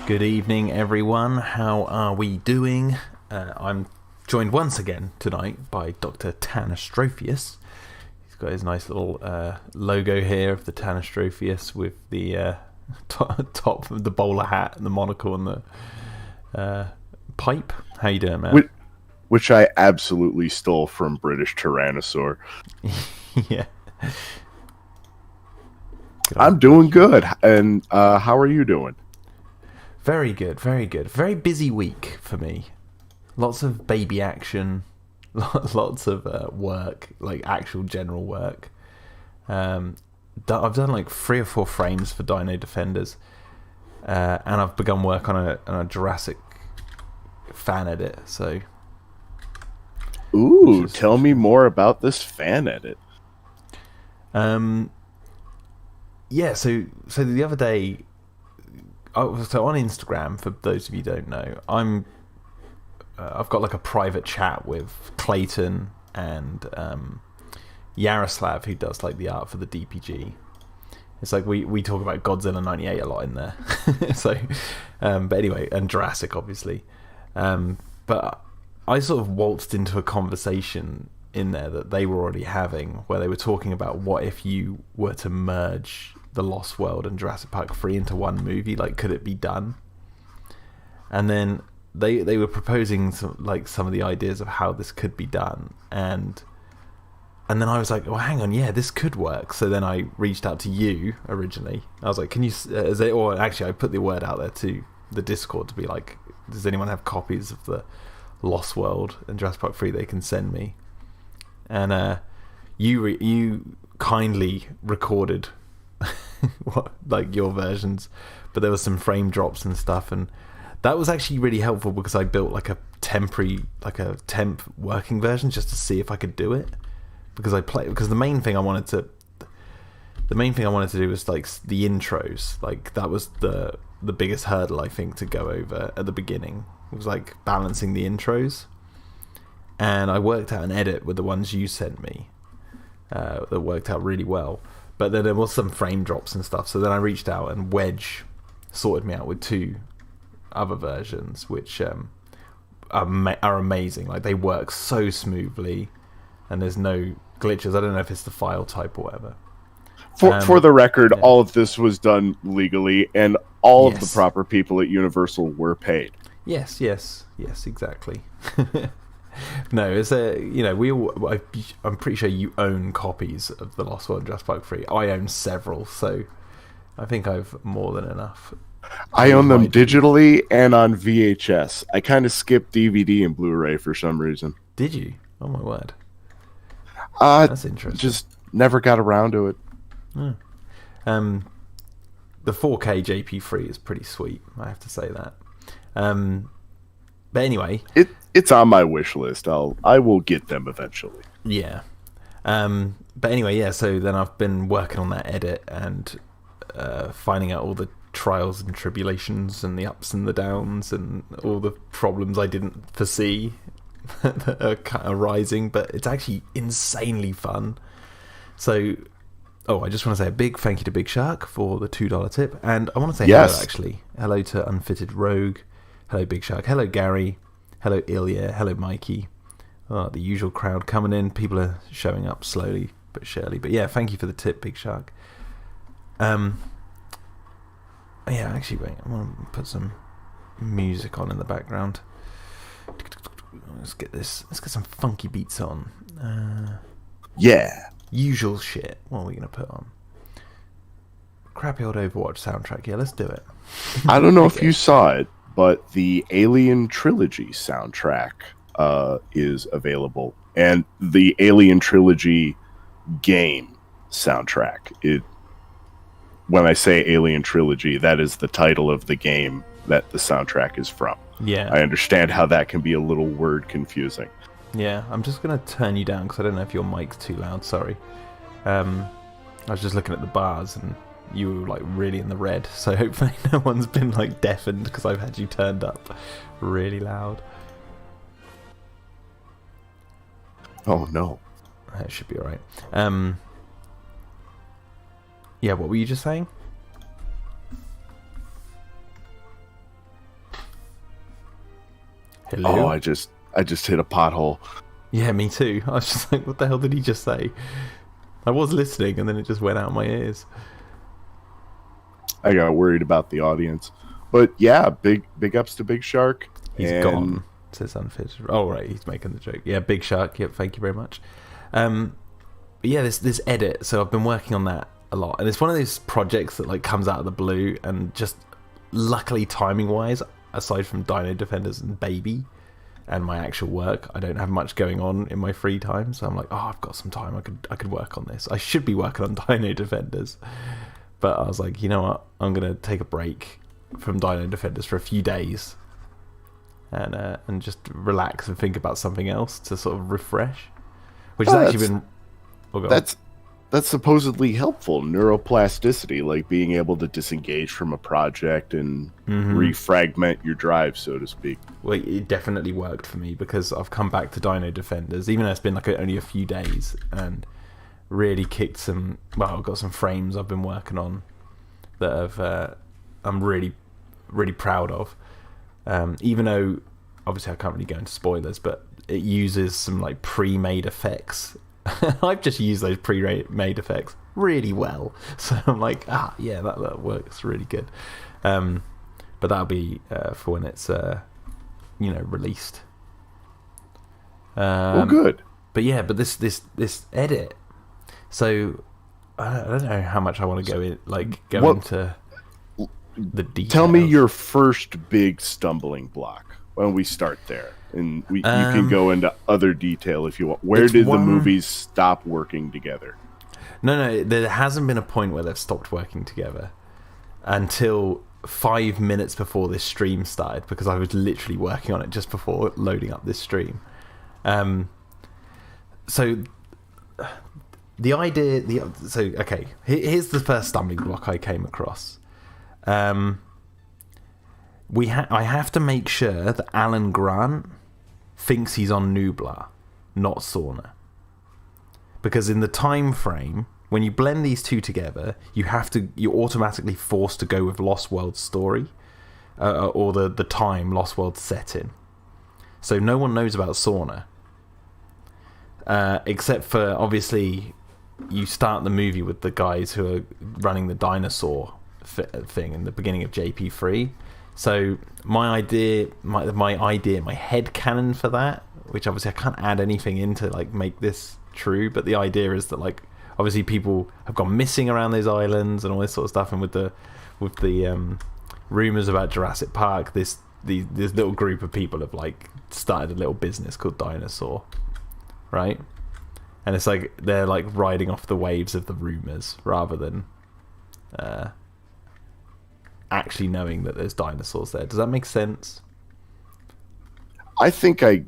Good evening, everyone. How are we doing? I'm joined once again tonight by Dr. Tanastrophius. He's got his nice little logo here of the Tanastrophius with the top of the bowler hat and the monocle and the pipe. How you doing, man? Which I absolutely stole from British Tyrannosaur. Yeah. I'm doing good. And how are you doing? Very good, very good. Very busy week for me. Lots of baby action, lots of work, like actual general work. I've done like 3 or 4 frames for Dino-Defenders, and I've begun work on a Jurassic fan edit. So, tell me more about this fan edit. Yeah. So the other day. So on Instagram, for those of you who don't know, I've got like a private chat with Clayton and Yaroslav, who does like the art for the DPG. It's like we talk about Godzilla 98 a lot in there. So, but anyway, and Jurassic obviously. But I sort of waltzed into a conversation in there that they were already having, where they were talking about what if you were to merge The Lost World and Jurassic Park 3 into one movie, like could it be done? And then they were proposing some of the ideas of how this could be done, and then I was like, well, hang on, yeah, this could work. So then I reached out to you originally. I was like, can you or actually I put the word out there to the Discord to be like, does anyone have copies of the Lost World and Jurassic Park 3 they can send me? And you kindly recorded like your versions, but there was some frame drops and stuff, and that was actually really helpful because I built like a temp working version just to see if I could do it, because the main thing I wanted to do was like the intros. Like that was the biggest hurdle I think to go over at the beginning. It was like balancing the intros, and I worked out an edit with the ones you sent me that worked out really well. But then there was some frame drops and stuff, so then I reached out and Wedge sorted me out with 2 other versions, which are amazing. Like they work so smoothly, and there's no glitches. I don't know if it's the file type or whatever. For the record, yeah. All of this was done legally, and all of the proper people at Universal were paid. Yes, exactly. No, it's I'm pretty sure you own copies of The Lost World and Jurassic Park 3. I own several, so I think I've more than enough. I own them digitally and on VHS. I kind of skipped DVD and Blu-ray for some reason. Did you? Oh my word. That's interesting. Just never got around to it. The 4K JP3 is pretty sweet, I have to say that. But anyway, it's on my wish list. I will get them eventually. Yeah. But anyway, yeah. So then I've been working on that edit and finding out all the trials and tribulations and the ups and the downs and all the problems I didn't foresee that are kind of arising. But it's actually insanely fun. So, I just want to say a big thank you to Big Shark for the $2 tip, and I want to say hello actually. Hello to Unfitted Rogue. Hello, Big Shark. Hello, Gary. Hello, Ilya. Hello, Mikey. The usual crowd coming in. People are showing up slowly but surely. But yeah, thank you for the tip, Big Shark. Yeah, actually, wait. I want to put some music on in the background. Let's get some funky beats on. Yeah. Usual shit. What are we going to put on? Crappy old Overwatch soundtrack. Yeah, let's do it. I don't know if you saw it, but the Alien Trilogy soundtrack is available, and the Alien Trilogy game soundtrack. When I say Alien Trilogy, that is the title of the game that the soundtrack is from. Yeah, I understand how that can be a little word confusing. Yeah, I'm just gonna turn you down because I don't know if your mic's too loud. Sorry. I was just looking at the bars and you were like really in the red, so hopefully no one's been like deafened because I've had you turned up really loud. Oh no. That should be alright. Yeah, what were you just saying? Hello? I just hit a pothole. Yeah, me too. I was just like, what the hell did he just say? I was listening, and then it just went out of my ears. I got worried about the audience. But yeah, big ups to Big Shark. He's gone, says Unfit. Oh, right, he's making the joke. Yeah, Big Shark. Yep, thank you very much. But yeah, this edit. So I've been working on that a lot, and it's one of those projects that like comes out of the blue, and just luckily timing wise, aside from Dino-Defenders and Baby and my actual work, I don't have much going on in my free time. So I'm like, oh, I've got some time. I could work on this. I should be working on Dino-Defenders, but I was like, you know what? I'm gonna take a break from Dino-Defenders for a few days, and just relax and think about something else to sort of refresh. Which has actually been. That's supposedly helpful. Neuroplasticity, like being able to disengage from a project and refragment your drive, so to speak. Well, it definitely worked for me because I've come back to Dino-Defenders, even though it's been like only a few days, and really kicked some. Well, I've got some frames I've been working on that I'm really, really proud of. Even though obviously I can't really go into spoilers, but it uses some like pre-made effects. I've just used those pre-made effects really well, so I'm like, yeah, that works really good. But that'll be for when it's released. Well, good. But yeah, but this edit. So I don't know how much I want to go into the details. Tell me your first big stumbling block. Why don't we start there? And you can go into other detail if you want. Where did the movies stop working together? No, there hasn't been a point where they've stopped working together until 5 minutes before this stream started, because I was literally working on it just before loading up this stream. So the idea, okay, here's the first stumbling block I came across. I have to make sure that Alan Grant thinks he's on Nublar, not Sauna. Because in the time frame, when you blend these two together, you're automatically forced to go with Lost World's story, or the time Lost World's set in. So no one knows about Sauna, except for obviously you start the movie with the guys who are running the dinosaur thing in the beginning of JP3. So my head canon for that, which obviously I can't add anything in to like make this true, but the idea is that like obviously people have gone missing around those islands and all this sort of stuff, and with the rumors about Jurassic Park, this little group of people have like started a little business called Dinosaur, right? And it's like they're like riding off the waves of the rumors rather than actually knowing that there's dinosaurs there. Does that make sense? I think I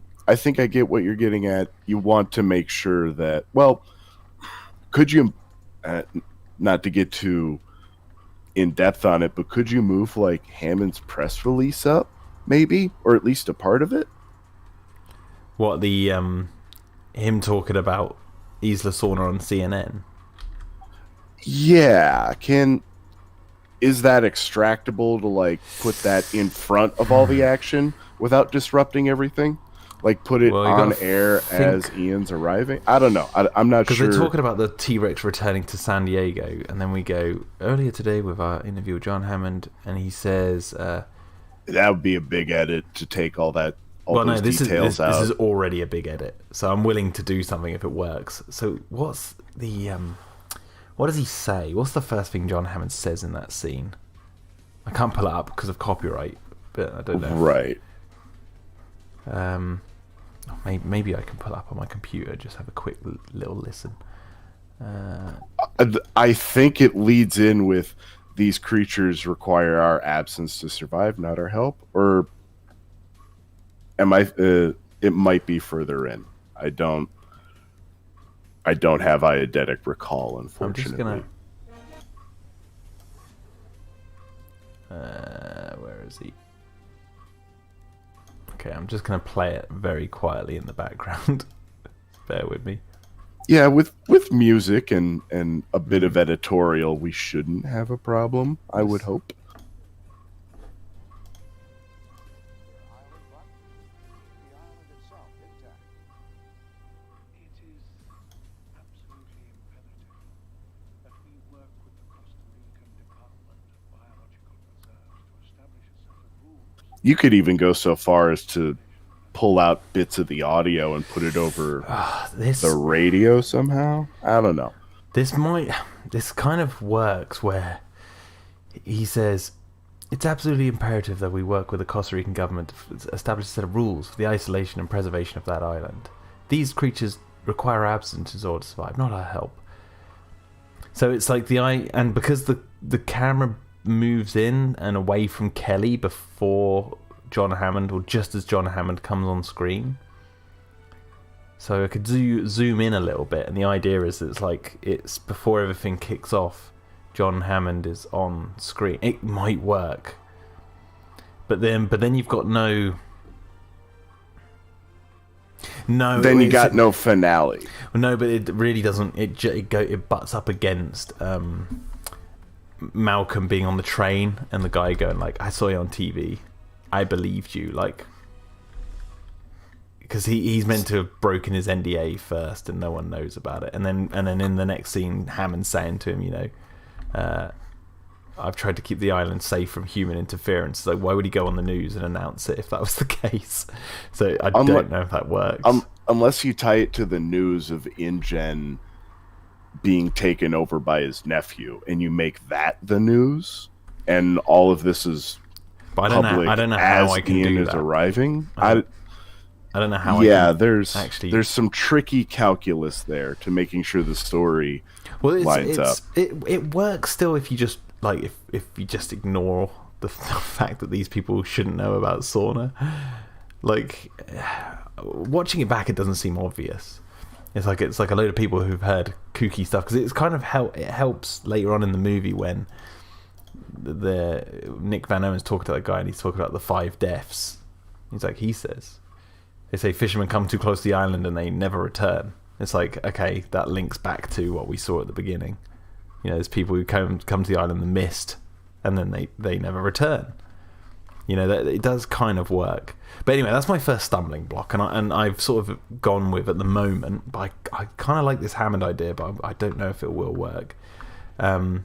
get what you're getting at. You want to make sure that, well, could you, not to get too in depth on it, but could you move like Hammond's press release up, maybe, or at least a part of it? What, the him talking about Isla Sorna on CNN? Yeah, is that extractable to like put that in front of all the action without disrupting everything? Like put it on air as Ian's arriving? I don't know. I'm not sure. Because they're talking about the T-Rex returning to San Diego, and then we go earlier today with our interview with John Hammond, and he says that would be a big edit to take all those details out. This is already a big edit, so I'm willing to do something if it works. So what's the what does he say? What's the first thing John Hammond says in that scene? I can't pull it up because of copyright, but I don't know. Right. Maybe I can pull it up on my computer. Just have a quick little listen. I think it leads in with these creatures require our absence to survive, not our help. Or am I? It might be further in. I don't have eidetic recall, unfortunately. I'm just gonna. Where is he? Okay, I'm just gonna play it very quietly in the background. Bear with me. Yeah, with music and a bit of editorial, we shouldn't have a problem, I would hope. You could even go so far as to pull out bits of the audio and put it over the radio somehow. I don't know. This kind of works where he says, it's absolutely imperative that we work with the Costa Rican government to establish a set of rules for the isolation and preservation of that island. These creatures require our absence in order to survive, not our help. So it's like and because the camera moves in and away from Kelly before John Hammond, or just as John Hammond comes on screen. So I could zoom in a little bit, and the idea is that it's before everything kicks off, John Hammond is on screen. It might work, but then you've got no. Then you got no finale. No, but it really doesn't. It butts up against Malcolm being on the train and the guy going like, "I saw you on TV, I believed you," like, because he's meant to have broken his NDA first and no one knows about it, and then in the next scene, Hammond's saying to him, I've tried to keep the island safe from human interference. So why would he go on the news and announce it if that was the case? So I don't know if that works. Unless you tie it to the news of InGen being taken over by his nephew, and you make that the news, and all of this is public. I don't know how I can Ian do that. Is arriving. I don't know how. Yeah, there's some tricky calculus there to making sure the story lines up. It works still if you just if you just ignore the fact that these people shouldn't know about sauna. Like, watching it back, it doesn't seem obvious. It's like a load of people who've heard kooky stuff, because it's kind of it helps later on in the movie when the Nick Van Owen's talking to that guy and he's talking about the 5 deaths. He's like, he says, they say fishermen come too close to the island and they never return. It's like, okay, that links back to what we saw at the beginning. There's people who come to the island in the mist and then they never return. That it does kind of work. But anyway, that's my first stumbling block, and I've sort of gone with at the moment. But I kind of like this Hammond idea, but I don't know if it will work. Good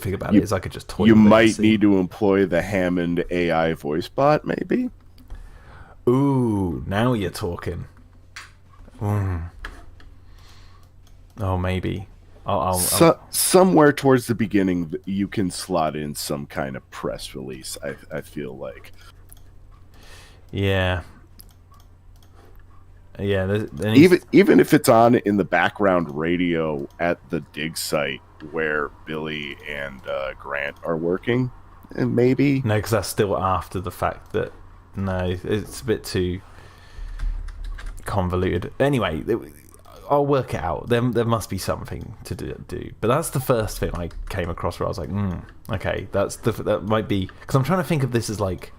thing about it is I could just toy. You might need to employ the Hammond AI voice bot, maybe. Ooh, now you're talking. Oh, maybe. Somewhere towards the beginning, you can slot in some kind of press release. I feel like. Yeah. Even if it's on in the background radio at the dig site where Billy and Grant are working, and maybe no, because that's still after the fact that it's a bit too convoluted. Anyway. I'll work it out. There must be something to do. But that's the first thing I came across where I was like, okay, that might be, because I'm trying to think of this as like,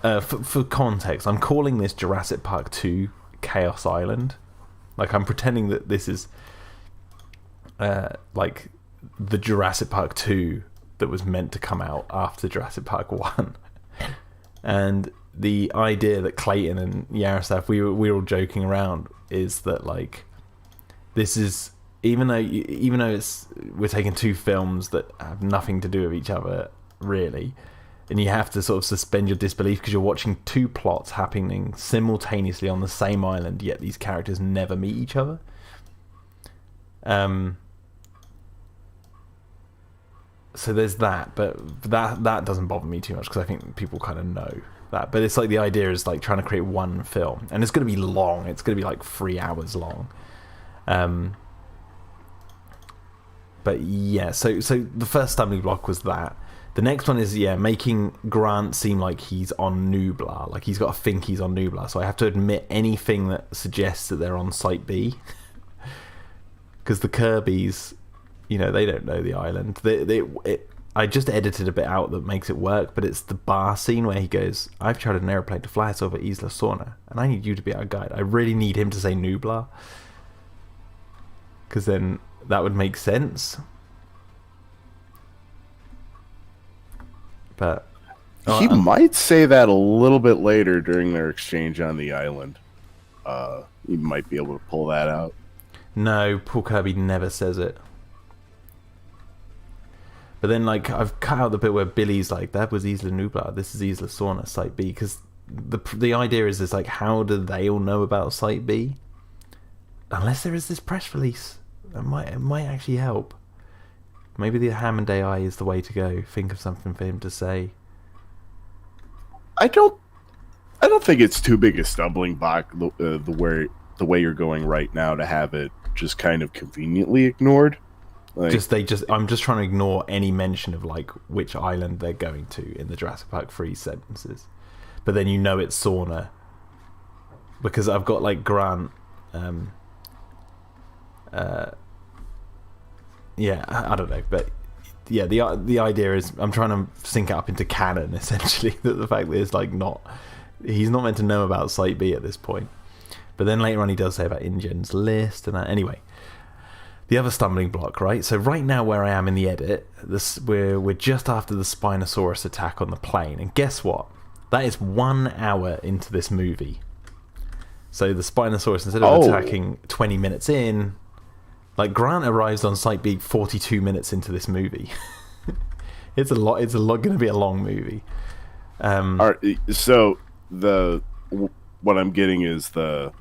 for context, I'm calling this Jurassic Park 2 Chaos Island. Like, I'm pretending that this is like the Jurassic Park 2 that was meant to come out after Jurassic Park 1. And the idea that Clayton and Yaroslav, we were all joking around, is that like, this is, even though we're taking 2 films that have nothing to do with each other really, and you have to sort of suspend your disbelief because you're watching 2 plots happening simultaneously on the same island, yet these characters never meet each other. So there's that, but that doesn't bother me too much because I think people kind of know that. But it's like the idea is like trying to create one film, and it's going to be long. It's going to be like 3 hours long. But yeah, so the first stumbling block was that. The next one is making Grant seem like he's on Nublar, like he's got to think he's on Nublar. So I have to admit anything that suggests that they're on Site B, because the Kirbys, they don't know the island. I just edited a bit out that makes it work, but it's the bar scene where he goes, "I've chartered an airplane to fly us over Isla Sorna, and I need you to be our guide." I really need him to say Nublar, because then that would make sense. But he might say that a little bit later during their exchange on the island. You might be able to pull that out. No, Paul Kirby never says it. But then, like, I've cut out the bit where Billy's like, that was Isla Nublar, this is Isla Sorna, Site B, because the idea is like, how do they all know about Site B? Unless there is this press release. It might actually help. Maybe the Hammond AI is the way to go. Think of something for him to say. I don't think it's too big a stumbling block the way you're going right now to have it just kind of conveniently ignored. Like, I'm just trying to ignore any mention of like which island they're going to in the Jurassic Park 3 sentences. But then it's Sorna, because I've got like Grant. Yeah, I don't know, but yeah, the idea is I'm trying to sync it up into canon essentially. That the fact that it's like he's not meant to know about Site B at this point. But then later on he does say about InGen's list and that. Anyway. The other stumbling block, right? So right now where I am in the edit, we're just after the Spinosaurus attack on the plane, and guess what? That is 1 hour into this movie. So the Spinosaurus, instead of attacking 20 minutes in, like Grant arrives on Site B 42 minutes into this movie. It's going to be a long movie. So what I'm getting is the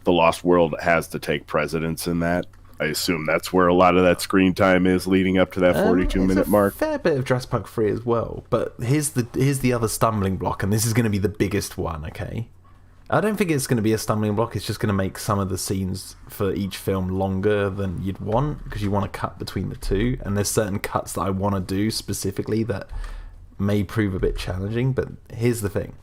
Lost World has to take precedence in that. I assume that's where a lot of that screen time is leading up to that 42-minute mark. Fair bit of Jurassic Park 3 as well. But here's the other stumbling block, and this is going to be the biggest one, okay? I don't think it's going to be a stumbling block. It's just going to make some of the scenes for each film longer than you'd want, because you want to cut between the two. And there's certain cuts that I want to do specifically that may prove a bit challenging. But here's the thing.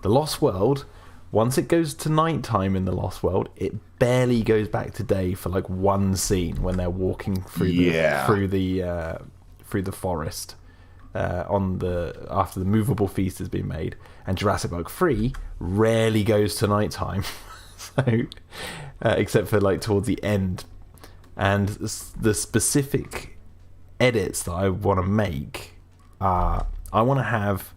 The Lost World... Once it goes to nighttime in the Lost World, it barely goes back to day for like one scene when they're walking through the forest after the movable feast has been made. And Jurassic Park 3 rarely goes to nighttime, so except for like towards the end. And the specific edits that I want to make are I want to have.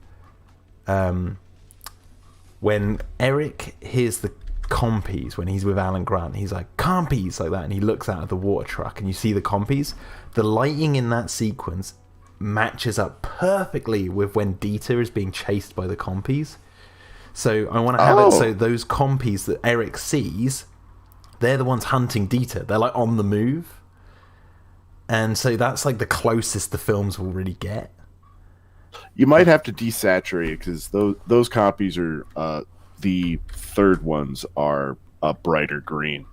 When Eric hears the compies, when he's with Alan Grant, he's like, compies, like that, and he looks out of the water truck, and you see the compies. The lighting in that sequence matches up perfectly with when Dieter is being chased by the compies. So I want to have it so those compies that Eric sees, they're the ones hunting Dieter. They're like on the move. And so that's like the closest the films will really get. You might have to desaturate because those copies are the third ones are a brighter green.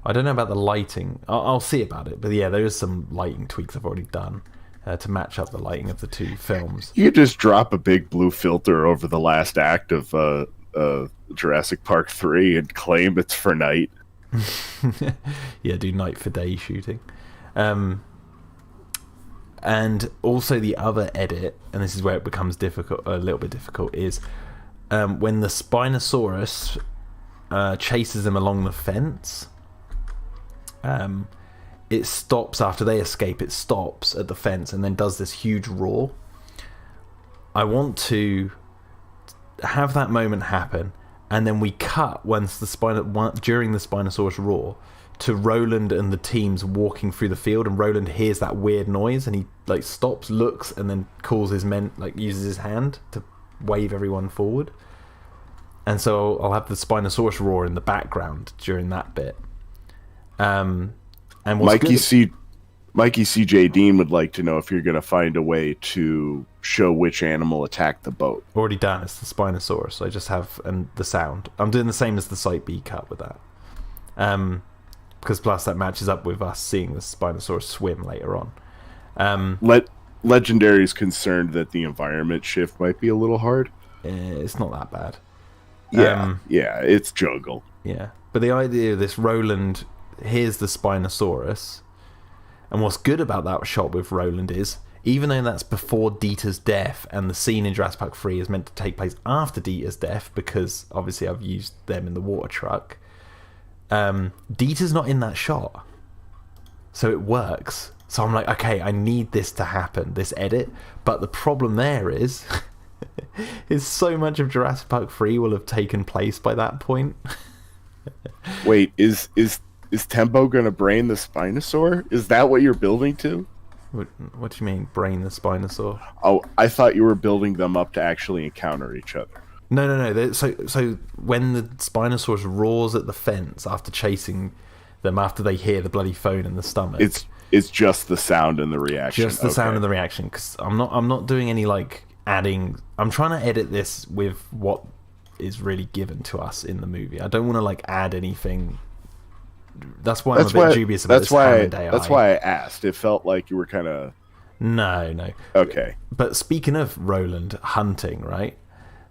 I don't know about the lighting. I'll see about it, but yeah, there is some lighting tweaks I've already done to match up the lighting of the two films. You just drop a big blue filter over the last act of Jurassic Park 3 and claim it's for night. Yeah, do night for day shooting. And also the other edit, and this is where it becomes a little bit difficult, is when the Spinosaurus chases them along the fence. It stops after they escape. It stops at the fence and then does this huge roar. I want to have that moment happen, and then we cut during the Spinosaurus roar to Roland and the teams walking through the field, and Roland hears that weird noise, and he like stops, looks, and then calls his men, like uses his hand to wave everyone forward. And so I'll have the Spinosaurus roar in the background during that bit. And Mikey C.J. Dean would like to know if you're going to find a way to show which animal attacked the boat. Already done. It's the Spinosaurus. I just have the sound. I'm doing the same as the Site B cut with that. Because plus that matches up with us seeing the Spinosaurus swim later on. Legendary is concerned that the environment shift might be a little hard. It's not that bad. Yeah, it's jungle. Yeah, but the idea of this, Roland hears the Spinosaurus, and what's good about that shot with Roland is, even though that's before Dieter's death, and the scene in Jurassic Park 3 is meant to take place after Dieter's death, because obviously I've used them in the water truck, Dieter's not in that shot, so it works. So I'm like, okay, I need this to happen, this edit. But the problem there is so much of Jurassic Park 3 will have taken place by that point. Wait, is Tembo gonna brain the Spinosaur? Is that what you're building to? What do you mean, brain the Spinosaur? Oh, I thought you were building them up to actually encounter each other. No. So when the Spinosaurus roars at the fence after chasing them, after they hear the bloody phone in the stomach, it's just the sound and the reaction. just the sound and the reaction. Because I'm not doing any like adding. I'm trying to edit this with what is really given to us in the movie. I don't want to like add anything. That's why I'm a bit dubious about this Hammond AI. That's why I asked. It felt like you were kind of... No. Okay. But speaking of Roland hunting, right?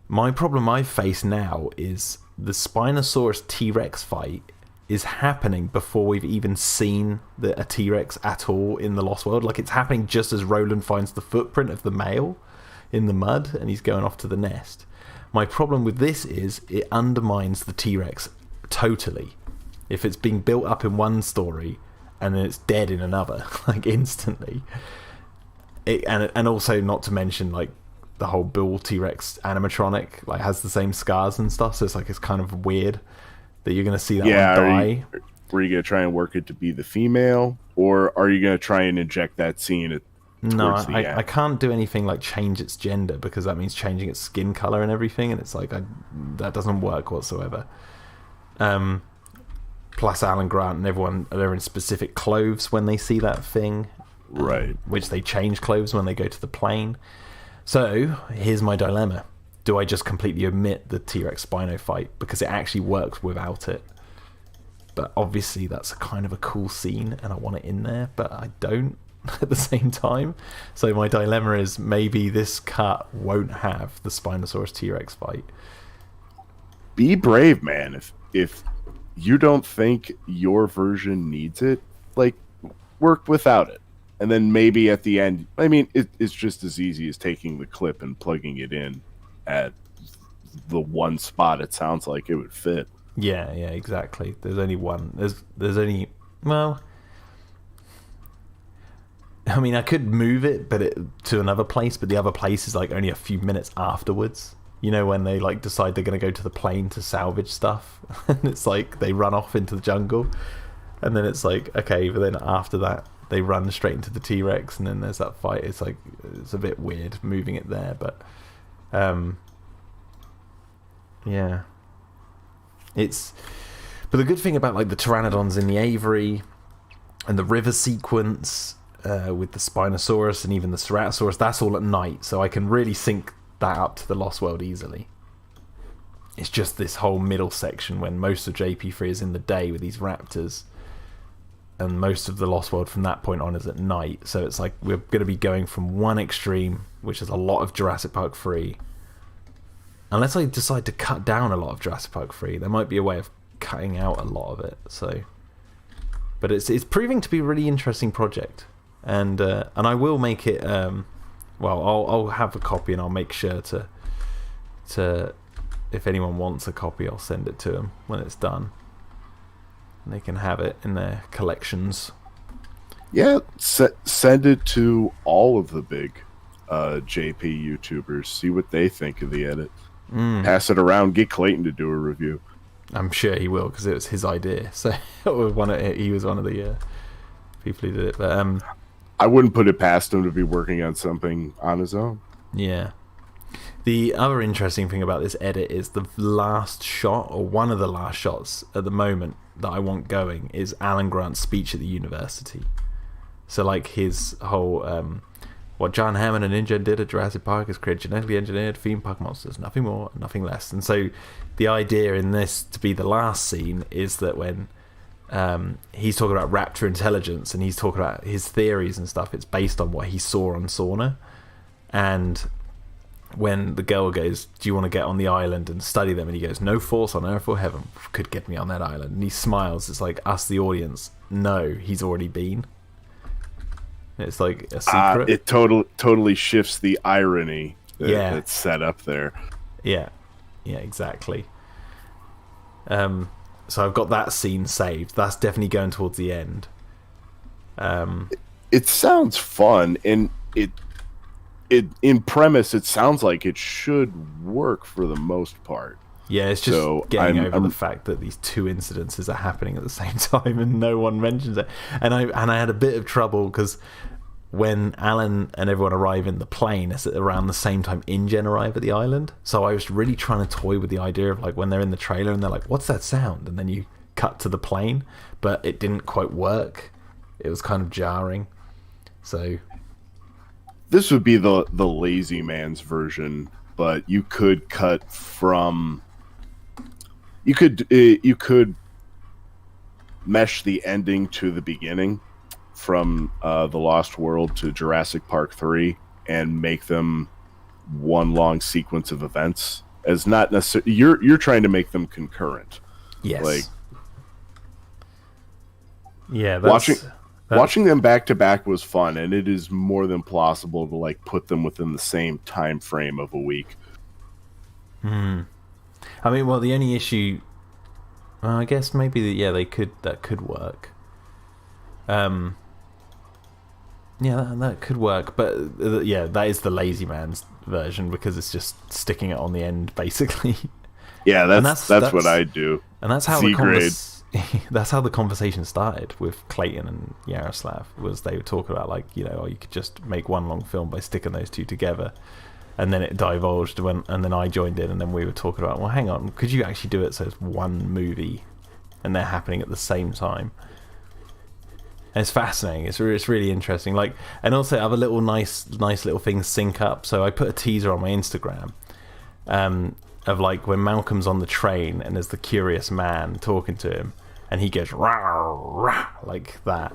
My problem I face now is the Spinosaurus T-Rex fight is happening before we've even seen a T-Rex at all in the Lost World. Like, it's happening just as Roland finds the footprint of the male in the mud and he's going off to the nest. My problem with this is it undermines the T-Rex totally. If it's being built up in one story and then it's dead in another, like instantly. And also not to mention like the whole bull T-Rex animatronic like has the same scars and stuff, so it's like it's kind of weird that you're going to see that one die. Were you going to try and work it to be the female, or are you going to try and inject that scene towards the end? I can't do anything like change its gender because that means changing its skin color and everything, and it's like that doesn't work whatsoever. Plus Alan Grant and everyone, they're in specific clothes when they see that thing. Right. Which they change clothes when they go to the plane. So, here's my dilemma. Do I just completely omit the T-Rex Spino fight? Because it actually works without it. But obviously that's kind of a cool scene and I want it in there, but I don't at the same time. So my dilemma is maybe this cut won't have the Spinosaurus T-Rex fight. Be brave, man. If you don't think your version needs it, like, work without it. And then maybe at the end, I mean, it's just as easy as taking the clip and plugging it in at the one spot it sounds like it would fit. Yeah, exactly. There's only one. There's only, well, I mean, I could move it, to another place, but the other place is like only a few minutes afterwards. You know, when they like decide they're going to go to the plane to salvage stuff, and it's like they run off into the jungle, and then it's like, okay, but then after that they run straight into the T-Rex, and then there's that fight. It's like, it's a bit weird moving it there, but yeah, but the good thing about like the pteranodons in the aviary and the river sequence with the Spinosaurus and even the Ceratosaurus, that's all at night, so I can really sync that up to the Lost World easily. It's just this whole middle section when most of JP3 is in the day with these raptors, and most of the Lost World from that point on is at night. So it's like we're going to be going from one extreme, which is a lot of Jurassic Park 3. Unless I decide to cut down a lot of Jurassic Park 3, there might be a way of cutting out a lot of it. So, but it's proving to be a really interesting project, and I will make it. Well, I'll have a copy, and I'll make sure to if anyone wants a copy, I'll send it to them when it's done, and they can have it in their collections. Yeah, send it to all of the big JP YouTubers. See what they think of the edit. Pass it around. Get Clayton to do a review. I'm sure he will, because it was his idea. So he was one of the people who did it. But I wouldn't put it past him to be working on something on his own. Yeah. The other interesting thing about this edit is the last shot, or one of the last shots at the moment that I want going, is Alan Grant's speech at the university. So like his whole what John Hammond and InGen did at Jurassic Park is create genetically engineered theme park monsters, nothing more, nothing less. And so the idea in this to be the last scene is that when he's talking about raptor intelligence and he's talking about his theories and stuff, it's based on what he saw on Sauna. And when the girl goes, do you want to get on the island and study them? And he goes, no force on earth or heaven could get me on that island. And he smiles. It's like us, the audience, no, he's already been. It's like a secret. It totally shifts the irony that's set up there. Yeah, exactly. So I've got that scene saved. That's definitely going towards the end. It sounds fun, and it in premise it sounds like it should work for the most part. Yeah, it's just getting over the fact that these two incidences are happening at the same time and no one mentions it. And I had a bit of trouble because when Alan and everyone arrive in the plane, it's around the same time InGen arrive at the island. So I was really trying to toy with the idea of like when they're in the trailer and they're like, "What's that sound?" and then you cut to the plane, but it didn't quite work. It was kind of jarring. So this would be the lazy man's version, but you could cut from. You could mesh the ending to the beginning, from The Lost World to Jurassic Park 3, and make them one long sequence of events. As not necessarily you're trying to make them concurrent. yes, Like, yeah, watching them back to back was fun, and it is more than plausible to like put them within the same time frame of a week. I mean, well, the only issue, I guess maybe that could work. Yeah, that could work, but yeah, that is the lazy man's version because it's just sticking it on the end, basically. Yeah, that's what I do. And that's how C-grade. That's how the conversation started with Clayton and Yaroslav. Was they were talking about like, you know, you could just make one long film by sticking those two together, and then it divulged and then I joined in, and then we were talking about, well, hang on, could you actually do it so it's one movie, and they're happening at the same time? And it's fascinating. It's really interesting. Like, and also other little nice little things sync up. So I put a teaser on my Instagram, of like when Malcolm's on the train and there's the curious man talking to him, and he goes rah, rah, like that,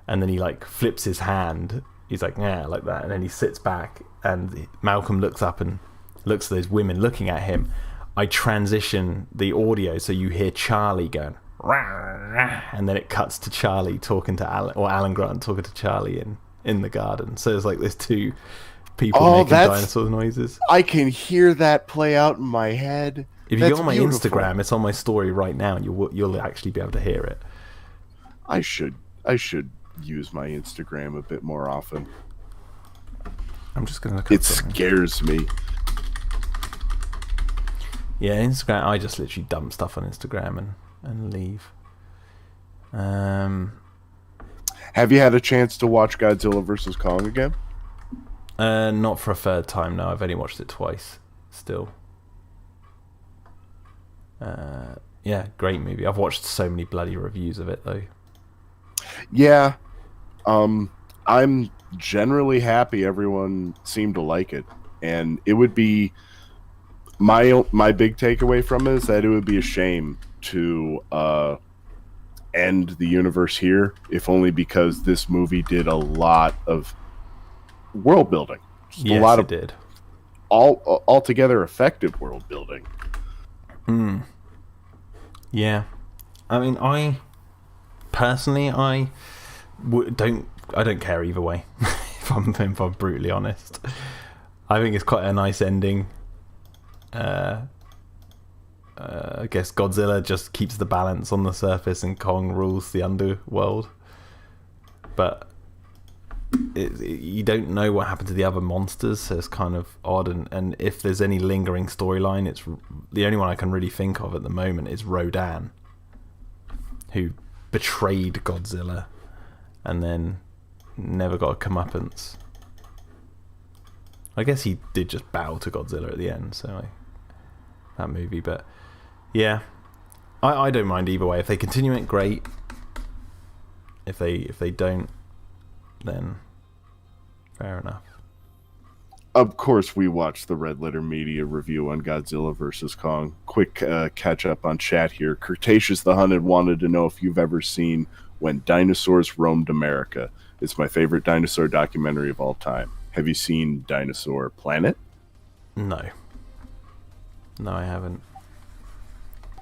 and then he like flips his hand. He's like, yeah, like that, and then he sits back, and Malcolm looks up and looks at those women looking at him. I transition the audio so you hear Charlie going rah, rah, and then it cuts to Charlie talking to Alan, or Alan Grant talking to Charlie in the garden. So it's like there's two people making dinosaur noises. I can hear that play out in my head. If you go on my Instagram, it's on my story right now, and you'll actually be able to hear it. I should use my Instagram a bit more often. I'm just gonna look. It scares me. Yeah, Instagram. I just literally dump stuff on Instagram and leave. Have you had a chance to watch Godzilla vs. Kong again? Not for a third time. No, I've only watched it twice. Still. Yeah, great movie. I've watched so many bloody reviews of it though. Yeah, I'm generally happy everyone seemed to like it, and it would be my big takeaway from it is that it would be a shame to end the universe here, if only because this movie did a lot of world building. Yes, a lot it of did. Altogether effective world building. Yeah, I mean, I personally, I don't care either way. if I'm brutally honest, I think it's quite a nice ending. I guess Godzilla just keeps the balance on the surface, and Kong rules the underworld. But you don't know what happened to the other monsters, so it's kind of odd. And if there's any lingering storyline, it's the only one I can really think of at the moment is Rodan, who betrayed Godzilla and then never got a comeuppance. I guess he did just bow to Godzilla at the end, so that movie. But yeah, I don't mind either way. If they continue it, great. If they don't, then fair enough. Of course, we watched the Red Letter Media review on Godzilla vs. Kong. Quick catch up on chat here. Cretaceous the Hunted wanted to know if you've ever seen When Dinosaurs Roamed America. It's my favorite dinosaur documentary of all time. Have you seen Dinosaur Planet? No, I haven't.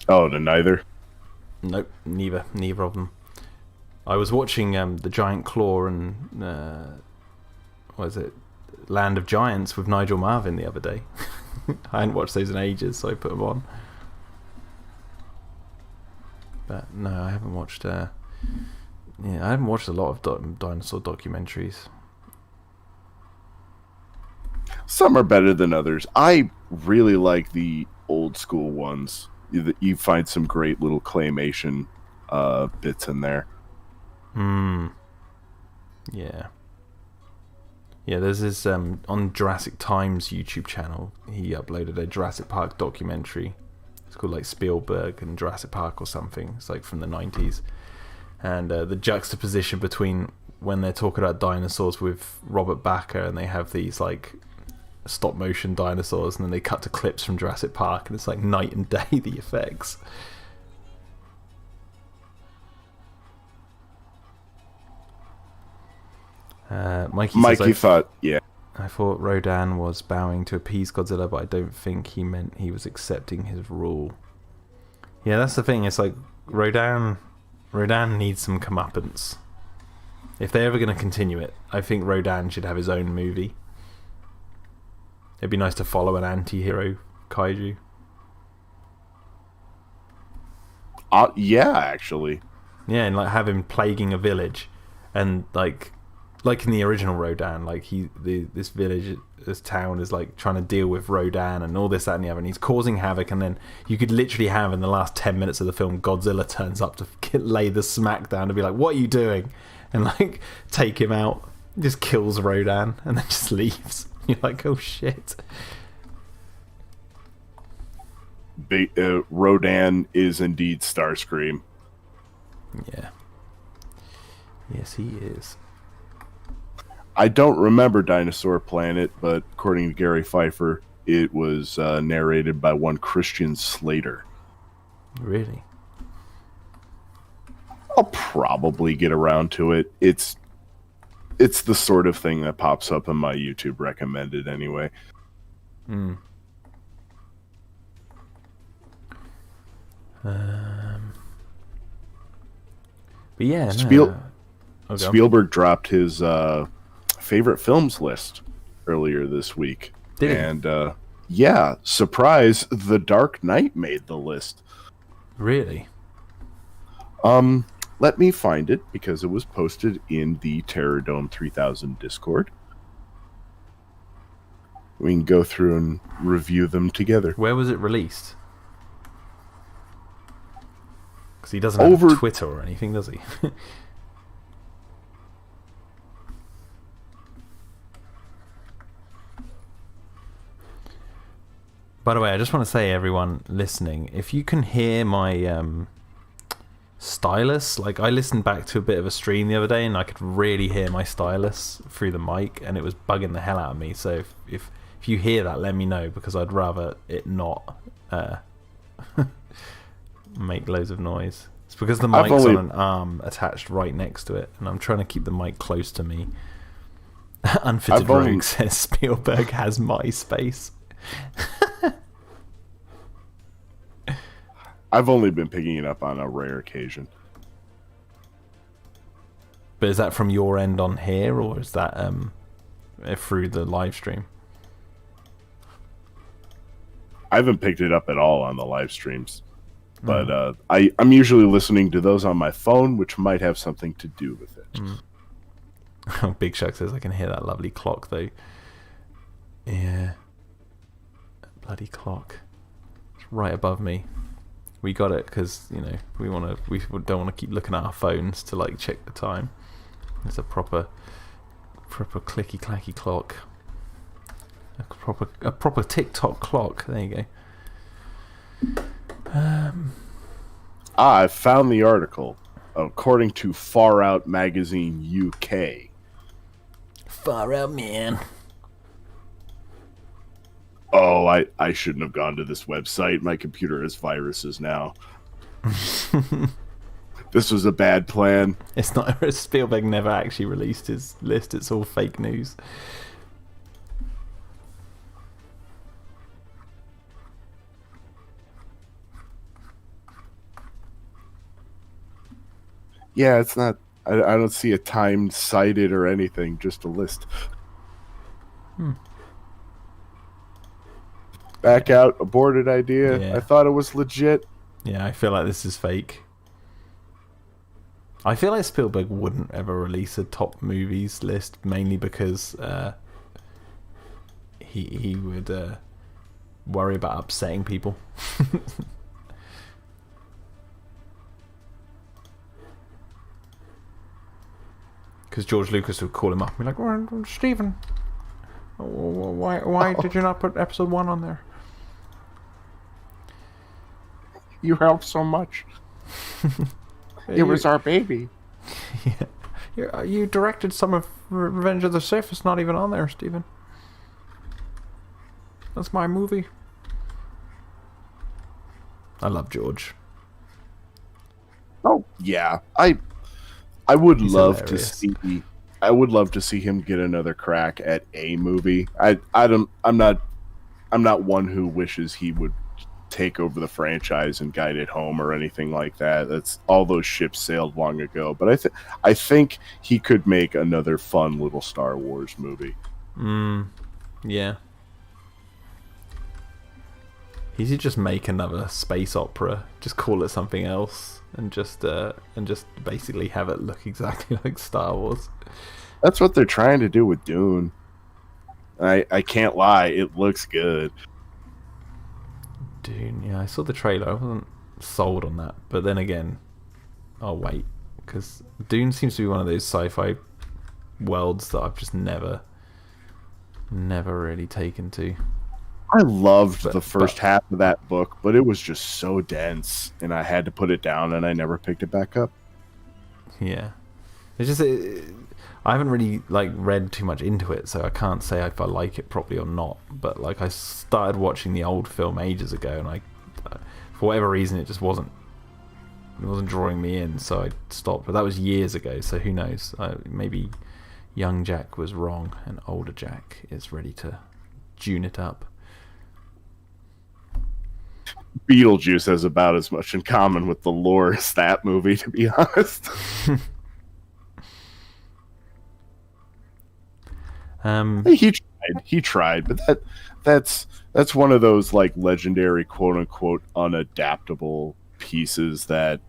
Oh, no, neither? Nope, neither of them. I was watching The Giant Claw and what is it, Land of Giants with Nigel Marven the other day. I hadn't watched those in ages, so I put them on. But no, I haven't watched. I haven't watched a lot of dinosaur documentaries. Some are better than others. I really like the old school ones. You find some great little claymation bits in there. Yeah. Yeah, there's this on Jurassic Times YouTube channel. He uploaded a Jurassic Park documentary. It's called like Spielberg and Jurassic Park or something. It's like from the 90s. And the juxtaposition between when they're talking about dinosaurs with Robert Bakker and they have these like stop motion dinosaurs, and then they cut to clips from Jurassic Park, and it's like night and day, the effects. Mikey thought, yeah. I thought Rodan was bowing to appease Godzilla, but I don't think he meant he was accepting his rule. Yeah, that's the thing. It's like Rodan needs some comeuppance. If they're ever going to continue it, I think Rodan should have his own movie. It'd be nice to follow an anti-hero kaiju. Yeah, actually. Yeah, and like have him plaguing a village, and like in the original Rodan, like this village, this town is like trying to deal with Rodan and all this, that, and the other, and he's causing havoc. And then you could literally have in the last 10 minutes of the film, Godzilla turns up to lay the smack down to be like, "What are you doing?" and like take him out, just kills Rodan, and then just leaves. You're like, oh shit. Rodan is indeed Starscream. Yeah. Yes, he is. I don't remember Dinosaur Planet, but according to Gary Pfeiffer, it was narrated by one Christian Slater. Really? I'll probably get around to it. It's the sort of thing that pops up in my YouTube recommended anyway. Hmm. But yeah, Spielberg dropped his favorite films list earlier this week. Did he? And yeah, surprise, The Dark Knight made the list. Really? Let me find it, because it was posted in the Terror Dome 3000 Discord. We can go through and review them together. Where was it released? Because he doesn't have Twitter or anything, does he? By the way, I just want to say, everyone listening, if you can hear my stylus, like I listened back to a bit of a stream the other day and I could really hear my stylus through the mic, and it was bugging the hell out of me. So if you hear that, let me know, because I'd rather it not make loads of noise. It's because the mic's on an arm attached right next to it, and I'm trying to keep the mic close to me. Unfitted Rogue says Spielberg has MySpace. I've only been picking it up on a rare occasion. But is that from your end on here, or is that through the live stream? I haven't picked it up at all on the live streams. But I'm usually listening to those on my phone, which might have something to do with it. Big Shuck says, I can hear that lovely clock, though. Yeah. Bloody clock. It's right above me. We got it because, you know, we don't want to keep looking at our phones to like check the time. It's a proper clicky clacky clock. A proper TikTok clock. There you go. I found the article. According to Far Out Magazine UK. Far Out, man. Oh, I shouldn't have gone to this website. My computer has viruses now. This was a bad plan. It's not. Spielberg never actually released his list. It's all fake news. Yeah, it's not. I don't see a time cited or anything. Just a list. Back out, aborted idea. Yeah. I thought it was legit. Yeah, I feel like this is fake. I feel like Spielberg wouldn't ever release a top movies list, mainly because he would worry about upsetting people. Because George Lucas would call him up and be like, well, Stephen, why did you not put episode 1 on there? You helped so much. It was our baby. Yeah. You directed some of Revenge of the Sith. It's not even on there, Stephen. That's my movie. I love George. Oh yeah, I would He's love hilarious. to see. I would love to see him get another crack at a movie. I'm not one who wishes he would take over the franchise and guide it home or anything like that. That's all those ships sailed long ago. But I think he could make another fun little Star Wars movie. Yeah. He should just make another space opera. Just call it something else, and just basically have it look exactly like Star Wars. That's what they're trying to do with Dune. I can't lie, it looks good. Dune, yeah, I saw the trailer. I wasn't sold on that, but then again, I'll wait, because Dune seems to be one of those sci-fi worlds that I've just never really taken to. I loved the first half of that book, but it was just so dense, and I had to put it down, and I never picked it back up. Yeah, it's just I haven't really read too much into it, so I can't say if I like it properly or not. But I started watching the old film ages ago, and for whatever reason it just wasn't drawing me in, so I stopped. But that was years ago, so who knows? Maybe young Jack was wrong, and older Jack is ready to tune it up. Beetlejuice has about as much in common with the lore as that movie, to be honest. He tried, but that's one of those legendary quote unquote unadaptable pieces that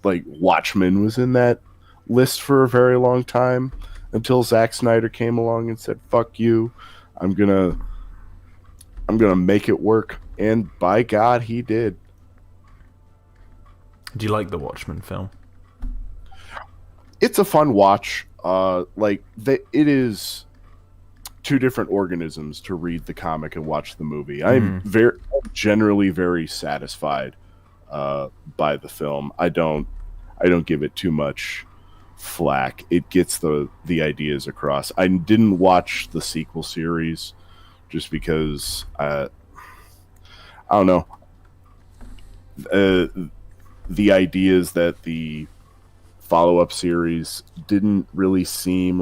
Watchmen was in that list for a very long time until Zack Snyder came along and said, "Fuck you, I'm gonna make it work," and by God, he did. Do you like the Watchmen film? It's a fun watch. It is two different organisms to read the comic and watch the movie. I'm generally very satisfied by the film. I don't give it too much flack. It gets the ideas across. I didn't watch the sequel series just because I don't know. The ideas that the follow-up series didn't really seem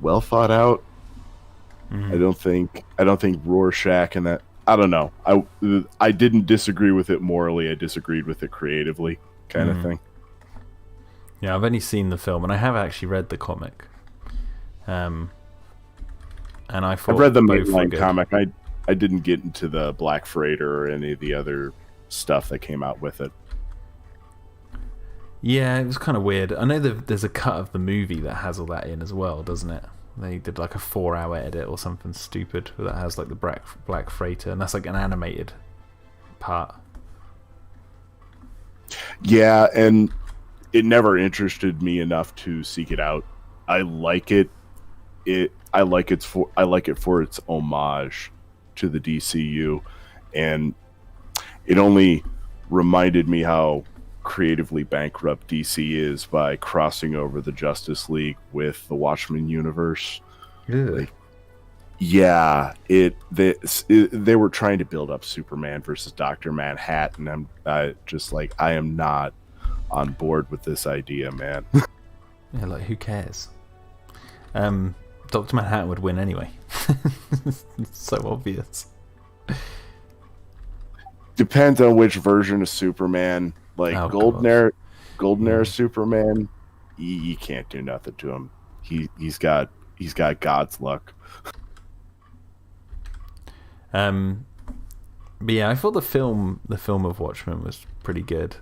well thought out. I don't think Rorschach and that. I don't know. I didn't disagree with it morally. I disagreed with it creatively, kind of thing. Yeah, I've only seen the film, and I have actually read the comic. And I thought I've read the both were mainline good. comic. I didn't get into the Black Freighter or any of the other stuff that came out with it. Yeah, it was kind of weird. I know there's a cut of the movie that has all that in as well, doesn't it? They did a 4-hour edit or something stupid that has the Black Freighter, and that's an animated part. Yeah, and it never interested me enough to seek it out. I like it. I like it for its homage to the DCU, and it only reminded me how creatively bankrupt DC is by crossing over the Justice League with the Watchmen universe. Really? They were trying to build up Superman versus Dr. Manhattan. I am not on board with this idea, man. Yeah, who cares? Dr. Manhattan would win anyway. It's so obvious. Depends on which version of Superman. Golden Era Superman, you can't do nothing to him. He's got God's luck. But yeah, I thought the film of Watchmen was pretty good.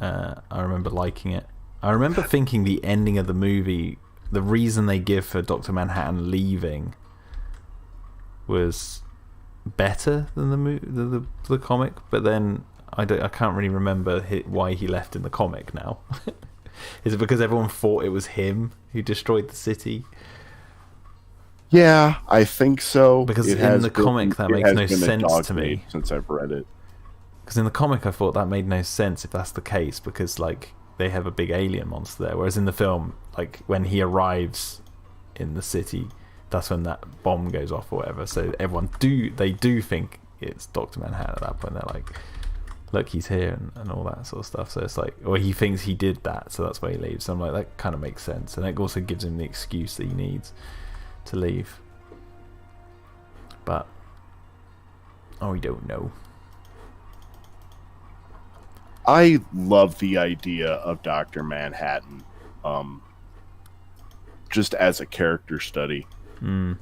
I remember liking it. I remember thinking the ending of the movie, the reason they give for Dr. Manhattan leaving, was better than the comic. But then I can't really remember why he left in the comic now. Is it because everyone thought it was him who destroyed the city? Yeah, I think so. Because in the comic that makes no sense to me. Since I've read it. Because in the comic I thought that made no sense if that's the case, because like they have a big alien monster there, whereas in the film, like when he arrives in the city, that's when that bomb goes off or whatever. So everyone do think it's Dr. Manhattan at that point. They're like, look, he's here and all that sort of stuff. So it's like, or he thinks he did that, so that's why he leaves. So I'm like, that kind of makes sense, and it also gives him the excuse that he needs to leave. But we don't know. I love the idea of Dr. Manhattan, just as a character study. And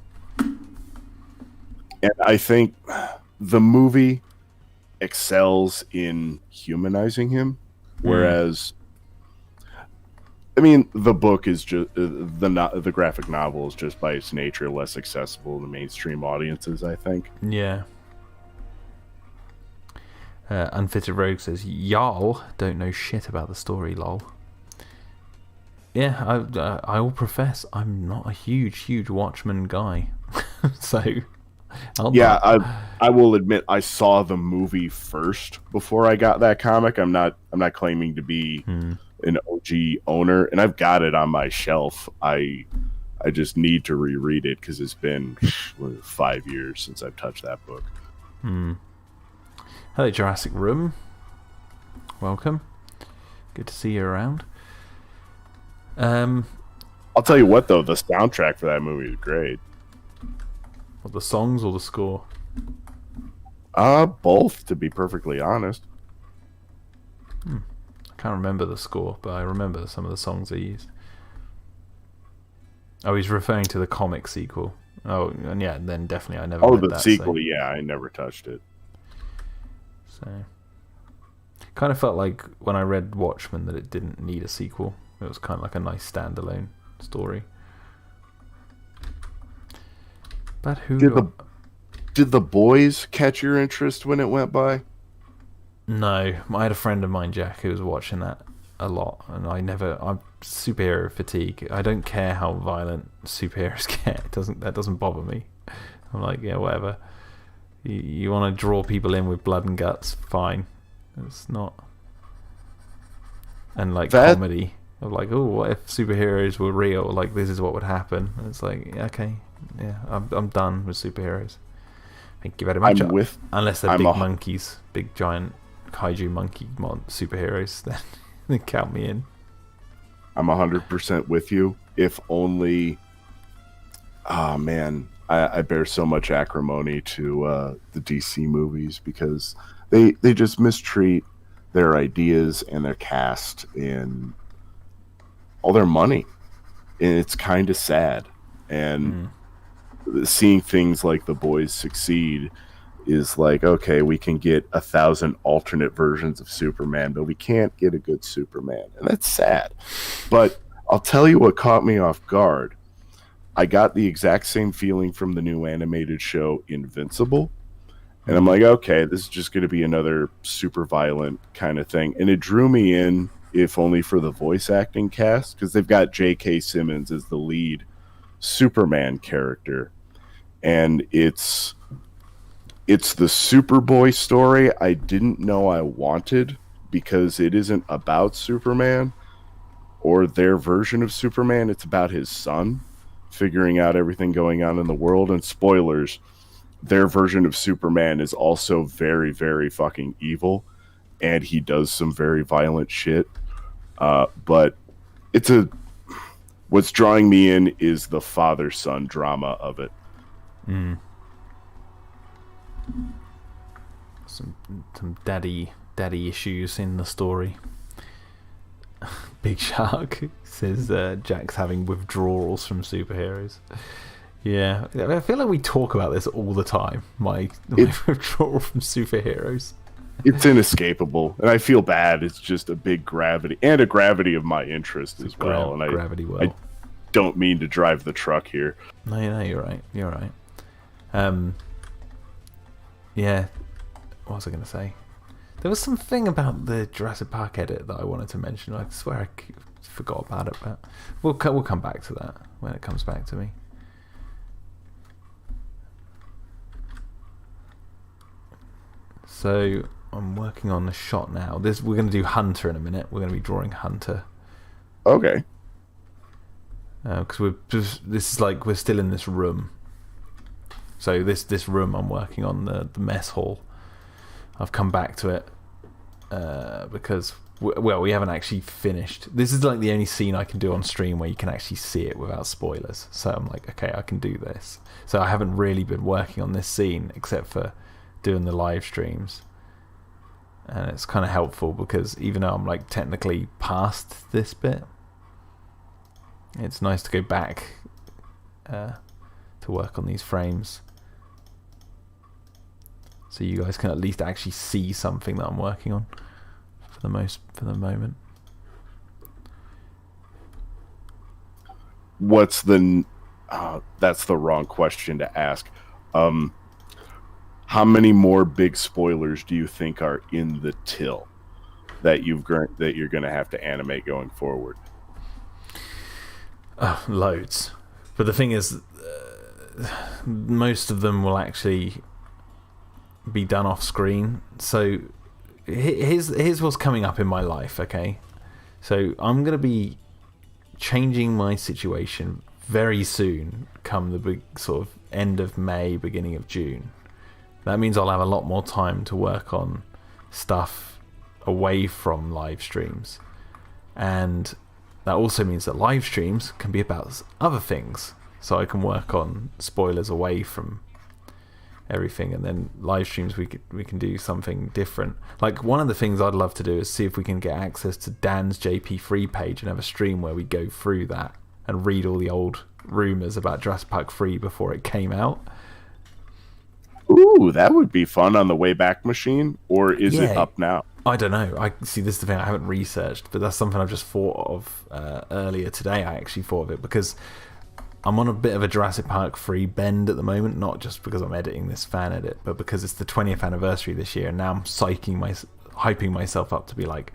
I think the movie excels in humanizing him, whereas, I mean, the book is just the graphic novel is just by its nature less accessible to mainstream audiences, I think. Yeah. Unfitted Rogue says, y'all don't know shit about the story, lol. Yeah, I will profess I'm not a huge Watchmen guy. So I will admit I saw the movie first before I got that comic. I'm not claiming to be an OG owner, and I've got it on my shelf. I just need to reread it because it's been 5 years since I've touched that book. Hello, Jurassic Room. Welcome. Good to see you around. I'll tell you what, though, the soundtrack for that movie is great. What, the songs or the score? Both, to be perfectly honest. I can't remember the score, but I remember some of the songs they used. Oh, he's referring to the comic sequel. Oh, and yeah, then definitely I never read the that, sequel, so. Yeah, I never touched it. So, kind of felt like when I read Watchmen that it didn't need a sequel. It was kind of like a nice standalone story. But who did the Boys catch your interest when it went by? No, I had a friend of mine, Jack, who was watching that a lot, and I'm superhero fatigue. I don't care how violent superheroes get. That doesn't bother me. I'm like, yeah, whatever. You want to draw people in with blood and guts, fine. It's not. And like comedy of like, oh, what if superheroes were real? Like, this is what would happen. And it's like, okay, yeah, I'm done with superheroes. Thank you very much. Unless they're big monkeys, big giant kaiju monkey superheroes, then count me in. I'm 100% with you. If only. Oh man. I bear so much acrimony to the DC movies because they just mistreat their ideas and their cast and all their money. And it's kind of sad. And seeing things like The Boys succeed is like, okay, we can get 1,000 alternate versions of Superman, but we can't get a good Superman. And that's sad. But I'll tell you what caught me off guard. I got the exact same feeling from the new animated show Invincible. And I'm like, okay, this is just going to be another super violent kind of thing. And it drew me in, if only for the voice acting cast, because they've got J.K. Simmons as the lead Superman character. And it's the Superboy story I didn't know I wanted, because it isn't about Superman or their version of Superman. It's about his son figuring out everything going on in the world. And spoilers, their version of Superman is also very, very fucking evil, and he does some very violent shit. But what's drawing me in is the father-son drama of it. Some daddy issues in the story. Big Shark says Jack's having withdrawals from superheroes. Yeah, I feel like we talk about this all the time. My withdrawal from superheroes. It's inescapable, and I feel bad. It's just a big gravity of my interest as well. And I don't mean to drive the truck here. No, you're right. You're right. Yeah. What was I going to say? There was something about the Jurassic Park edit that I wanted to mention. I swear I forgot about it, but we'll come back to that when it comes back to me. So I'm working on the shot now. We're going to do Hunter in a minute. We're going to be drawing Hunter. Okay. Because this is like we're still in this room. So this room I'm working on, the mess hall. I've come back to it because we haven't actually finished. This is like the only scene I can do on stream where you can actually see it without spoilers. So I'm like, okay, I can do this. So I haven't really been working on this scene except for doing the live streams, and it's kind of helpful because even though I'm like technically past this bit, it's nice to go back to work on these frames so you guys can at least actually see something that I'm working on for the moment. What's the that's the wrong question to ask. How many more big spoilers do you think are in the till that you're going to have to animate going forward? Loads. But the thing is, most of them will actually be done off screen. So here's what's coming up in my life, okay? So I'm going to be changing my situation very soon, come the big sort of end of May, beginning of June. That means I'll have a lot more time to work on stuff away from live streams. And that also means that live streams can be about other things. So I can work on spoilers away from everything, and then live streams we can do something different. Like one of the things I'd love to do is see if we can get access to Dan's JP3 page and have a stream where we go through that and read all the old rumours about Jurassic Park 3 before it came out. Ooh, that would be fun on the Wayback Machine, or is it up now? I don't know. I see. This is the thing I haven't researched, but that's something I've just thought of earlier today. I actually thought of it because I'm on a bit of a Jurassic Park 3 bend at the moment, not just because I'm editing this fan edit, but because it's the 20th anniversary this year, and now I'm hyping myself up to be like,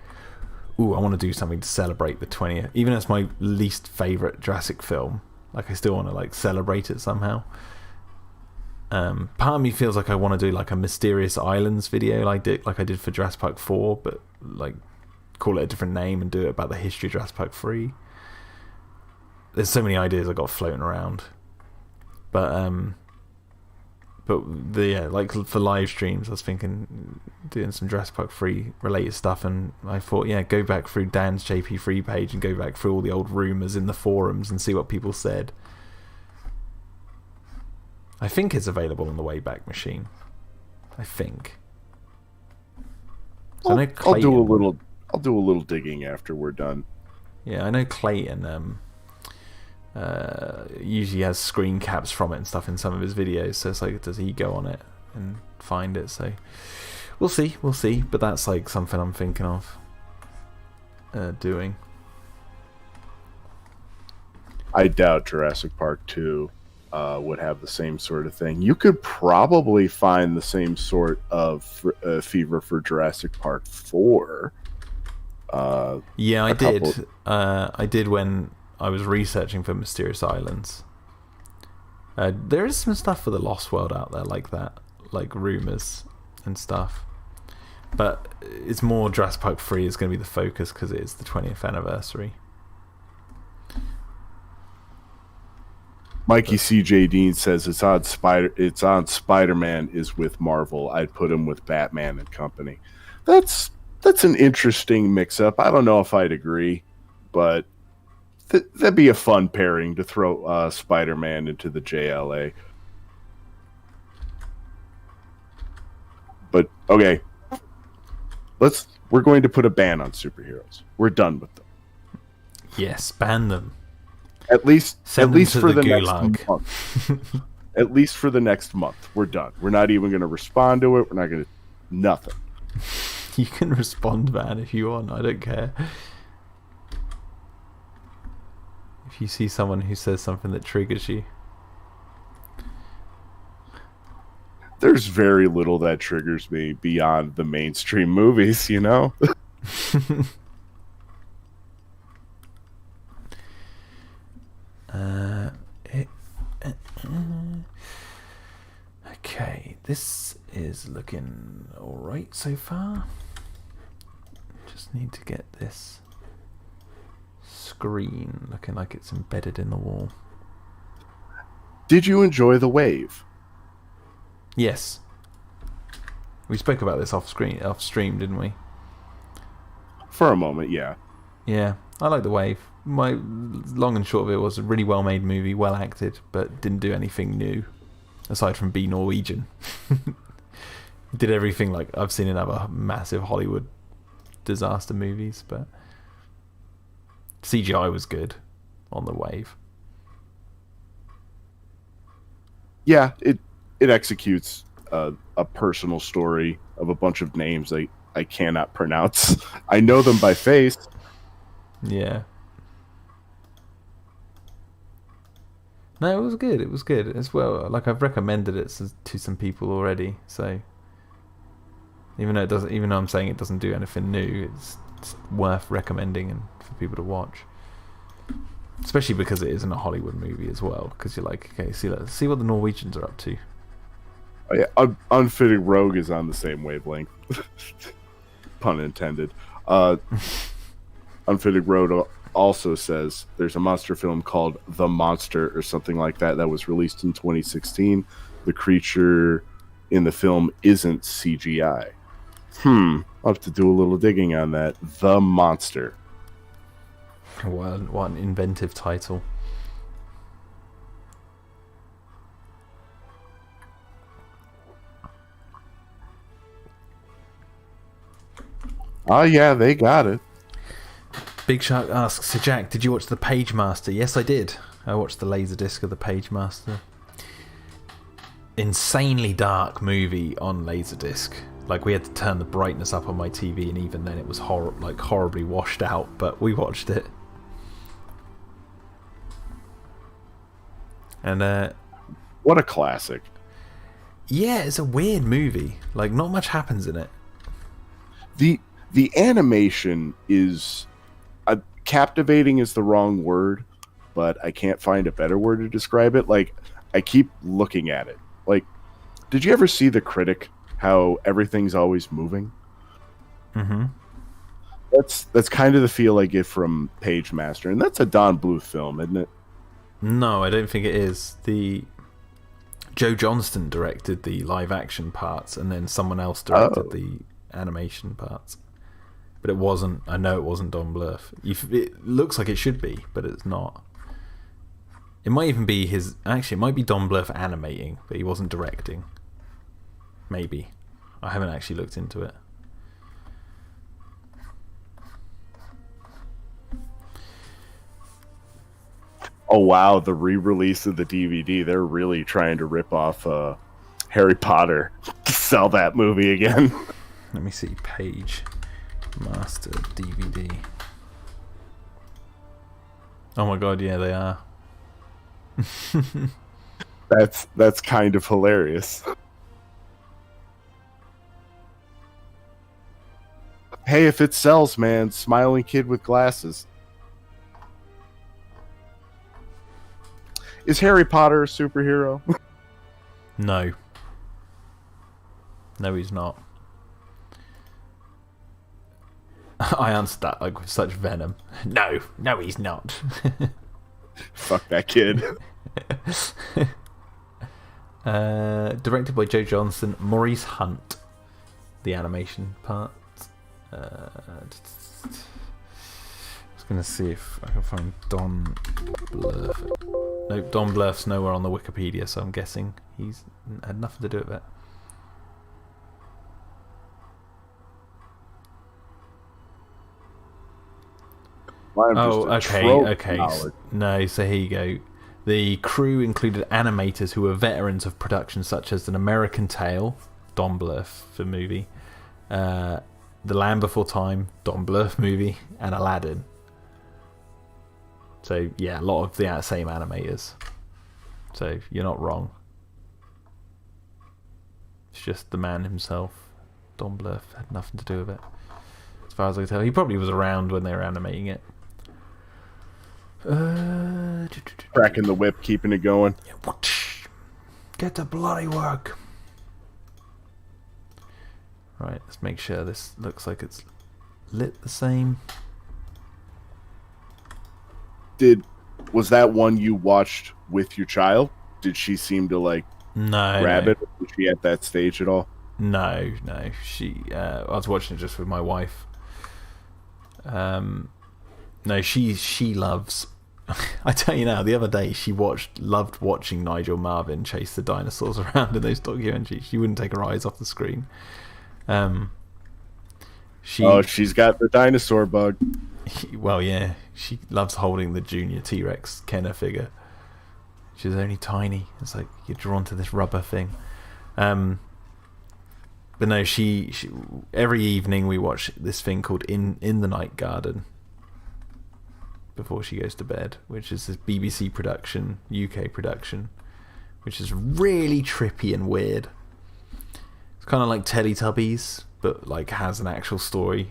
ooh, I want to do something to celebrate the 20th. Even though it's my least favourite Jurassic film, like I still want to like celebrate it somehow. Part of me feels like I want to do like a Mysterious Islands video like I did for Jurassic Park 4, but like call it a different name and do it about the history of Jurassic Park 3. There's so many ideas I got floating around, but like for live streams, I was thinking doing some Jurassic Park 3 related stuff, and I thought, go back through Dan's JP3 page and go back through all the old rumours in the forums and see what people said. I think it's available on the Wayback Machine. I think. So I know Clayton, I'll do a little digging after we're done. Yeah, I know Clayton usually has screen caps from it and stuff in some of his videos. So it's like, does he go on it and find it? So we'll see. But that's like something I'm thinking of doing. I doubt Jurassic Park 2 would have the same sort of thing. You could probably find the same sort of fever for Jurassic Park 4. Yeah, I did. I did when I was researching for Mysterious Islands. There is some stuff for the Lost World out there like that, like rumours and stuff. But it's more Jurassic Park 3 is going to be the focus because it is the 20th anniversary. Mikey CJ Dean says it's on Spider-Man is with Marvel. I'd put him with Batman and company. That's an interesting mix-up. I don't know if I'd agree, but that'd be a fun pairing to throw Spider-Man into the JLA. But okay, we're going to put a ban on superheroes. We're done with them. Yes, ban them. At least for the gulag. next month. At least for the next month, we're done. We're not even going to respond to it. We're not going to nothing. You can respond, man, if you want. I don't care. If you see someone who says something that triggers you. There's very little that triggers me beyond the mainstream movies, you know? This is looking alright so far. Just need to get this screen looking like it's embedded in the wall. Did you enjoy The Wave? Yes. We spoke about this off stream, didn't we? For a moment, yeah. Yeah, I like The Wave. My long and short of it was a really well made movie, well acted, but didn't do anything new aside from be Norwegian. Did everything like I've seen in other massive Hollywood disaster movies, but CGI was good on The Wave. Yeah, it executes a personal story of a bunch of names I cannot pronounce. I know them by face. Yeah. No, it was good. It was good as well. Like I've recommended it to some people already. So even though I'm saying it doesn't do anything new, it's worth recommending and for people to watch. Especially because it isn't a Hollywood movie as well. Because you're like, okay, let's see what the Norwegians are up to. Oh, yeah, Unfitting Rogue is on the same wavelength. Pun intended. Unfitting Rogue also says there's a monster film called The Monster or something like that was released in 2016. The creature in the film isn't CGI. I'll have to do a little digging on that. The Monster. What an inventive title. Oh yeah, they got it. Big Shark asks, so Jack, did you watch The Page Master? Yes, I did. I watched the Laserdisc of The Page Master. Insanely dark movie on Laserdisc. Like, we had to turn the brightness up on my TV, and even then it was horribly washed out, but we watched it. And what a classic. Yeah, it's a weird movie. Like, not much happens in it. The animation is captivating is the wrong word, but I can't find a better word to describe it. Like, I keep looking at it. Like, did you ever see The Critic? How everything's always moving? Mm-hmm. That's kind of the feel I get from Page Master, and that's a Don Bluth film, isn't it? No, I don't think it is. Joe Johnston directed the live action parts, and then someone else directed the animation parts. But it wasn't. I know it wasn't Don Bluth. It looks like it should be, but it's not. It might even be his. Actually, it might be Don Bluth animating, but he wasn't directing. Maybe. I haven't actually looked into it. Oh wow, the re-release of the DVD. They're really trying to rip off Harry Potter. Sell that movie again. Let me see. Page Master DVD. Oh my god, yeah, they are. That's kind of hilarious. Hey, if it sells, man, smiling kid with glasses. Is Harry Potter a superhero? No. No, he's not. I answered that like with such venom. No, he's not. Fuck that kid. Directed by Joe Johnston, Maurice Hunt, the animation part. I was going to see if I can find Don Bluth. Nope, Don Bluth's nowhere on the Wikipedia, so I'm guessing he's had nothing to do with it. Okay. No, so here you go. The crew included animators who were veterans of productions such as An American Tail, Don Bluth for movie, The Land Before Time, Don Bluth movie, and Aladdin. So yeah, a lot of the same animators. So you're not wrong. It's just the man himself. Don Bluth had nothing to do with it. As far as I can tell, he probably was around when they were animating it. Cracking the whip, keeping it going. Get to bloody work. Right, let's make sure this looks like it's lit the same. Was that one you watched with your child? Did she seem to like grab it? Was she at that stage at all? No. She I was watching it just with my wife. No, she loves. I tell you now, the other day she loved watching Nigel Marven chase the dinosaurs around in those documentaries. She wouldn't take her eyes off the screen. She's got the dinosaur bug. Well, yeah, she loves holding the junior T-Rex Kenner figure. She's only tiny. It's like you're drawn to this rubber thing. But no, she every evening we watch this thing called In the Night Garden before she goes to bed, which is this BBC production, UK production, which is really trippy and weird. It's kind of like Teletubbies, but like has an actual story,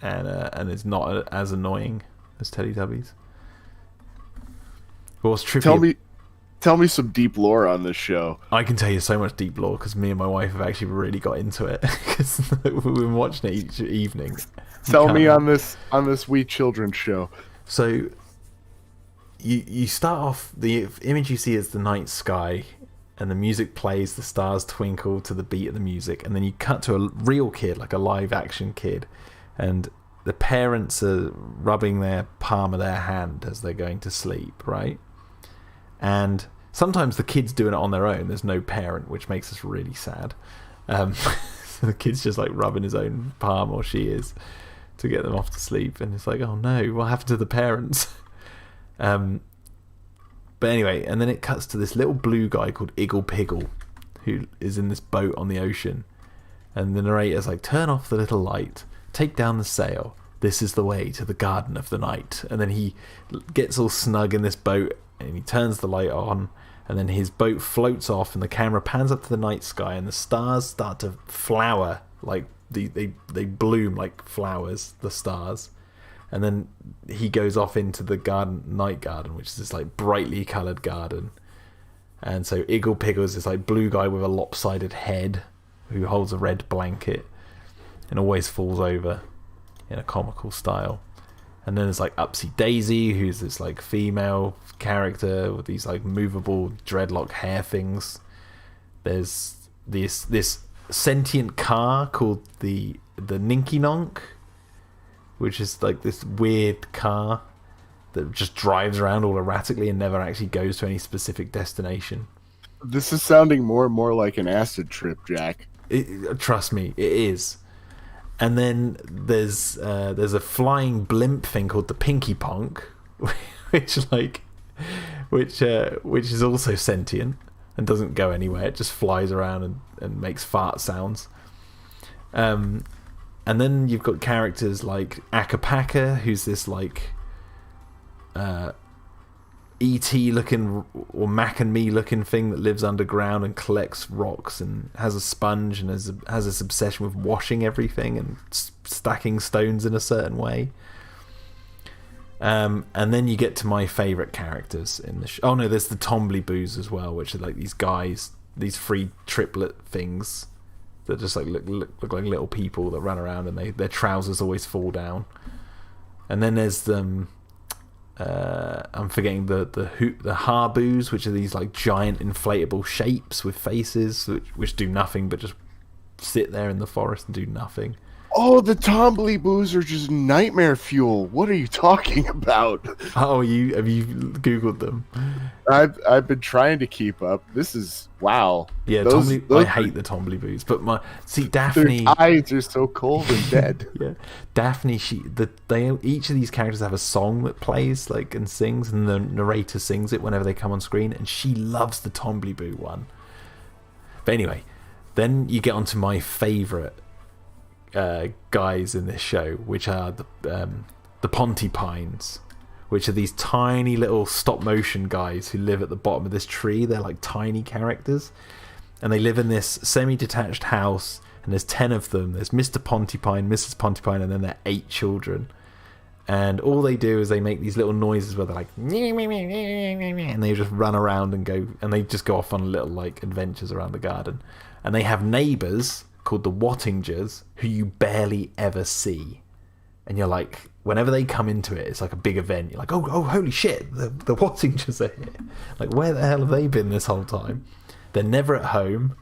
and it's not as annoying as Teletubbies. What's trippy? Tell me some deep lore on this show. I can tell you so much deep lore because me and my wife have actually really got into it because we've been watching it each evening. Tell me on this We Children show. So you start off, the image you see is the night sky, and the music plays, the stars twinkle to the beat of the music, and then you cut to a real kid, like a live action kid, and the parents are rubbing their palm of their hand as they're going to sleep, right? And sometimes the kid's doing it on their own. There's no parent, which makes us really sad. So the kid's just like rubbing his own palm, or she is, to get them off to sleep. And it's like, oh no, what happened to the parents? But anyway, and then it cuts to this little blue guy called Iggle Piggle, who is in this boat on the ocean. And the narrator's like, turn off the little light, take down the sail. This is the way to the garden of the night. And then he gets all snug in this boat, and he turns the light on, and then his boat floats off, and the camera pans up to the night sky, and the stars start to flower, like they bloom like flowers, the stars. And then he goes off into the night garden, which is this like brightly coloured garden. And so Iggle Piggle is this like blue guy with a lopsided head who holds a red blanket and always falls over in a comical style. And then there's like Upsy Daisy, who's this like female character with these like movable dreadlock hair things. There's this sentient car called the Ninky Nonk, which is like this weird car that just drives around all erratically and never actually goes to any specific destination. This is sounding more and more like an acid trip, Jack. Trust me, it is. And then there's a flying blimp thing called the Pinky Ponk, which is also sentient and doesn't go anywhere. It just flies around and makes fart sounds. And then you've got characters like Akapaka, who's this like E.T. looking or Mac and Me looking thing that lives underground and collects rocks and has a sponge and has this obsession with washing everything and stacking stones in a certain way. And then you get to my favourite characters in the show. Oh no, there's the Tomboos as well, which are like these guys, these three triplet things that just like look like little people that run around and their trousers always fall down. And then there's them. I'm forgetting the Harboos, which are these like giant inflatable shapes with faces which do nothing but just sit there in the forest and do nothing. Oh, the Tomboos are just nightmare fuel. What are you talking about? Oh, have you Googled them? I've been trying to keep up. This is wow. Yeah, I hate the Tomboos, but Daphne. Their eyes are so cold and dead. Yeah, Daphne. Each of these characters have a song that plays like and sings, and the narrator sings it whenever they come on screen, and she loves the Tomboos one. But anyway, then you get onto my favourite guys in this show, which are the Pontipines, which are these tiny little stop motion guys who live at the bottom of this tree. They're like tiny characters, and they live in this semi-detached house, and there's 10 of them. There's Mr. Pontipine, Mrs. Pontipine, and then their 8 children. And all they do is they make these little noises where they're like and they just run around and they just go off on little like adventures around the garden. And they have neighbours called the Wattingers, who you barely ever see. And you're like, whenever they come into it, it's like a big event. You're like, oh, holy shit, the Wattingers are here. Like, where the hell have they been this whole time? They're never at home.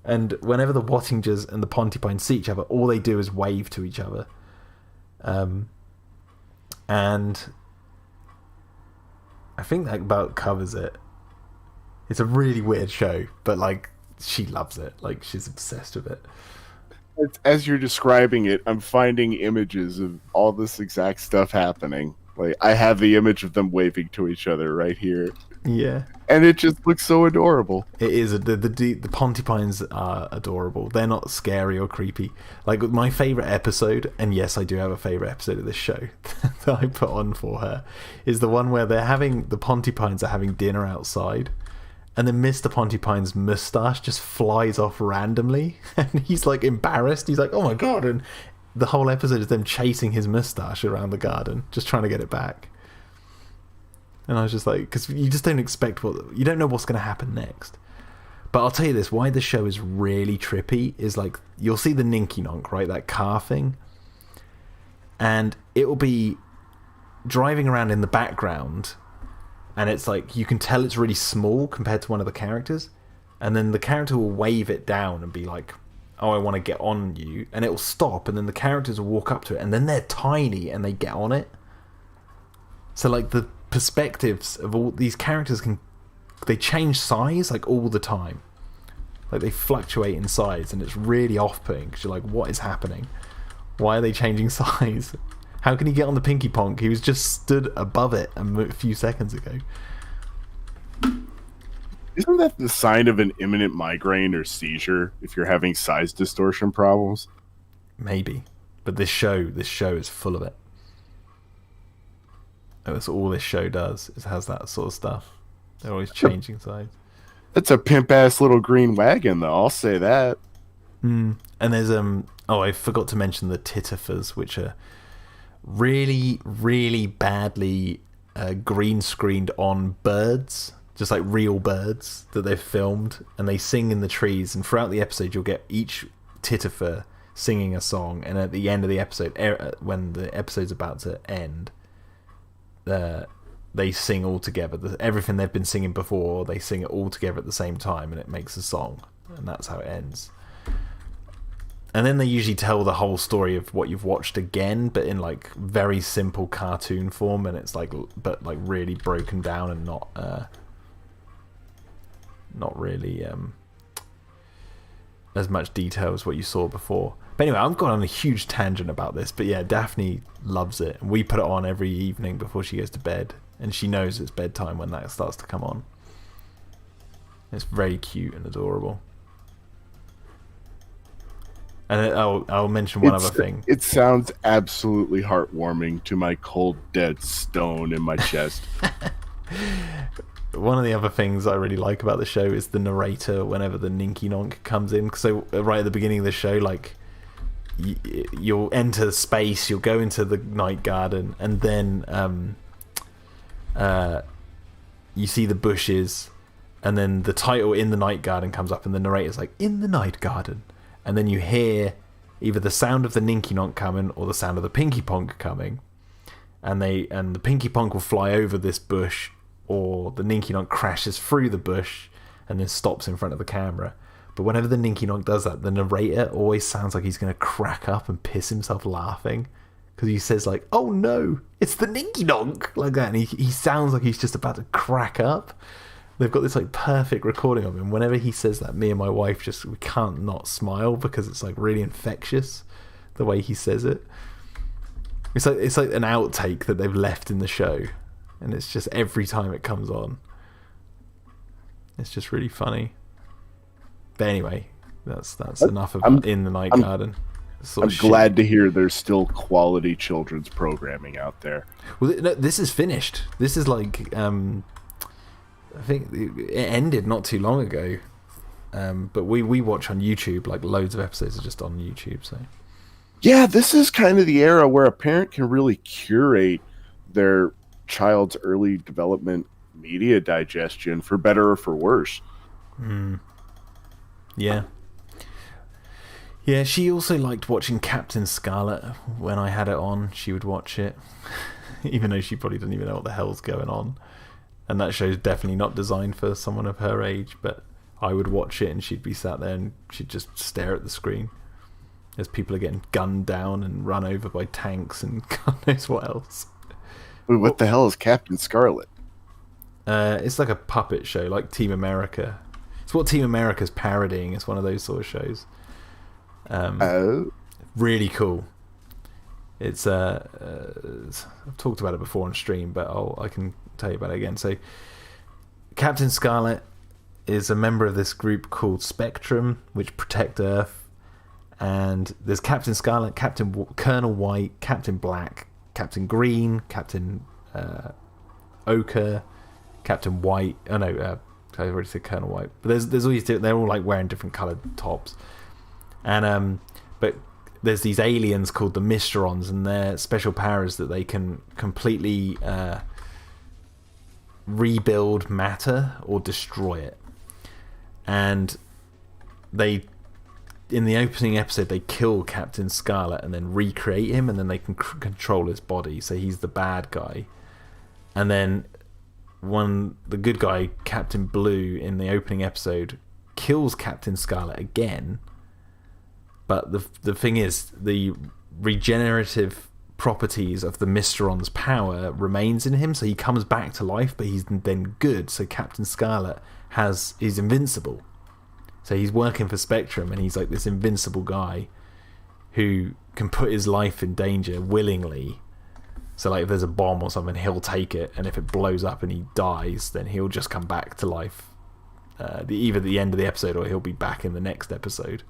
And whenever the Wattingers and the Pontypines see each other, all they do is wave to each other. And I think that about covers it. It's a really weird show, but like, she loves it. Like, she's obsessed with it. As you're describing it, I'm finding images of all this exact stuff happening. Like, I have the image of them waving to each other right here. Yeah. And it just looks so adorable. It is. The Pontypines are adorable. They're not scary or creepy. Like, my favourite episode, and yes, I do have a favourite episode of this show that I put on for her, is the one where the Pontypines are having dinner outside. And then Mr. Pontypine's moustache just flies off randomly. And he's like embarrassed. He's like, oh my God. And the whole episode is them chasing his moustache around the garden, just trying to get it back. And I was just like, because you just don't expect you don't know what's going to happen next. But I'll tell you this, why the show is really trippy is like, you'll see the Ninky Nonk, right? That car thing. And it will be driving around in the background. And it's like, you can tell it's really small compared to one of the characters. And then the character will wave it down and be like, oh, I want to get on you. And it will stop. And then the characters will walk up to it. And then they're tiny and they get on it. So like the perspectives of all these characters they change size like all the time. Like they fluctuate in size. And it's really off-putting. Because you're like, what is happening? Why are they changing size? How can he get on the Pinky Ponk? He was just stood above it a few seconds ago. Isn't that the sign of an imminent migraine or seizure if you're having size distortion problems? Maybe. But this show is full of it. That's all this show does, is has that sort of stuff. They're always changing size. That's a pimp-ass little green wagon, though. I'll say that. And there's... I forgot to mention the Tittifers, which are really, really badly green screened on birds, just like real birds that they've filmed, and they sing in the trees. And throughout the episode, you'll get each Tittifer singing a song, and at the end of the episode, when the episode's about to end, they sing all together. Everything they've been singing before, they sing it all together at the same time, and it makes a song, and that's how it ends. And then they usually tell the whole story of what you've watched again, but in like very simple cartoon form, and it's like, but like really broken down and not really as much detail as what you saw before. But anyway, I've gone on a huge tangent about this, but yeah, Daphne loves it, and we put it on every evening before she goes to bed, and she knows it's bedtime when that starts to come on. It's very cute and adorable. And I'll mention one other thing. It sounds absolutely heartwarming to my cold, dead stone in my chest. One of the other things I really like about the show is the narrator whenever the Ninky Nonk comes in. So right at the beginning of the show, like, you'll enter space, you'll go into the night garden, and then you see the bushes, and then the title "In the Night Garden" comes up, and the narrator's like, "In the Night Garden." And then you hear either the sound of the Ninky Nonk coming or the sound of the Pinky Ponk coming. And the Pinky Ponk will fly over this bush, or the Ninky Nonk crashes through the bush and then stops in front of the camera. But whenever the Ninky Nonk does that, the narrator always sounds like he's going to crack up and piss himself laughing. Because he says like, "Oh no, it's the Ninky Nonk!" like that. And he sounds like he's just about to crack up. They've got this like perfect recording of him. Whenever he says that, me and my wife we can't not smile because it's like really infectious the way he says it. It's like an outtake that they've left in the show, and it's just every time it comes on, it's just really funny. But anyway, that's enough about In the Night Garden. I'm glad to hear there's still quality children's programming out there. Well, no, this is finished. This is like I think it ended not too long ago, but we watch on YouTube. Like loads of episodes are just on YouTube. So yeah, this is kind of the era where a parent can really curate their child's early development media digestion, for better or for worse. Yeah. Yeah, she also liked watching Captain Scarlett. When I had it on, she would watch it, even though she probably doesn't even know what the hell's going on. And that show's definitely not designed for someone of her age, but I would watch it and she'd be sat there and she'd just stare at the screen as people are getting gunned down and run over by tanks and God knows what else. Wait, what the hell is Captain Scarlett? It's like a puppet show, like Team America. It's what Team America's parodying. It's one of those sort of shows. Really cool. It's I've talked about it before on stream, but I can tell you about it again. So Captain Scarlett is a member of this group called Spectrum, which protect Earth. And there's Captain Scarlett, Colonel White, Captain Black, Captain Green, Captain Ochre, Captain White. Oh no, I already said Colonel White. But there's all these. They're all like wearing different coloured tops. And but there's these aliens called the Mysterons, and their special power is that they can completely rebuild matter or destroy it. And they, in the opening episode, they kill Captain Scarlett and then recreate him, and then they can control his body. So he's the bad guy. And then when the good guy, Captain Blue, in the opening episode, kills Captain Scarlett again. But the thing is, the regenerative properties of the Mysteron's power remains in him, so he comes back to life, but he's then good. So Captain Scarlett is invincible. So he's working for Spectrum, and he's like this invincible guy who can put his life in danger willingly. So like if there's a bomb or something, he'll take it, and if it blows up and he dies, then he'll just come back to life. Either at the end of the episode, or he'll be back in the next episode.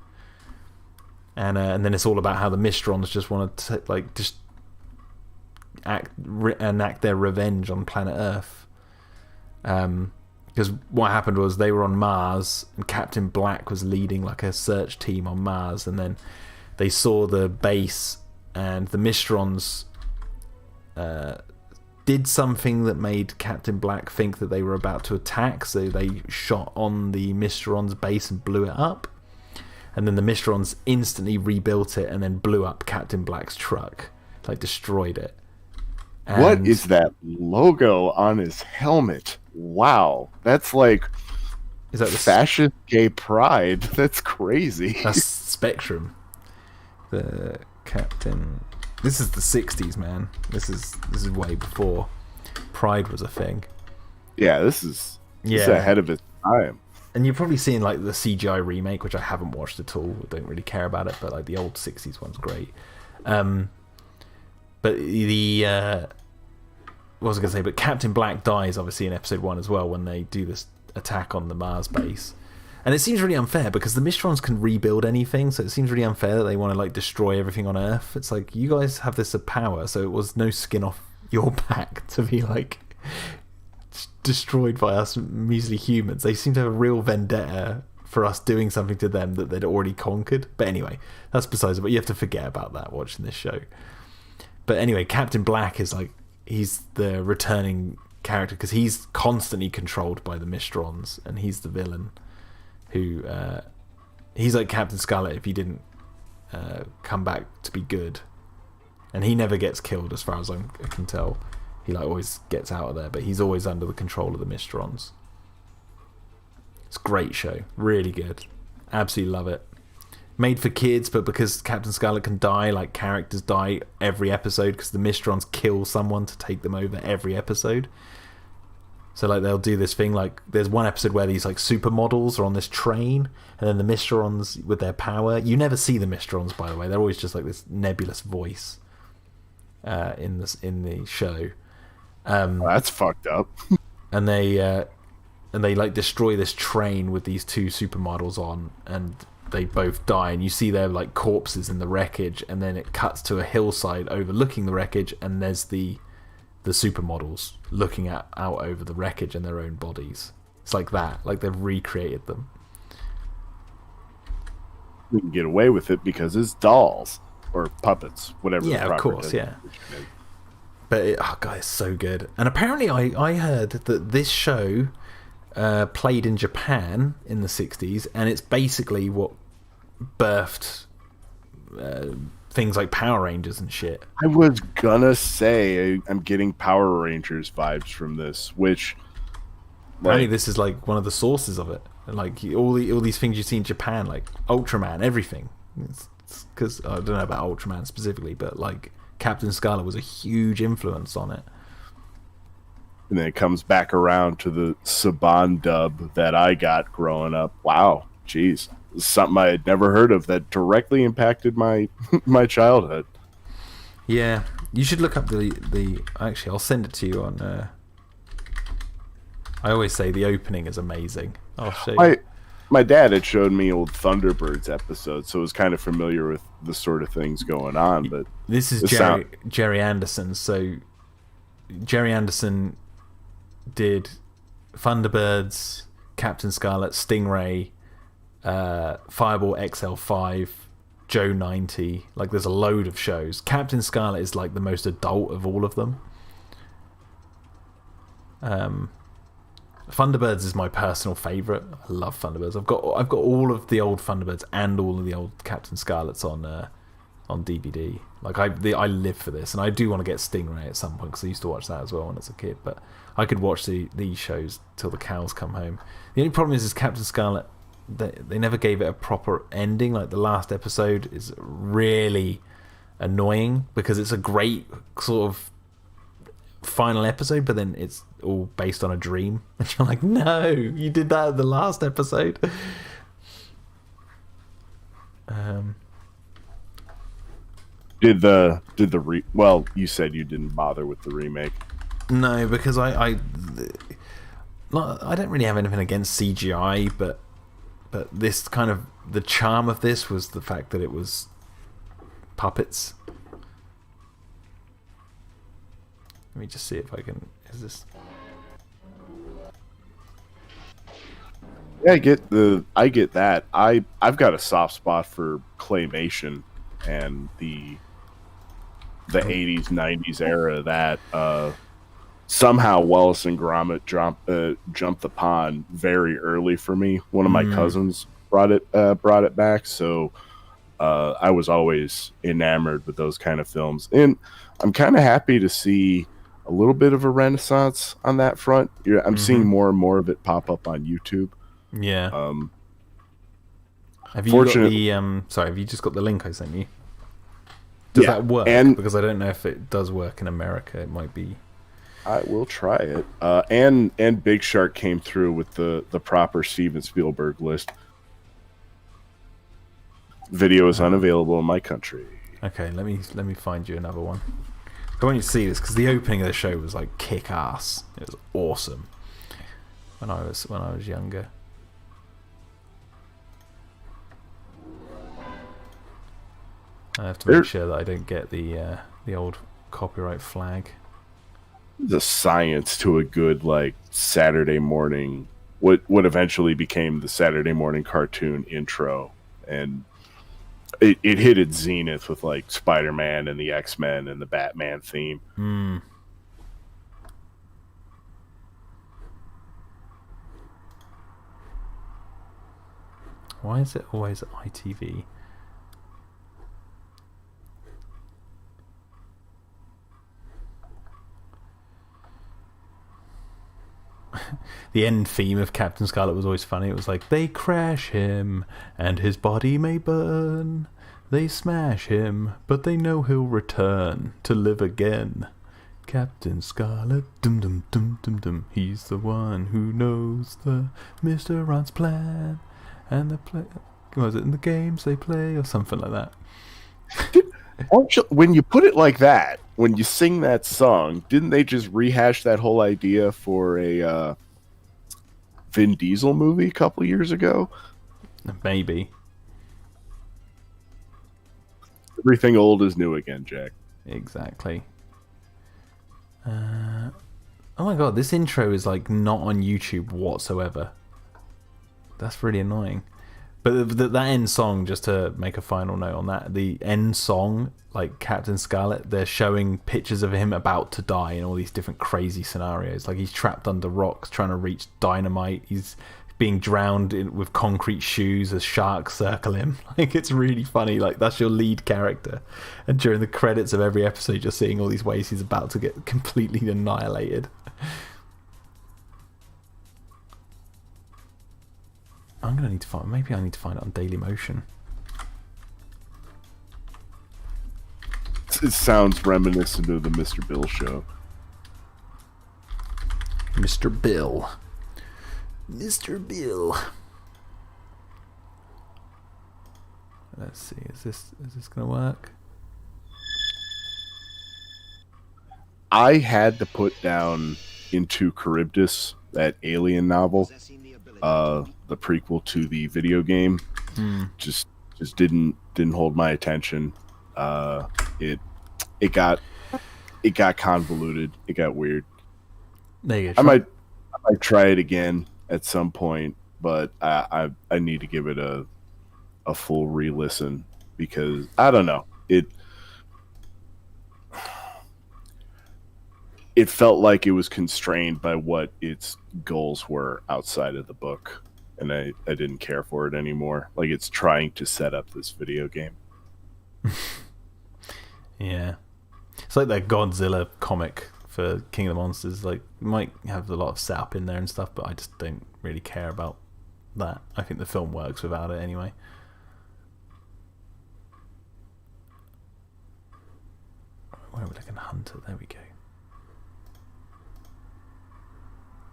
And then it's all about how the Mysterons just want to just enact their revenge on planet Earth. Because what happened was they were on Mars, and Captain Black was leading like a search team on Mars, and then they saw the base, and the Mysterons did something that made Captain Black think that they were about to attack, so they shot on the Mysterons base and blew it up. And then the Mysterons instantly rebuilt it and then blew up Captain Black's truck, like destroyed it. And what is that logo on his helmet? Wow, that's like is that fascist gay pride. That's crazy. That's Spectrum. The Captain. This is the 60s, man. This is way before Pride was a thing. Yeah, this is ahead of its time. And you're probably seeing like the CGI remake, which I haven't watched at all. I don't really care about it, but like the old 60s one's great. But what was I going to say? But Captain Black dies obviously in episode 1 as well when they do this attack on the Mars base. And it seems really unfair because the Mysterons can rebuild anything, so it seems really unfair that they want to like destroy everything on Earth. It's like, you guys have this power, so it was no skin off your back to be like destroyed by us measly humans. They seem to have a real vendetta for us doing something to them that they'd already conquered. But anyway, that's besides it. But you have to forget about that watching this show. But anyway, Captain Black is like, he's the returning character because he's constantly controlled by the Mysterons, and he's the villain who he's like Captain Scarlett if he didn't come back to be good. And he never gets killed as far as I can tell. He like always gets out of there, but he's always under the control of the Mysterons. It's a great show, really good, absolutely love it. Made for kids, but because Captain Scarlett can die, like characters die every episode because the Mysterons kill someone to take them over every episode. So like they'll do this thing, like there's one episode where these like supermodels are on this train, and then the Mysterons with their power. You never see the Mysterons, by the way. They're always just like this nebulous voice in the show. That's fucked up. and they like destroy this train with these two supermodels on, and they both die, and you see their like corpses in the wreckage, and then it cuts to a hillside overlooking the wreckage, and there's the supermodels looking out over the wreckage and their own bodies. It's like that, like they've recreated them. We can get away with it because it's dolls or puppets, whatever. Yeah, of course, yeah. But God, it's so good. And apparently I heard that this show played in Japan in the 60s, and it's basically what birthed things like Power Rangers and shit. I was gonna say I'm getting Power Rangers vibes from this, which Apparently this is like one of the sources of it. Like all these things you see in Japan, like Ultraman, everything. Because I don't know about Ultraman specifically, but like Captain Scarlet was a huge influence on it. And then it comes back around to the Saban dub that I got growing up. Wow, jeez, something I had never heard of that directly impacted my my childhood. Yeah, you should look up the. Actually, I'll send it to you on. I always say the opening is amazing. I'll show you. My dad had showed me old Thunderbirds episodes, so I was kind of familiar with the sort of things going on. But this is Jerry Anderson. So Jerry Anderson did Thunderbirds, Captain Scarlet, Stingray, Fireball XL5, Joe 90. Like there's a load of shows. Captain Scarlet is like the most adult of all of them. Thunderbirds is my personal favourite. I love Thunderbirds. I've got all of the old Thunderbirds and all of the old Captain Scarlets on DVD. Like I live for this, and I do want to get Stingray at some point because I used to watch that as well when I was a kid. But I could watch these shows till the cows come home. The only problem is Captain Scarlet. They never gave it a proper ending. Like the last episode is really annoying because it's a great sort of final episode, but then it's all based on a dream, and you're like, no, you did that in the last episode. Well, you said you didn't bother with the remake. No, because I don't really have anything against CGI, but this kind of, the charm of this was the fact that it was puppets. Let me just see if I can. Is this? Yeah, I get that. I've got a soft spot for claymation and the 80s 90s era that somehow Wallace and Gromit jumped the pond very early for me. One of my cousins brought it back, so I was always enamored with those kind of films, and I'm kind of happy to see a little bit of a renaissance on that front. I'm seeing more and more of it pop up on YouTube. Yeah. Have you got the sorry, have you just got the link I sent you? Does that work? Because I don't know if it does work in America. It might be. I will try it. And Big Shark came through with the proper Steven Spielberg list. Video is unavailable in my country. Okay, let me find you another one. I want you to see this because the opening of the show was like kick ass. It was awesome when I was younger. I have to make sure that I don't get the old copyright flag. The science to a good like Saturday morning, what eventually became the Saturday morning cartoon intro, and it hit its zenith with like Spider-Man and the X-Men and the Batman theme. Why is it always ITV? The end theme of Captain Scarlet was always funny. It was like, they crash him and his body may burn. They smash him, but they know he'll return to live again. Captain Scarlet, dum dum dum dum dum. He's the one who knows the Mr. Ron's plan and the play. Was it in the games they play or something like that? When you put it like that, when you sing that song, didn't they just rehash that whole idea for a Vin Diesel movie a couple years ago? Maybe. Everything old is new again, Jack. Exactly. Oh my god, this intro is like not on YouTube whatsoever. That's really annoying. But that end song, just to make a final note on that, the end song, like Captain Scarlet, they're showing pictures of him about to die in all these different crazy scenarios. Like he's trapped under rocks trying to reach dynamite. He's being drowned with concrete shoes as sharks circle him. Like, it's really funny. Like, that's your lead character, and during the credits of every episode, you're seeing all these ways he's about to get completely annihilated. I'm gonna need to find. Maybe I need to find it on Dailymotion. It sounds reminiscent of the Mr. Bill show. Mr. Bill. Mr. Bill. Let's see. Is this gonna work? I had to put down Into Charybdis, that alien novel, the prequel to the video game. Just didn't hold my attention. It got convoluted. It got weird. There you go. I might try it again at some point, but I need to give it a full re-listen, because I don't know, it felt like it was constrained by what its goals were outside of the book, and I didn't care for it anymore. Like, it's trying to set up this video game. Yeah, it's like that Godzilla comic for King of the Monsters. Like, it might have a lot of setup in there and stuff, but I just don't really care about that. I think the film works without it anyway. Where are we looking? Hunter. There we go.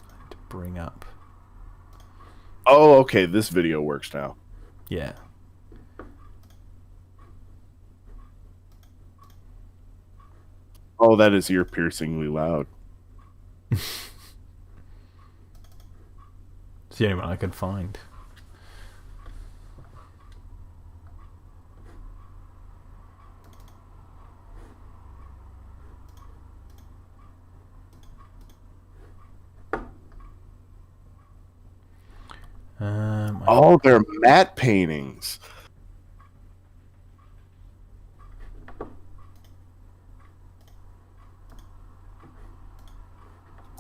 I need to bring up. Oh, okay. This video works now. Yeah. Oh, that is ear-piercingly loud. It's the only one I could find. Oh, they're matte paintings.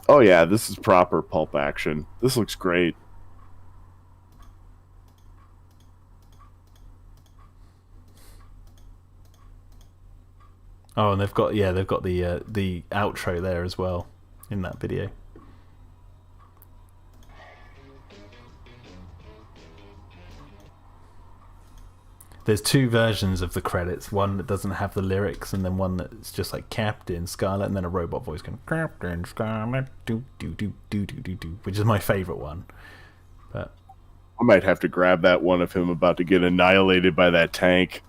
Oh yeah, this is proper pulp action. This looks great. Oh, and they've got the outro there as well in that video. There's two versions of the credits. One that doesn't have the lyrics, and then one that's just like Captain Scarlett, and then a robot voice going Captain Scarlett, do do do do do do do, which is my favorite one. But I might have to grab that one of him about to get annihilated by that tank.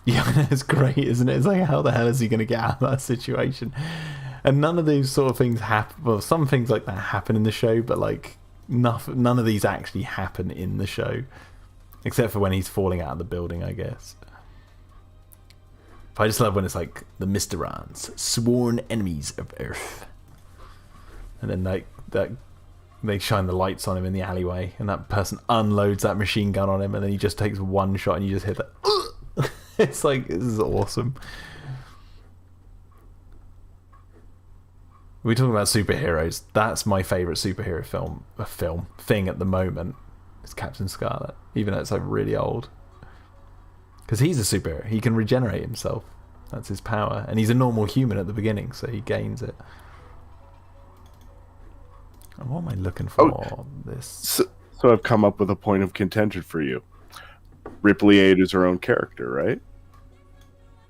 yeah, it's great, isn't it? It's like, how the hell is he going to get out of that situation? And none of these sort of things happen. Well, some things like that happen in the show, but like none of these actually happen in the show. Except for when he's falling out of the building, I guess. But I just love when it's like the Mysterons, sworn enemies of Earth. And then like that, they shine the lights on him in the alleyway, and that person unloads that machine gun on him, and then he just takes one shot, and you just hear that. It's like, this is awesome. We're talking about superheroes. That's my favourite superhero thing at the moment. It's Captain Scarlet, even though it's like really old. Because he's a superhero. He can regenerate himself. That's his power. And he's a normal human at the beginning, so he gains it. And what am I looking for? So I've come up with a point of contention for you. Ripley 8 is her own character, right?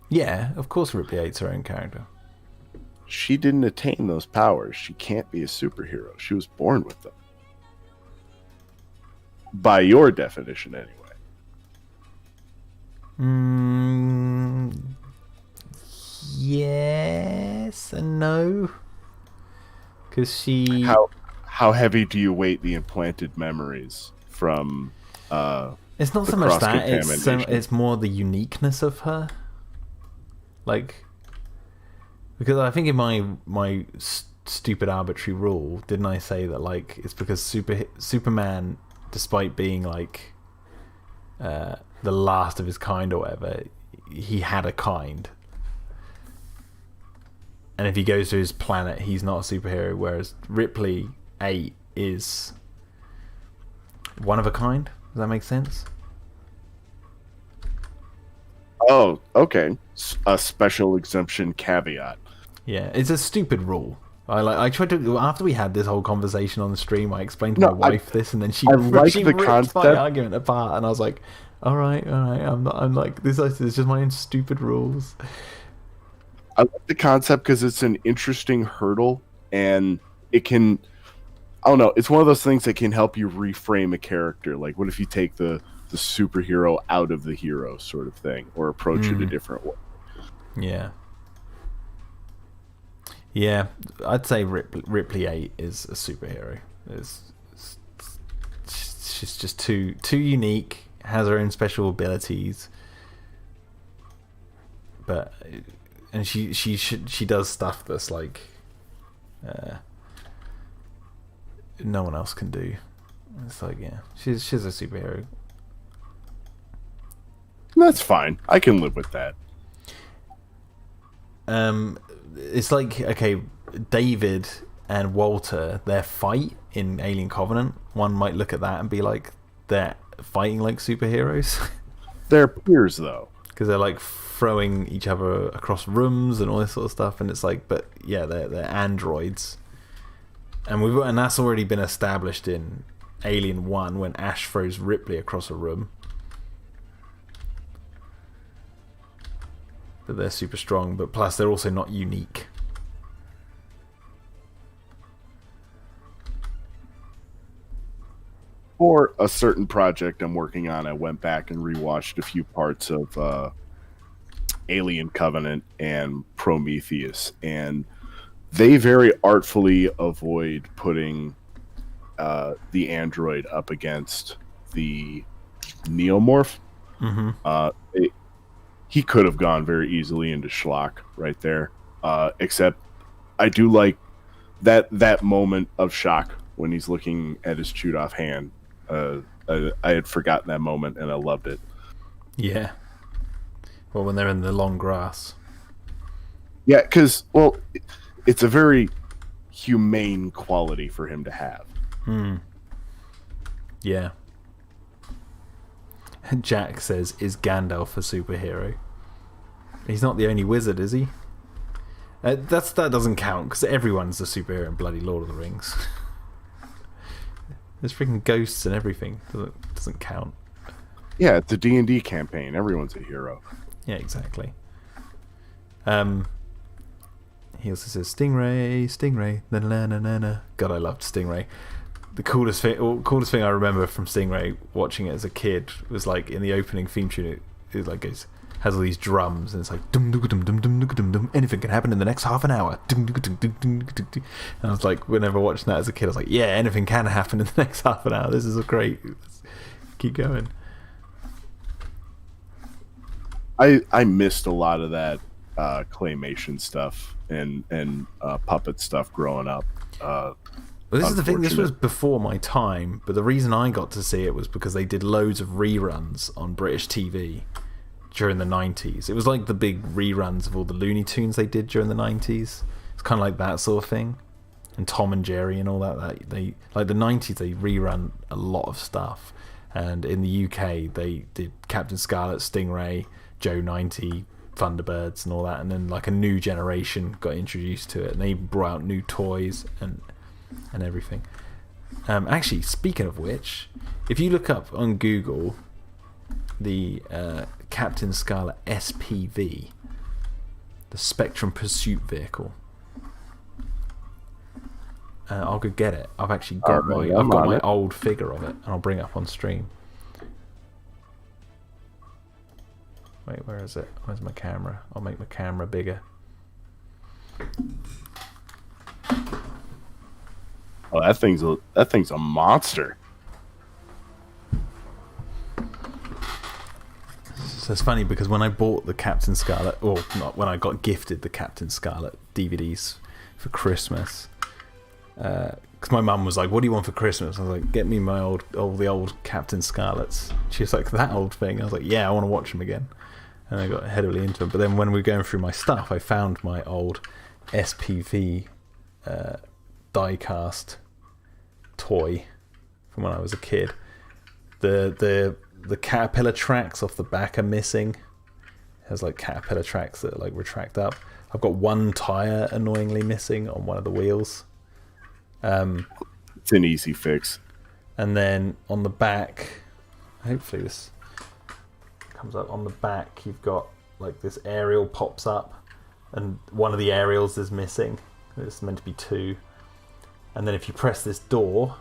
Yeah, of course Ripley 8's her own character. She didn't attain those powers. She can't be a superhero. She was born with them. By your definition, anyway. Yes and no. Because she... How heavy do you weight the implanted memories from it's not so much that, it's more the uniqueness of her. Like, because I think in my stupid arbitrary rule, didn't I say that like it's because Superman, despite being like the last of his kind or whatever, he had a kind, and if he goes to his planet, he's not a superhero, whereas Ripley 8 is One of a kind. Does that make sense? Oh, okay. A special exemption caveat. Yeah, it's a stupid rule. I tried to, after we had this whole conversation on the stream, I explained to my wife this, and then she like she the ripped concept. my argument apart, and I was like, all right, I'm like, this is just my own stupid rules. I like the concept because it's an interesting hurdle, and it can, I don't know, it's one of those things that can help you reframe a character. Like, what if you take the superhero out of the hero sort of thing, or approach it a different way? Yeah. Yeah, I'd say Ripley 8 is a superhero. She's just too unique, has her own special abilities, but she does stuff that's like no one else can do. It's like, yeah, she's a superhero. That's fine. I can live with that. It's like, okay, David and Walter, their fight in Alien Covenant, one might look at that and be like, they're fighting like superheroes. They're peers, though. Because they're like throwing each other across rooms and all this sort of stuff, and it's like, but yeah, they're androids. And that's already been established in Alien 1 when Ash throws Ripley across a room. That they're super strong, but plus they're also not unique. For a certain project I'm working on, I went back and rewatched a few parts of Alien Covenant and Prometheus, and they very artfully avoid putting the android up against the neomorph. Mm-hmm. He could have gone very easily into schlock right there. Except I do like that moment of shock when he's looking at his chewed off hand. I had forgotten that moment and I loved it. Yeah. Well, when they're in the long grass. Yeah, because, well, it's a very humane quality for him to have. Yeah. Jack says, is Gandalf a superhero? He's not the only wizard, is he? That doesn't count, because everyone's a superhero in bloody Lord of the Rings. There's freaking ghosts and everything. Doesn't count. Yeah, it's a D&D campaign. Everyone's a hero. Yeah, exactly. He also says, Stingray, na-na-na-na-na. God, I loved Stingray. The coolest thing I remember from Stingray watching it as a kid was like in the opening theme tune. It like has all these drums and it's like dum dum dum dum dum dum dum. Anything can happen in the next half an hour. Dum dum dum dum dum dum. And I was like, whenever watching that as a kid, I was like, yeah, anything can happen in the next half an hour. This is great. Let's keep going. I missed a lot of that claymation stuff and puppet stuff growing up. Well, this is the thing, this was before my time, but the reason I got to see it was because they did loads of reruns on British TV during the 90s. It was like the big reruns of all the Looney Tunes they did during the 90s. It's kind of like that sort of thing. And Tom and Jerry and all that. They like the 90s, they rerun a lot of stuff. And in the UK, they did Captain Scarlett, Stingray, Joe 90, Thunderbirds and all that. And then like a new generation got introduced to it. And they brought out new toys and everything. Actually, speaking of which, if you look up on Google the Captain Scarlett SPV, the Spectrum Pursuit Vehicle, I'll go get it. I've actually got my old figure of it, and I'll bring it up on stream. Wait, where is it? Where's my camera? I'll make my camera bigger. Oh, that thing's a monster. So it's funny because when I bought the Captain Scarlett, or not, when I got gifted the Captain Scarlett DVDs for Christmas, because my mum was like, "What do you want for Christmas?" I was like, "Get me my all the old Captain Scarletts." She was like, "That old thing?" I was like, "Yeah, I want to watch them again." And I got heavily into them. But then when we were going through my stuff, I found my old SPV die-cast toy from when I was a kid, The caterpillar tracks off the back are missing. It has like caterpillar tracks that like retract up. I've got one tire annoyingly missing on one of the wheels. It's an easy fix. And then on the back, hopefully this comes up. On the back, you've got like this aerial pops up, and one of the aerials is missing. It's meant to be two. And then if you press this door,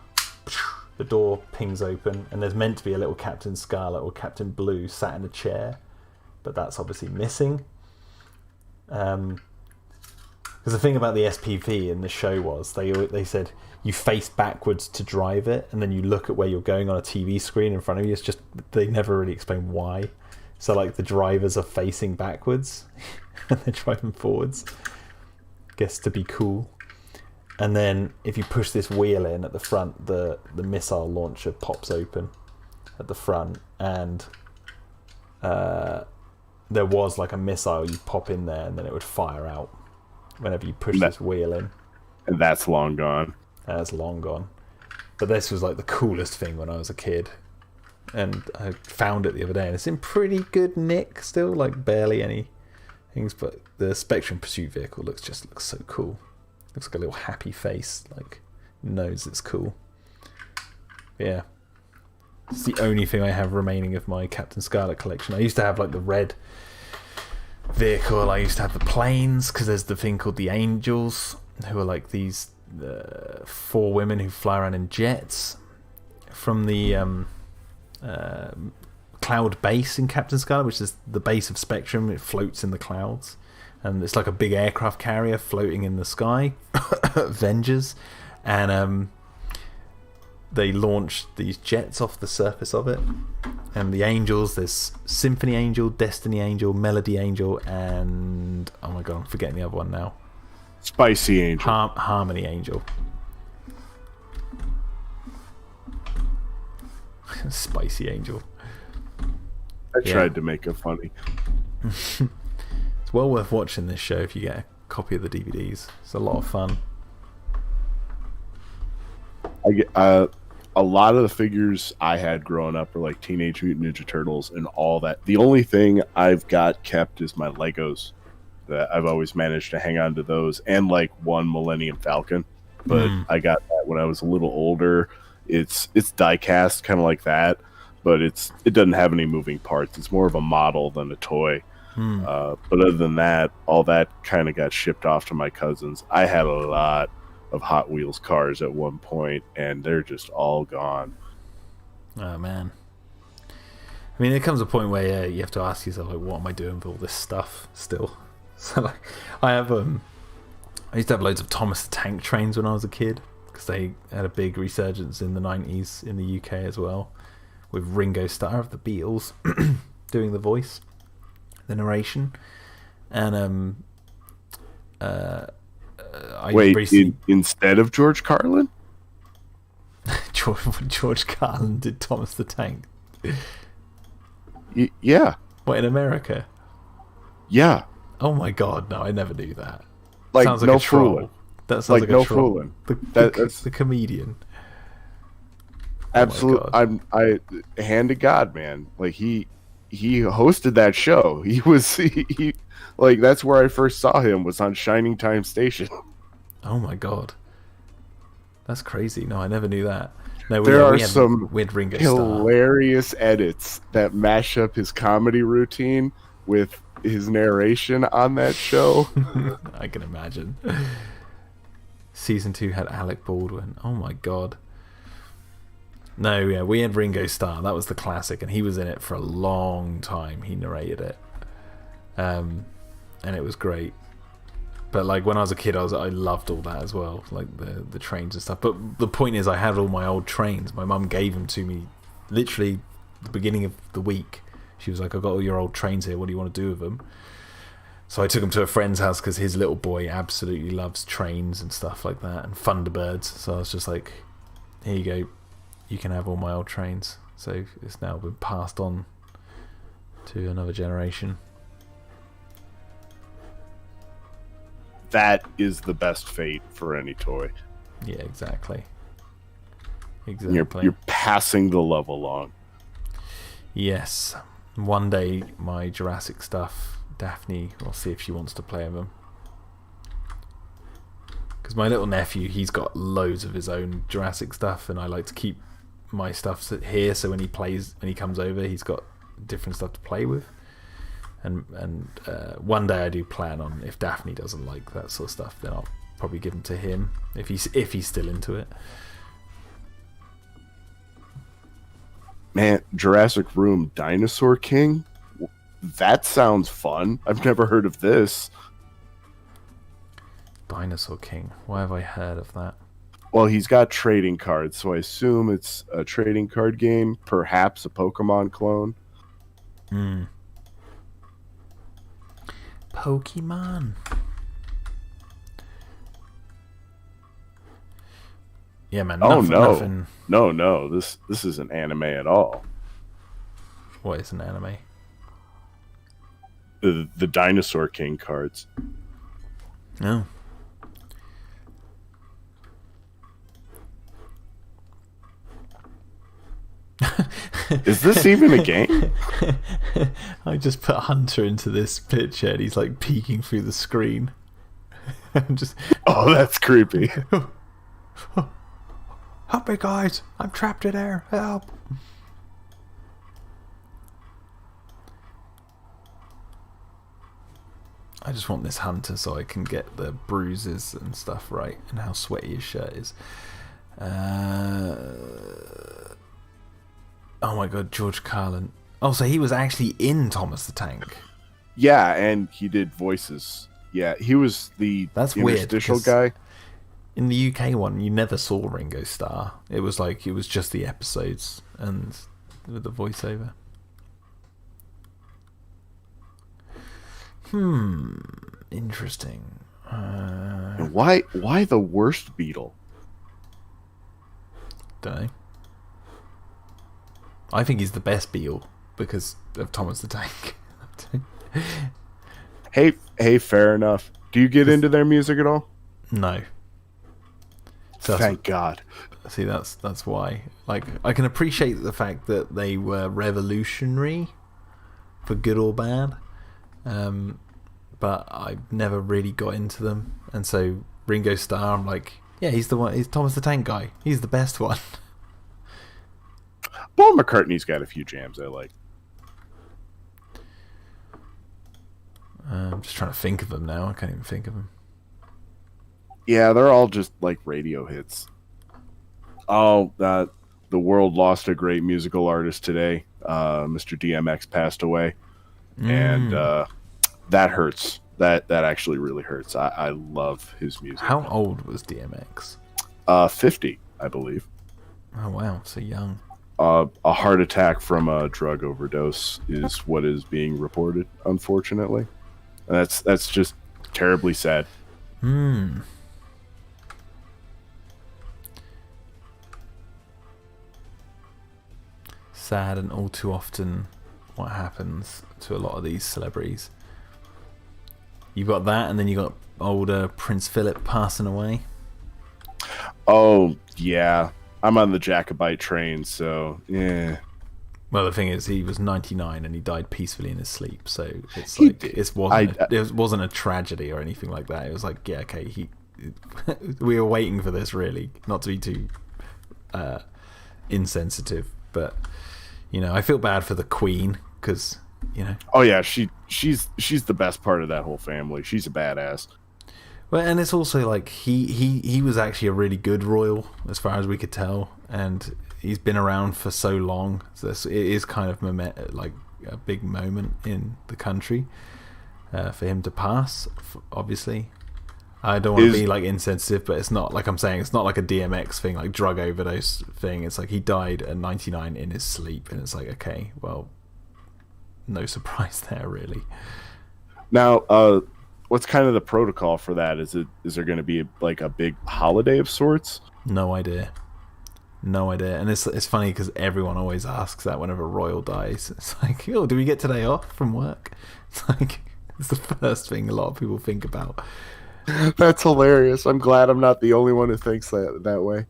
the door pings open, and there's meant to be a little Captain Scarlett or Captain Blue sat in a chair, but that's obviously missing. Because the thing about the SPV in the show was they said you face backwards to drive it, and then you look at where you're going on a TV screen in front of you. It's just they never really explain why. So like the drivers are facing backwards and they're driving forwards. Guess to be cool. And then if you push this wheel in at the front, the missile launcher pops open at the front, and there was like a missile you pop in there, and then it would fire out whenever you push this wheel in. And that's long gone. That's long gone. But this was like the coolest thing when I was a kid, and I found it the other day, and it's in pretty good nick still, like barely any things. But the Spectrum Pursuit vehicle looks so cool. Looks like a little happy face, like knows it's cool. Yeah, it's the only thing I have remaining of my Captain Scarlett collection. I used to have like the red vehicle. I used to have the planes, because there's the thing called the Angels, who are like these 4 women who fly around in jets from the cloud base in Captain Scarlett, which is the base of Spectrum. It floats in the clouds. And it's like a big aircraft carrier floating in the sky, Avengers, and they launched these jets off the surface of it. And the angels, there's Symphony Angel, Destiny Angel, Melody Angel, and oh my god, I'm forgetting the other one now. Spicy Angel. Harmony Angel. Spicy Angel. I tried to make it funny. It's well worth watching this show if you get a copy of the DVDs. It's a lot of fun. I get a lot of the figures I had growing up were like Teenage Mutant Ninja Turtles and all that. The only thing I've got kept is my Legos. That I've always managed to hang on to those, and like one Millennium Falcon. But I got that when I was a little older. It's die cast, kind of like that, but it doesn't have any moving parts. It's more of a model than a toy. But other than that, all that kind of got shipped off to my cousins. I had a lot of Hot Wheels cars at one point, and they're just all gone. Oh man. I mean, there comes a point where you have to ask yourself, like, what am I doing with all this stuff still? So like, I used to have loads of Thomas the Tank Trains when I was a kid, because they had a big resurgence in the 90s in the UK as well, with Ringo Starr of the Beatles doing the voice, the narration. And instead of George Carlin? George Carlin did Thomas the Tank. Yeah. What, in America? Yeah. Oh my god, no, I never knew that. Like, sounds like no a troll. fooling. That sounds like no a troll. fooling. That's the comedian. Absolutely. I hand to God, man. Like he hosted that show. He like, that's where I first saw him, was on Shining Time Station. Oh my god. That's crazy. No, I never knew that. No, there are some weird Ringo hilarious edits that mash up his comedy routine with his narration on that show. I can imagine. Season 2 had Alec Baldwin. Oh my god. No, yeah, we had Ringo Starr. That was the classic, and he was in it for a long time. He narrated it, and it was great. But like, when I was a kid, I loved all that as well, like the trains and stuff. But the point is, I had all my old trains. My mum gave them to me literally the beginning of the week. She was like, "I got all your old trains here. What do you want to do with them?" So I took him to a friend's house, because his little boy absolutely loves trains and stuff like that, and Thunderbirds. So I was just like, "Here you go. You can have all my old trains." So it's now been passed on to another generation. That is the best fate for any toy. Yeah, exactly. You're passing the love along. Yes. One day, my Jurassic stuff, Daphne, will see if she wants to play with them. Because my little nephew, he's got loads of his own Jurassic stuff, and I like to keep my stuff here, so when he comes over, he's got different stuff to play with. And one day I do plan on, if Daphne doesn't like that sort of stuff, then I'll probably give them to him if he's still into it. Man, Jurassic Room Dinosaur King? That sounds fun. I've never heard of this. Dinosaur King. Why have I heard of that? Well, he's got trading cards, so I assume it's a trading card game, perhaps a Pokemon clone. Pokemon. Yeah, man. Nothing. No. This isn't anime at all. What is an anime? The Dinosaur King cards. No. Is this even a game? I just put Hunter into this picture and he's like peeking through the screen. Oh, that's creepy. Help me, guys! I'm trapped in there. Help! I just want this Hunter so I can get the bruises and stuff right, and how sweaty his shirt is. Oh my god, George Carlin. Oh, so he was actually in Thomas the Tank. Yeah, and he did voices. Yeah, he was the interstitial guy. In the UK one, you never saw Ringo Starr. It was just the episodes and with the voiceover. Interesting. Why the worst Beatle? Don't know. I think he's the best Beatle because of Thomas the Tank. Hey, fair enough. Do you get into their music at all? No. So thank God. See, that's why. Like, I can appreciate the fact that they were revolutionary, for good or bad, but I never really got into them. And so Ringo Starr, I'm like, yeah, he's the one. He's Thomas the Tank Guy. He's the best one. Paul McCartney's got a few jams I like. I'm just trying to think of them now. I can't even think of them. Yeah, they're all just like radio hits. Oh, the world lost a great musical artist today. Mr. DMX passed away, and that hurts. That actually really hurts. I love his music. How old was DMX? 50, I believe. Oh wow, so young. A heart attack from a drug overdose is what is being reported, unfortunately. And that's just terribly sad. Sad, and all too often what happens to a lot of these celebrities. You've got that, and then you got older Prince Philip passing away. Oh, yeah. I'm on the Jacobite train, so, yeah. Well, the thing is, he was 99 and he died peacefully in his sleep, so it's like it wasn't a tragedy or anything like that. It was like, yeah, okay, we were waiting for this, really, not to be too insensitive, but I feel bad for the Queen because Oh yeah, she's the best part of that whole family. She's a badass. Well, and it's also like he was actually a really good royal as far as we could tell, and he's been around for so long, so it is kind of like a big moment in the country for him to pass. Obviously, I don't want to be like insensitive, but it's not like I'm saying it's not like a DMX thing, like drug overdose thing. It's like he died at 99 in his sleep, and it's like, okay, well, no surprise there, really. Now, what's kind of the protocol for that? Is there going to be like a big holiday of sorts? No idea. And it's funny because everyone always asks that whenever a royal dies. It's like, oh, do we get today off from work? It's like, it's the first thing a lot of people think about. That's hilarious. I'm glad I'm not the only one who thinks that way.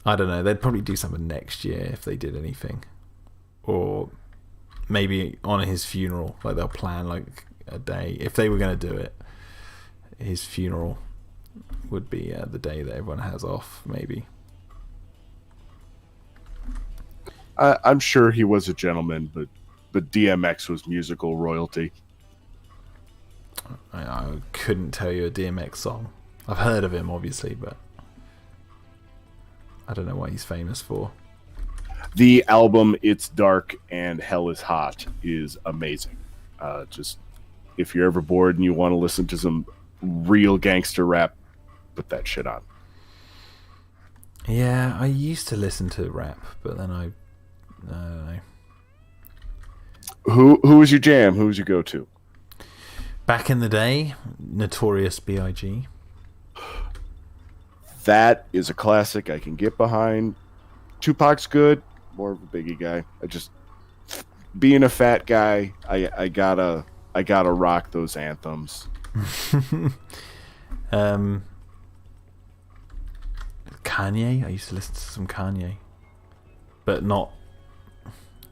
I don't know. They'd probably do something next year if they did anything. or maybe on his funeral. Like they'll plan like a day if they were going to do it. His funeral would be the day that everyone has off, maybe. I'm sure he was a gentleman, but DMX was musical royalty. I couldn't tell you a DMX song. I've heard of him, obviously, but I don't know what he's famous for. The album It's Dark and Hell is Hot is amazing. Just if you're ever bored and you want to listen to some real gangster rap, put that shit on. Yeah, I used to listen to rap, but then I don't know. Who was your jam? Who was your go-to? Back in the day, Notorious B.I.G. That is a classic I can get behind. Tupac's good. More of a Biggie guy. I just, being a fat guy, I gotta rock those anthems. Kanye. I used to listen to some Kanye, but not.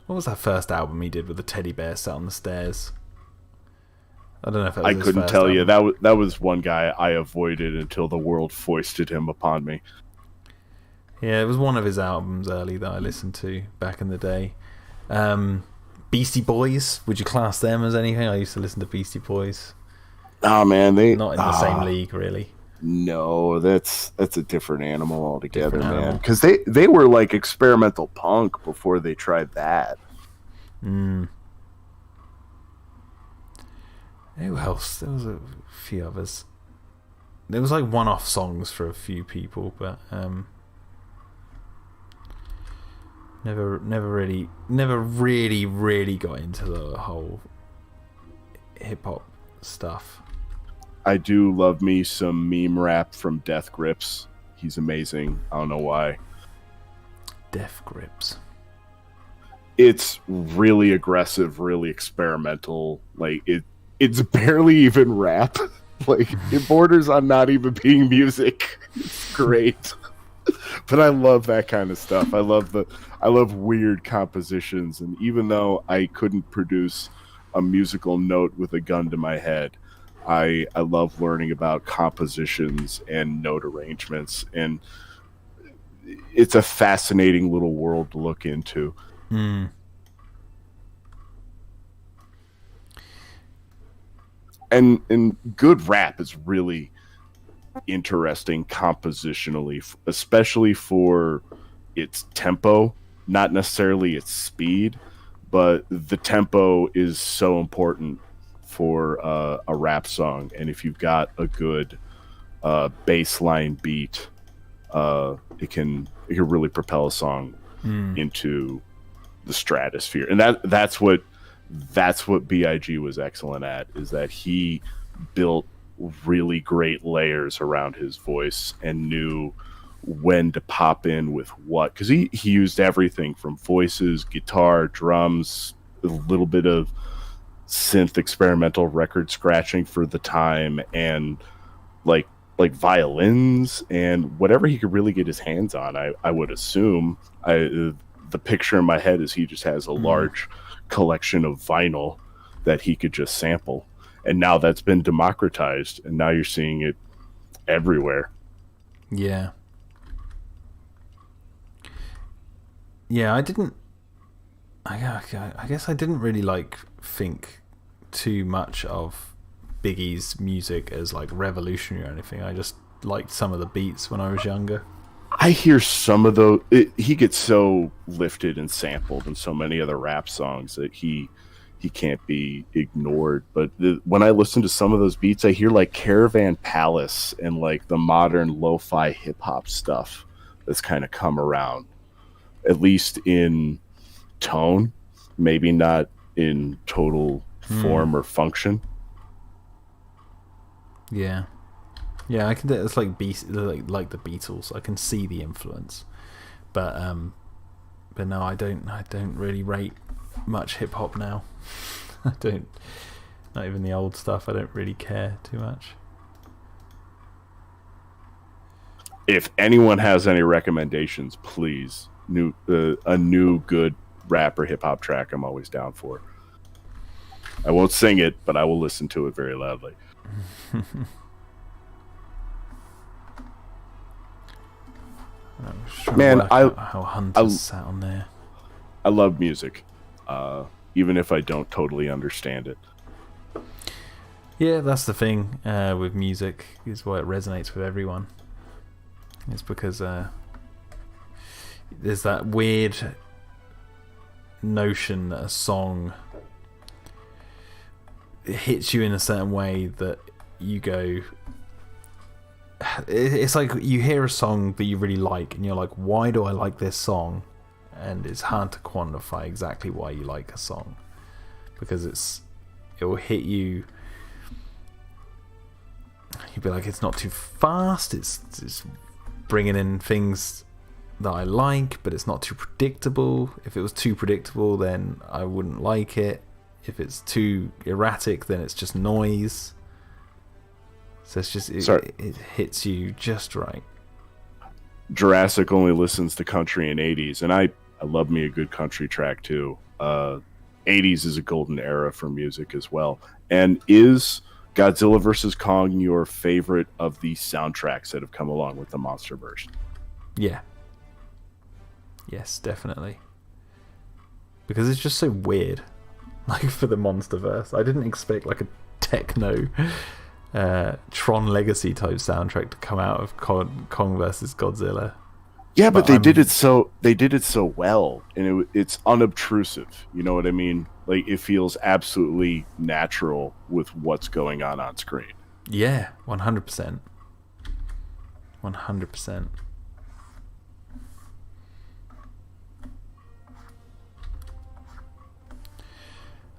What was that first album he did with the teddy bear sat on the stairs? I don't know if that was I couldn't tell you. That was one guy I avoided until the world foisted him upon me. Yeah, it was one of his albums early that I listened to back in the day. Beastie Boys, would you class them as anything? I used to listen to Beastie Boys. Oh man, not in the same league, really. No, that's a different animal altogether, man. Because they were like experimental punk before they tried that. Who else? There was a few others. There was like one-off songs for a few people, but never really got into the whole hip hop stuff. I do love me some meme rap from Death Grips. He's amazing. I don't know why. Death Grips. It's really aggressive, really experimental. Like it's barely even rap. Like it borders on not even being music. It's great. But I love that kind of stuff. I love weird compositions, and even though I couldn't produce a musical note with a gun to my head, I love learning about compositions and note arrangements, and it's a fascinating little world to look into. And good rap is really interesting compositionally, especially for its tempo, not necessarily its speed, but the tempo is so important for a rap song. And if you've got a good bass line beat, it can really propel a song into the stratosphere. And that's what BIG was excellent at, is that he built really great layers around his voice and knew when to pop in with what, because he used everything from voices, guitar, drums, a little bit of synth experimental record scratching for the time, and like violins and whatever he could really get his hands on. I would assume the picture in my head is he just has a large collection of vinyl that he could just sample, and now that's been democratized, and now you're seeing it everywhere. Yeah, I guess I didn't really think too much of Biggie's music as like revolutionary or anything. I just liked some of the beats when I was younger. I hear some of those. He gets so lifted and sampled in so many other rap songs that he can't be ignored. But when I listen to some of those beats, I hear like Caravan Palace and like the modern lo-fi hip hop stuff that's kind of come around, at least in tone, maybe not in total form or function. Yeah, I can. It's like like the Beatles. I can see the influence, but no, I don't really rate much hip hop now. I don't. Not even the old stuff. I don't really care too much. If anyone has any recommendations, please, a new good rap or hip hop track, I'm always down for. I won't sing it, but I will listen to it very loudly. Man, how Hunter's sat on there. I love music, even if I don't totally understand it. Yeah, that's the thing with music, is why it resonates with everyone. It's because there's that weird notion that a song hits you in a certain way that you go... It's like you hear a song that you really like and you're like, why do I like this song? And it's hard to quantify exactly why you like a song, because it will hit you. You'd be like, it's not too fast, it's bringing in things that I like, but it's not too predictable. If it was too predictable, then I wouldn't like it. If it's too erratic, then it's just noise. So it's just it hits you just right. Jurassic only listens to country and 80s, and I love me a good country track too. 80s is a golden era for music as well. And is Godzilla vs. Kong your favorite of the soundtracks that have come along with the MonsterVerse? Yeah. Yes, definitely. Because it's just so weird. Like, for the MonsterVerse, I didn't expect like a techno Tron Legacy type soundtrack to come out of Kong versus Godzilla. Yeah, but they did it so well, and it's unobtrusive. You know what I mean? Like, it feels absolutely natural with what's going on screen. Yeah, 100%. 100%.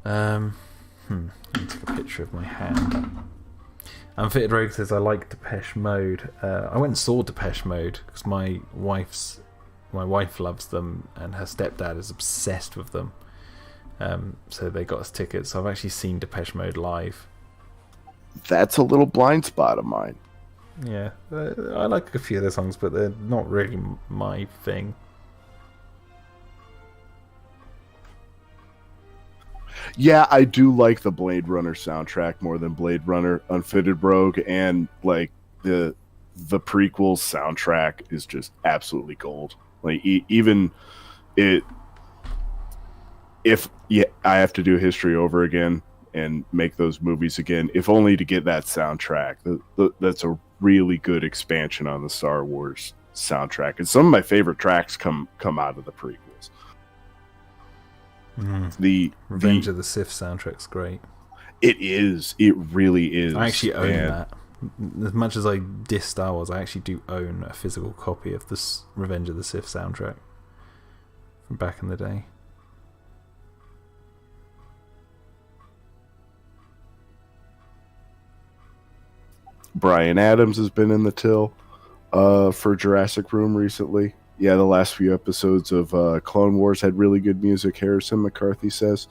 Let me take a picture of my hand. Unfitted Rogue says, I like Depeche Mode. I went and saw Depeche Mode because my wife loves them and her stepdad is obsessed with them. So they got us tickets. So I've actually seen Depeche Mode live. That's a little blind spot of mine. Yeah, I like a few of their songs, but they're not really my thing. Yeah, I do like the Blade Runner soundtrack more than Blade Runner Unfitted Rogue, and like the prequel soundtrack is just absolutely gold. Like even if I have to do history over again and make those movies again, if only to get that soundtrack. That's a really good expansion on the Star Wars soundtrack, and some of my favorite tracks come out of the prequels. The Revenge of the Sith soundtrack's great. It is. It really is. I actually own that. As much as I diss Star Wars, I actually do own a physical copy of this Revenge of the Sith soundtrack from back in the day. Bryan Adams has been in the till for Jurassic Room recently. Yeah, the last few episodes of Clone Wars had really good music, Harrison McCarthy says.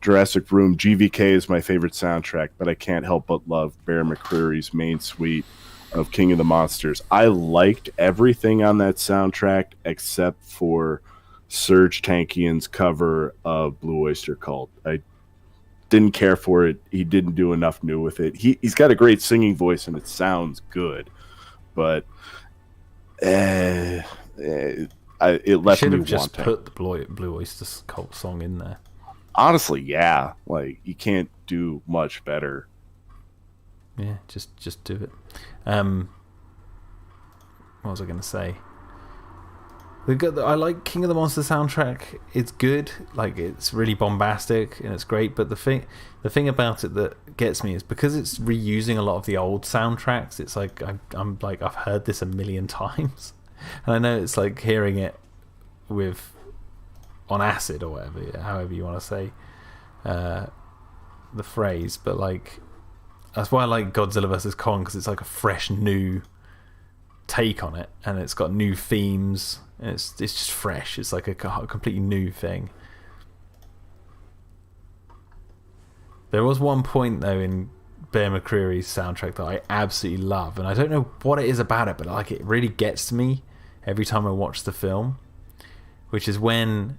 Jurassic Room, GVK is my favorite soundtrack, but I can't help but love Bear McCreary's main suite of King of the Monsters. I liked everything on that soundtrack except for Serge Tankian's cover of Blue Oyster Cult. I didn't care for it. He didn't do enough new with it. He's got a great singing voice and it sounds good, but it left me wanting. Should have just put the Blue Oyster Cult song in there. Honestly, yeah. Like, you can't do much better. Yeah, just do it. What was I going to say? I like King of the Monsters soundtrack. It's good, like it's really bombastic and it's great. But the thing about it that gets me is because it's reusing a lot of the old soundtracks. It's like I'm like, I've heard this a million times, and I know it's like hearing it on acid or whatever, however you want to say the phrase. But like, that's why I like Godzilla vs. Kong, because it's like a fresh new take on it, and it's got new themes. And it's just fresh. It's like a completely new thing. There was one point though in Bear McCreary's soundtrack that I absolutely love, and I don't know what it is about it, but like it really gets to me every time I watch the film, which is when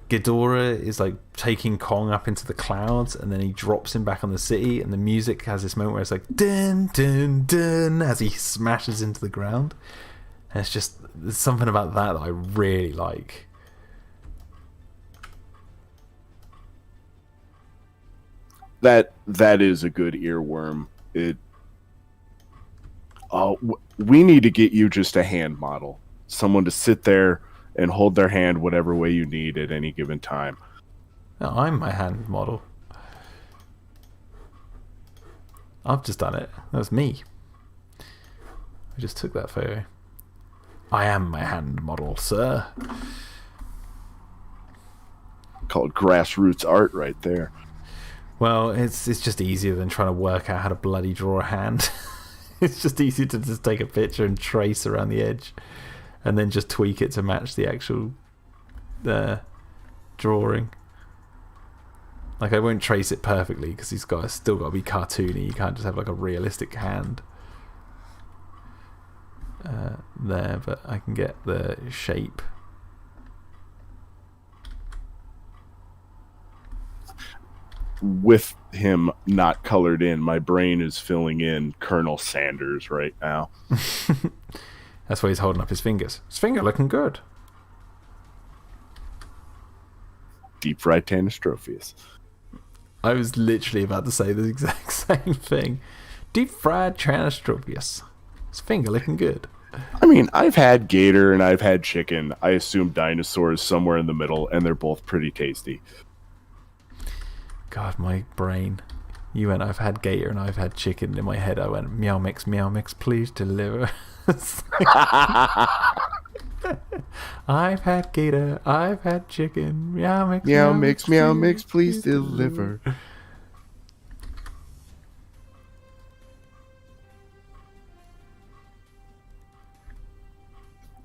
Ghidorah is like taking Kong up into the clouds, and then he drops him back on the city, and the music has this moment where it's like dun dun dun as he smashes into the ground, and it's just, there's something about that I really like. That is a good earworm. We need to get you just a hand model, someone to sit there and hold their hand whatever way you need at any given time. No, I'm my hand model. I've just done it. That was me. I just took that photo. I am my hand model, sir. Called grassroots art right there. Well, it's just easier than trying to work out how to bloody draw a hand. It's just easier to just take a picture and trace around the edge, and then just tweak it to match the actual drawing. Like, I won't trace it perfectly because he's still got to be cartoony. You can't just have like a realistic hand there, but I can get the shape. With him not colored in, my brain is filling in Colonel Sanders right now. That's why he's holding up his fingers. His finger looking good. Deep fried Tanistrophius. I was literally about to say the exact same thing. Deep fried Tanistrophius. His finger looking good. I mean, I've had gator and I've had chicken. I assume dinosaur is somewhere in the middle, and they're both pretty tasty. God, my brain. You went, I've had gator and I've had chicken. In my head, I went, meow mix, please deliver. I've had gator, I've had chicken. Meow mix, please deliver.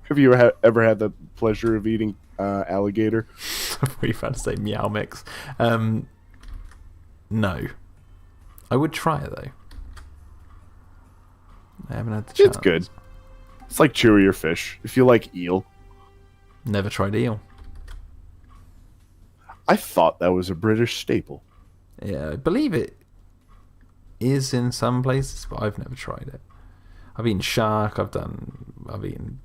Have you ever had the pleasure of eating alligator? We're about to say meow mix. No. I would try it, though. I haven't had the chance. It's good. It's like chewier fish. If you like eel. Never tried eel. I thought that was a British staple. Yeah, I believe it is in some places, but I've never tried it. I've eaten shark, I've eaten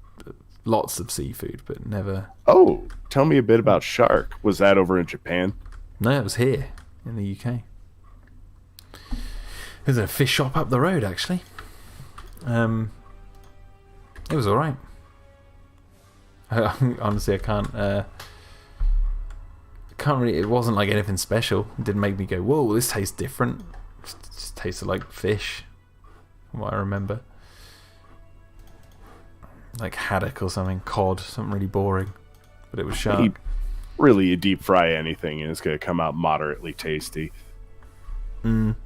lots of seafood, but never... Oh, tell me a bit about shark. Was that over in Japan? No, it was here, in the UK. There's a fish shop up the road, actually. It was alright. Honestly, I can't really... It wasn't like anything special. It didn't make me go, whoa, this tastes different. It just tasted like fish, from what I remember. Like haddock or something, cod, something really boring. But it was shark. You deep fry anything and it's going to come out moderately tasty. Mm.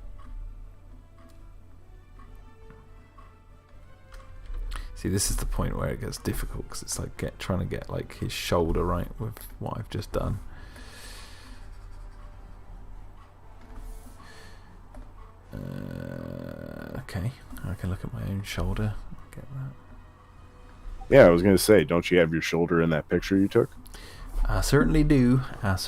See, this is the point where it gets difficult, because it's like trying to get like his shoulder right with what I've just done. Okay, I can look at my own shoulder. Get that. Yeah, I was going to say, don't you have your shoulder in that picture you took? I certainly do. Let's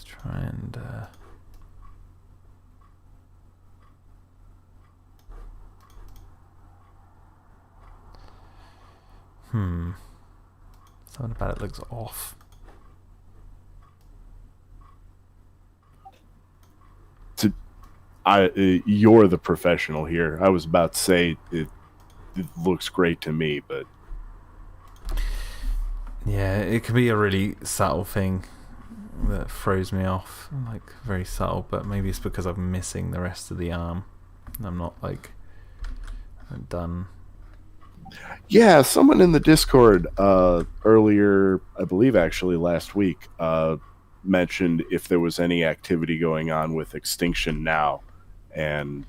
try and... Something about it looks off. You're the professional here. I was about to say it looks great to me, but yeah, it can be a really subtle thing that throws me off, like very subtle. But maybe it's because I'm missing the rest of the arm. I'm not like I'm done. Yeah, someone in the Discord earlier, I believe actually last week, mentioned if there was any activity going on with Extinction Now, and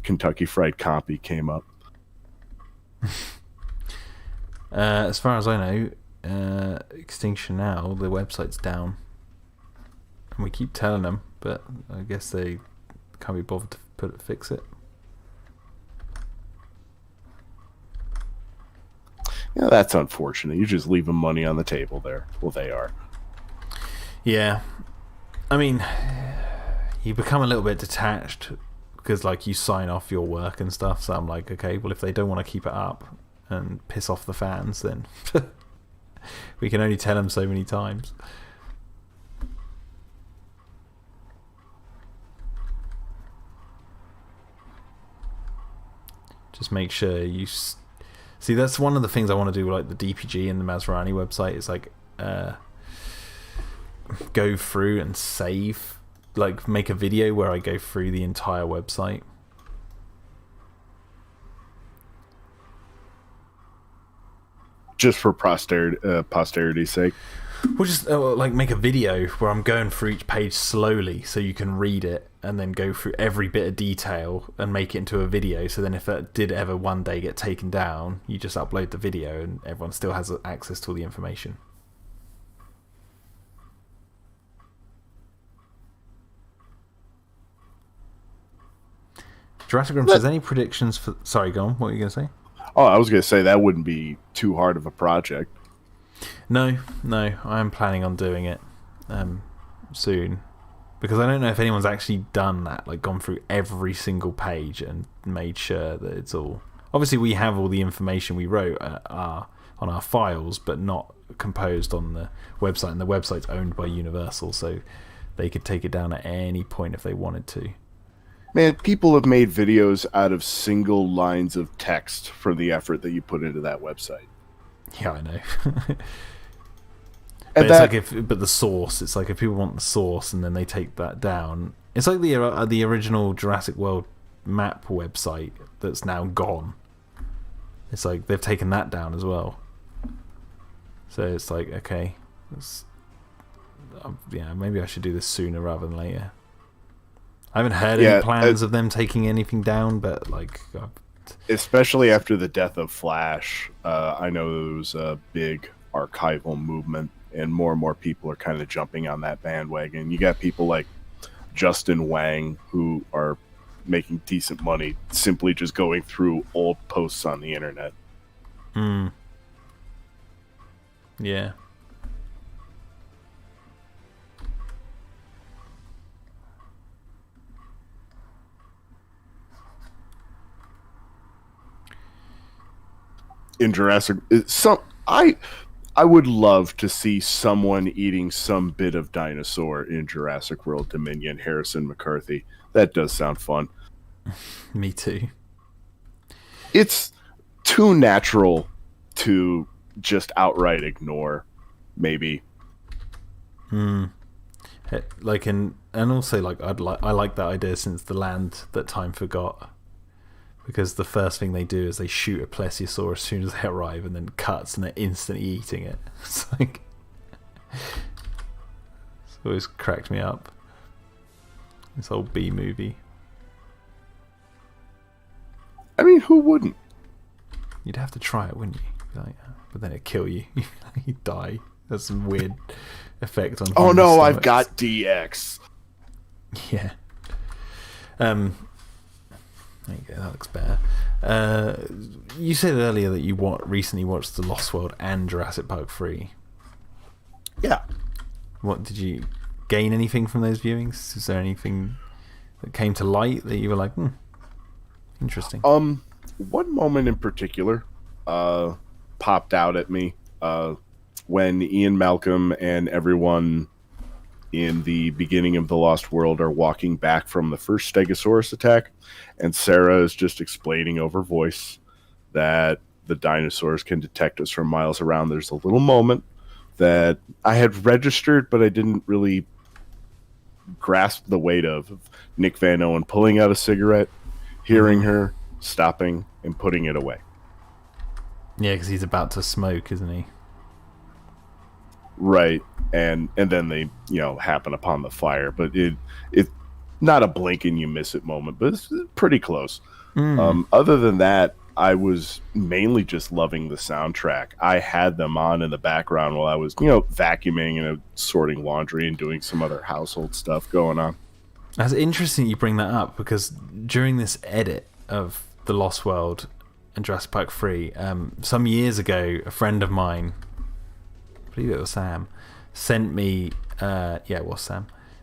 Kentucky Fried Compy came up. As far as I know, Extinction Now, the website's down. and we keep telling them, but I guess they can't be bothered to fix it. Yeah, that's unfortunate. You just leave them money on the table there. Well, they are. Yeah. I mean, you become a little bit detached because, like, you sign off your work and stuff. So I'm like, okay, well, if they don't want to keep it up and piss off the fans, then we can only tell them so many times. Just make sure you see. That's one of the things I want to do, like the DPG and the Masrani website. Is like go through and save, like make a video where I go through the entire website. Just for posterity's sake. We'll just like make a video where I'm going through each page slowly so you can read it and then go through every bit of detail and make it into a video. So then if that did ever one day get taken down, you just upload the video and everyone still has access to all the information. Jurassic Room says, any predictions for... Sorry, go on. What were you going to say? Oh, I was going to say that wouldn't be too hard of a project. No, I am planning on doing it soon, because I don't know if anyone's actually done that, like gone through every single page and made sure that it's all... Obviously, we have all the information we wrote on our files, but not composed on the website, and the website's owned by Universal, so they could take it down at any point if they wanted to. Man, people have made videos out of single lines of text for the effort that you put into that website. Yeah, I know. But it's like but the source, it's like if people want the source and then they take that down, it's like the original Jurassic World map website that's now gone. It's like they've taken that down as well. So it's like, okay, yeah, maybe I should do this sooner rather than later. I haven't heard any plans of them taking anything down, but like, especially after the death of Flash, I know there was a big archival movement, and more people are kind of jumping on that bandwagon. You got people like Justin Wang who are making decent money simply just going through old posts on the internet. Yeah. In Jurassic, I would love to see someone eating some bit of dinosaur in Jurassic World Dominion. Harrison McCarthy. That does sound fun. Me too. It's too natural to just outright ignore, maybe. Like and also like I like that idea since The Land That Time Forgot. Because the first thing they do is they shoot a plesiosaur as soon as they arrive, and then cuts, and they're instantly eating it. It's like, it's always cracked me up. This old B movie. I mean, who wouldn't? You'd have to try it, wouldn't you? Like, but then it'd kill you. You'd die. That's some weird effect on. Oh no, stomachs. I've got DX. Yeah. There you go, that looks better. You said earlier that you recently watched The Lost World and Jurassic Park 3. Yeah. What did you gain anything from those viewings? Is there anything that came to light that you were like, interesting? One moment in particular popped out at me when Ian Malcolm and everyone in the beginning of The Lost World are walking back from the first Stegosaurus attack, and Sarah is just explaining over voice that the dinosaurs can detect us from miles around. There's a little moment that I had registered, but I didn't really grasp the weight of Nick Van Owen pulling out a cigarette, hearing her, stopping, and putting it away. Yeah, because he's about to smoke, isn't he? Right, and then they happen upon the fire, but it not a blink and you miss it moment, but it's pretty close. Other than that, I was mainly just loving the soundtrack. I had them on in the background while I was, vacuuming and sorting laundry and doing some other household stuff going on. That's interesting you bring that up, because during this edit of The Lost World and Jurassic Park 3, some years ago, a friend of mine, I believe it was Sam, sent me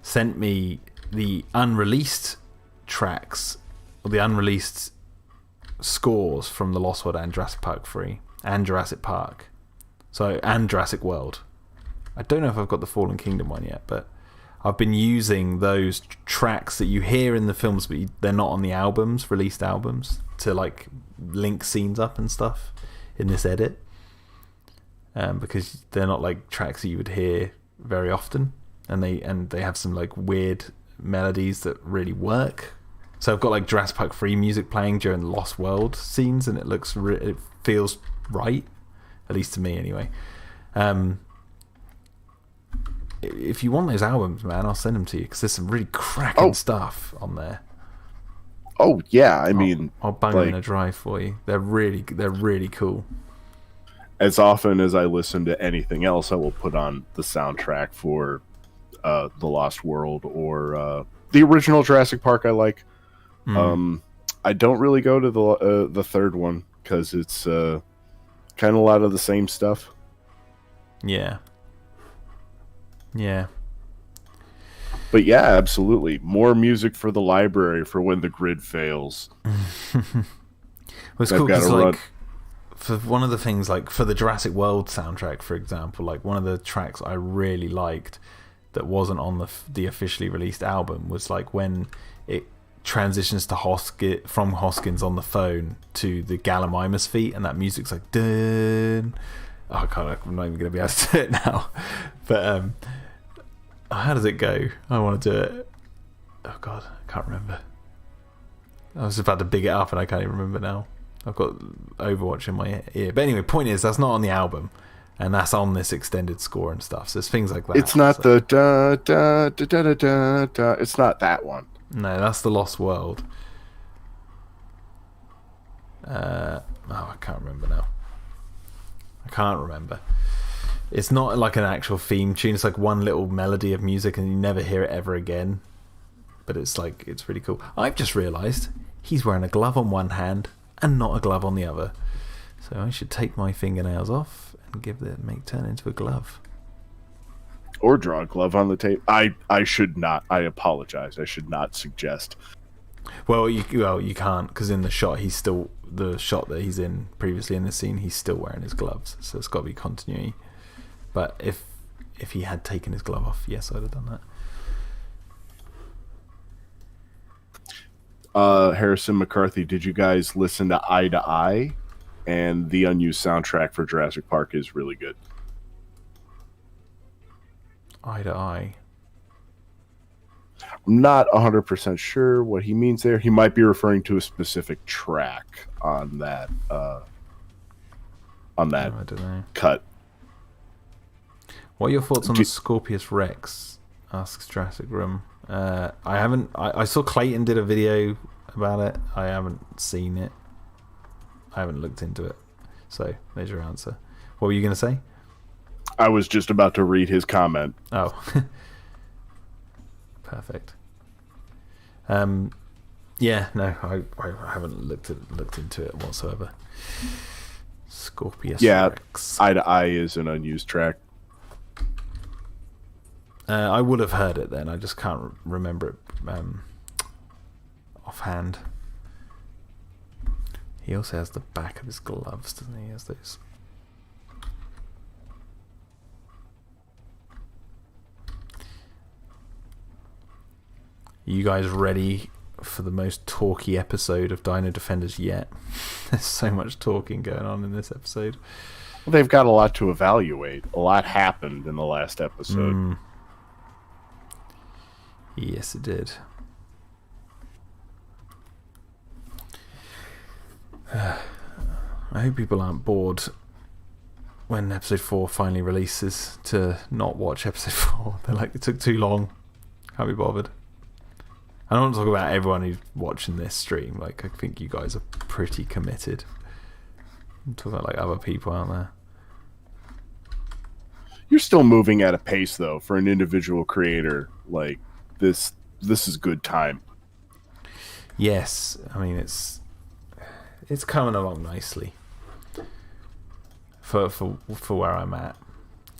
sent me the unreleased tracks, or the unreleased scores from The Lost World and Jurassic Park 3 and Jurassic Park, and Jurassic World. I don't know if I've got the Fallen Kingdom one yet, but I've been using those tracks that you hear in the films, but they're not on the albums, released albums, to like link scenes up and stuff in this edit, because they're not like tracks that you would hear very often, and they have some like weird melodies that really work. So I've got like Jurassic Park 3 music playing during the Lost World scenes, and it feels right, at least to me anyway. If you want those albums, man, I'll send them to you, because there's some really cracking stuff on there. Oh yeah, I mean, I'll bang them in a drive for you. They're really cool. As often as I listen to anything else, I will put on the soundtrack for The Lost World or the original Jurassic Park. I like. I don't really go to the third one, because it's kind of a lot of the same stuff. Yeah. But yeah, absolutely. More music for the library for when the grid fails. Well, it's cool because, like, for one of the things, like, for the Jurassic World soundtrack, for example, like, one of the tracks I really liked that wasn't on the officially released album was, like, when it transitions to from Hoskins on the phone to the Gallimimus feet, and that music's like, dun. Oh, I can't, I'm not even going to be able to do it now. But, how does it go? I want to do it. Oh god, I can't remember. I was about to big it up and I can't even remember now. I've got Overwatch in my ear. But anyway, point is, that's not on the album, and that's on this extended score and stuff. So there's things like that. It's not the da da da da da da. It's not that one. No, that's The Lost World. I can't remember now. I can't remember. It's not like an actual theme tune. It's like one little melody of music, and you never hear it ever again. But it's like, it's really cool. I've just realised he's wearing a glove on one hand and not a glove on the other. So I should take my fingernails off and turn into a glove. Or draw a glove on the tape. I should not. I apologize. I should not suggest. Well, you can't, because in the shot that he's in previously in the scene, he's still wearing his gloves. So it's got to be continuity. But if he had taken his glove off, yes, I'd have done that. Harrison McCarthy, did you guys listen to Eye to Eye? And the unused soundtrack for Jurassic Park is really good. Eye to Eye. I'm not 100% sure what he means there. He might be referring to a specific track on that I don't know. cut. What are your thoughts on the Scorpius Rex? Asks Jurassic Room. I saw Clayton did a video about it. I haven't seen it. I haven't looked into it. So there's your answer. What were you going to say? I was just about to read his comment. Oh. Perfect. Yeah, no, I haven't looked into it whatsoever. Scorpius Rex. Eye to Eye is an unused track. I would have heard it then. I just can't remember it offhand. He also has the back of his gloves, doesn't he? He has those. You guys ready for the most talky episode of Dino-Defenders yet? There's so much talking going on in this episode. Well, they've got a lot to evaluate. A lot happened in the last episode. Yes, it did. I hope people aren't bored when episode 4 finally releases to not watch episode 4. They're like, it took too long. Can't be bothered. I don't want to talk about everyone who's watching this stream. Like, I think you guys are pretty committed. I'm talking about like other people out there. You're still moving at a pace though for an individual creator. Like this is good time. Yes, I mean it's coming along nicely for where I'm at,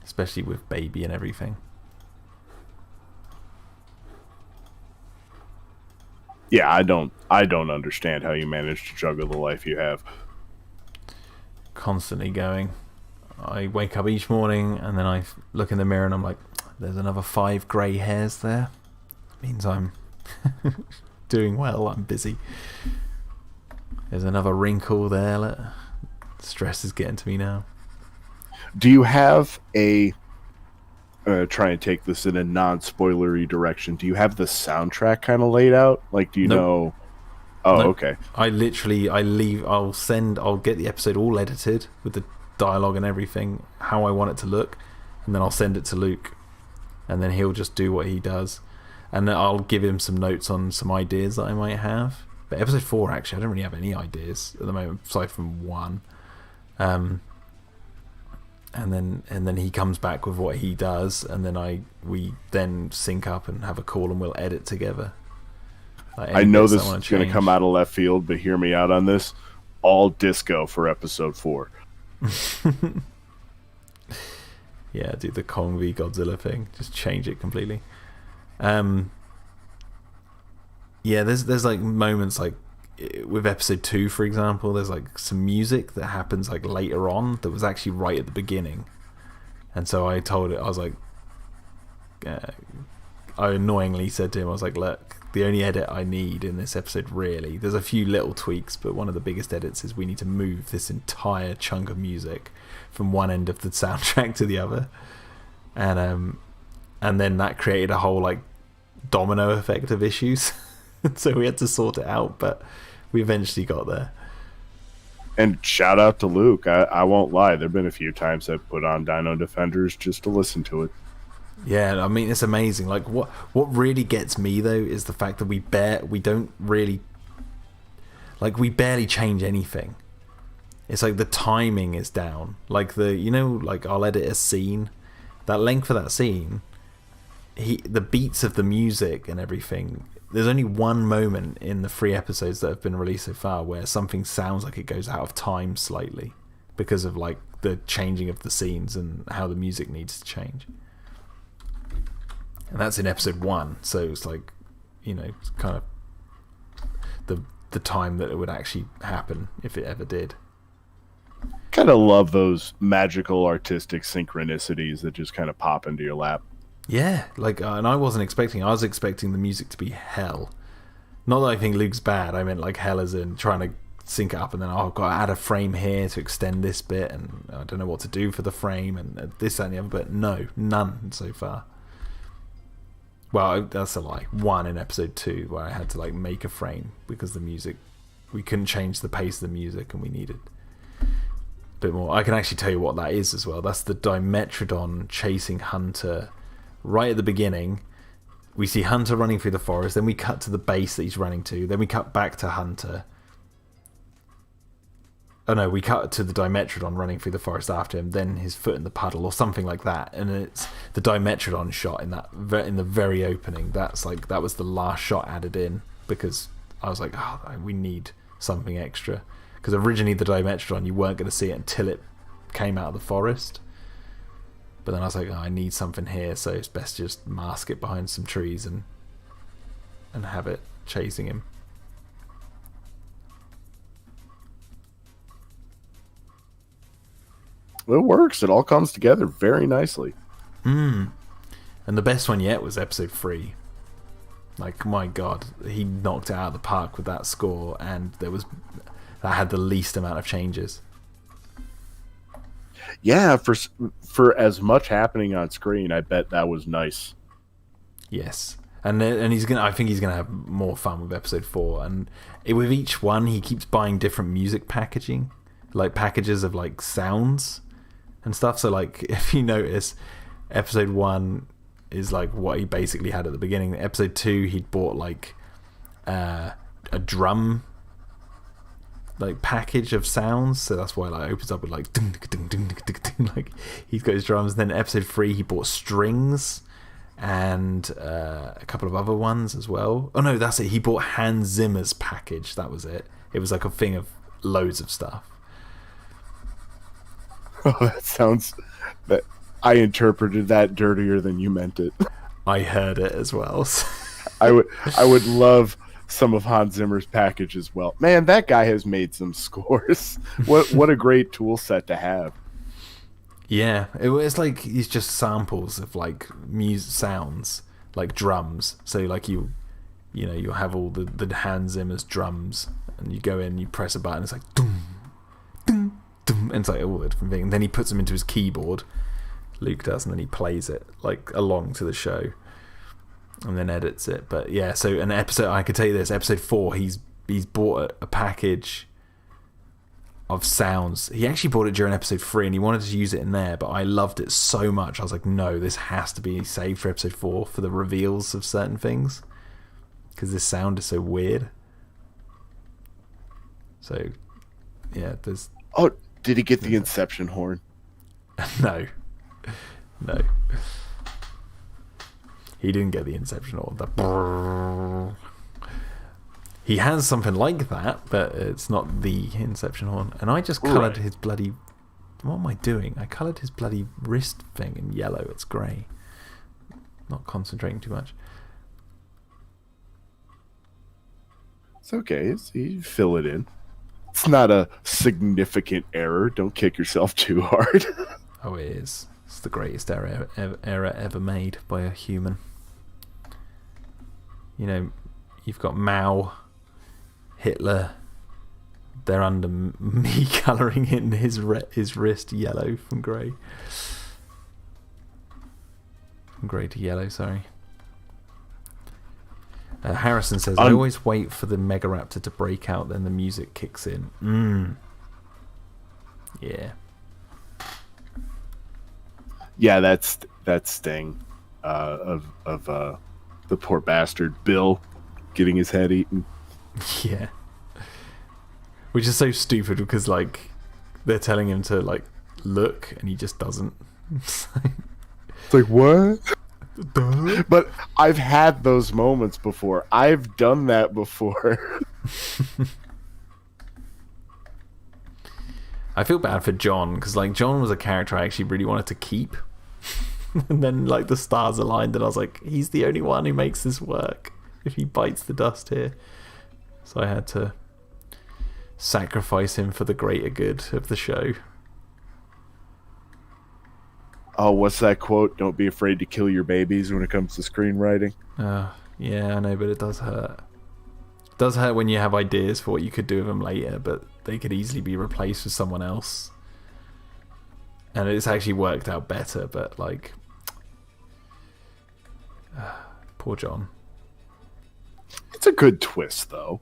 especially with baby and everything. Yeah, I don't understand how you manage to juggle the life you have. Constantly going. I wake up each morning and then I look in the mirror and I'm like, there's another 5 grey hairs there. It means I'm doing well, I'm busy. There's another wrinkle there. Stress is getting to me now. Do you have a try and take this in a non-spoilery direction? Do you have the soundtrack kind of laid out? Like, do you know? Oh, nope. Okay. I'll get the episode all edited with the dialogue and everything, how I want it to look, and then I'll send it to Luke, and then he'll just do what he does, and then I'll give him some notes on some ideas that I might have. But episode 4, actually, I don't really have any ideas at the moment, aside from one. And then he comes back with what he does, and then we then sync up and have a call, and we'll edit together. Like, I know this is going to come out of left field, but hear me out on this. All disco for episode 4. Yeah, do the Kong v Godzilla thing. Just change it completely. Yeah, there's like moments like with episode 2, for example. There's like some music that happens like later on that was actually right at the beginning, and so I was like, I annoyingly said to him, I was like, look, the only edit I need in this episode, really, there's a few little tweaks, but one of the biggest edits is we need to move this entire chunk of music from one end of the soundtrack to the other, and then that created a whole like domino effect of issues. So we had to sort it out, but we eventually got there. And shout out to Luke. I won't lie, there have been a few times I've put on Dino-Defenders just to listen to it. Yeah, I mean, it's amazing. Like, what really gets me though is the fact that we barely change anything. It's like the timing is down. Like like I'll edit a scene, that length of that scene, the beats of the music and everything. There's only one moment in the 3 episodes that have been released so far where something sounds like it goes out of time slightly because of like the changing of the scenes and how the music needs to change. And that's in episode 1, so it's like, it's kind of the time that it would actually happen if it ever did. Kind of love those magical artistic synchronicities that just kind of pop into your lap. Yeah, like, and I was expecting the music to be hell. Not that I think Luke's bad, I meant like hell as in trying to sync it up, and then I've got to add a frame here to extend this bit, and I don't know what to do for the frame, and this, that, and the other, but no, none so far. Well, that's a lie. 1 in episode 2 where I had to like make a frame because the music, we couldn't change the pace of the music and we needed a bit more. I can actually tell you what that is as well. That's the Dimetrodon chasing Hunter. Right at the beginning, we see Hunter running through the forest, then we cut to the base that he's running to, then we cut back to Hunter. Oh no, we cut to the Dimetrodon running through the forest after him, then his foot in the puddle or something like that, and it's the Dimetrodon shot in the very opening. That was the last shot added in because I was like, we need something extra, because originally the Dimetrodon, you weren't going to see it until it came out of the forest. But then I was like, I need something here, so it's best to just mask it behind some trees and have it chasing him. It works. It all comes together very nicely. And the best one yet was episode 3. Like, my God, he knocked it out of the park with that score, and that had the least amount of changes. Yeah, for as much happening on screen, I bet that was nice. Yes, and I think he's gonna have more fun with episode 4, and with each one he keeps buying different music packaging, like packages of like sounds and stuff. So like if you notice, episode 1 is like what he basically had at the beginning. Episode 2 he'd bought like a drum like package of sounds, so that's why like opens up with like ding, ding, ding, ding, ding, ding, like he's got his drums. Then episode 3 he bought strings and a couple of other ones as well. Oh no, that's it, he bought Hans Zimmer's package. That was it. It was like a thing of loads of stuff. Oh, that sounds... that I interpreted that dirtier than you meant it. I heard it as well. I would love some of Hans Zimmer's package as well. Man, that guy has made some scores. What a great tool set to have. Yeah, it's like it's just samples of like music sounds, like drums. So like you have all the Hans Zimmer's drums, and you go in, you press a button, it's like dum, dum, dum, and it's like all the different things. And then he puts them into his keyboard, Luke does, and then he plays it like along to the show, and then edits it. But yeah, so an episode, I could tell you this, episode 4, he's bought a package of sounds. He actually bought it during episode 3 and he wanted to use it in there, but I loved it so much I was like, no, this has to be saved for episode 4 for the reveals of certain things, because this sound is so weird. So yeah, there's... Oh, did he get the Inception horn? No, he didn't get the Inception horn. He has something like that, but it's not the Inception horn. And I just coloured his bloody... What am I doing? I coloured his bloody wrist thing in yellow. It's grey. Not concentrating too much. It's okay. You fill it in. It's not a significant error. Don't kick yourself too hard. Oh, it is. It's the greatest error ever made by a human. You know, you've got Mao, Hitler. They're under me colouring in his wrist yellow from grey. From grey to yellow, sorry. Harrison says, I always wait for the Mega Raptor to break out, then the music kicks in. Yeah. Yeah, that's Sting of the poor bastard Bill getting his head eaten. Yeah. Which is so stupid because like they're telling him to like look and he just doesn't. It's like, what? Duh. But I've had those moments before. I've done that before. I feel bad for John because like John was a character I actually really wanted to keep. And then like the stars aligned and I was like, he's the only one who makes this work if he bites the dust here. So I had to sacrifice him for the greater good of the show. Oh, what's that quote? Don't be afraid to kill your babies when it comes to screenwriting. Yeah, I know, but it does hurt. It does hurt when you have ideas for what you could do with them later, but they could easily be replaced with someone else. And it's actually worked out better, but like... poor John. It's a good twist, though.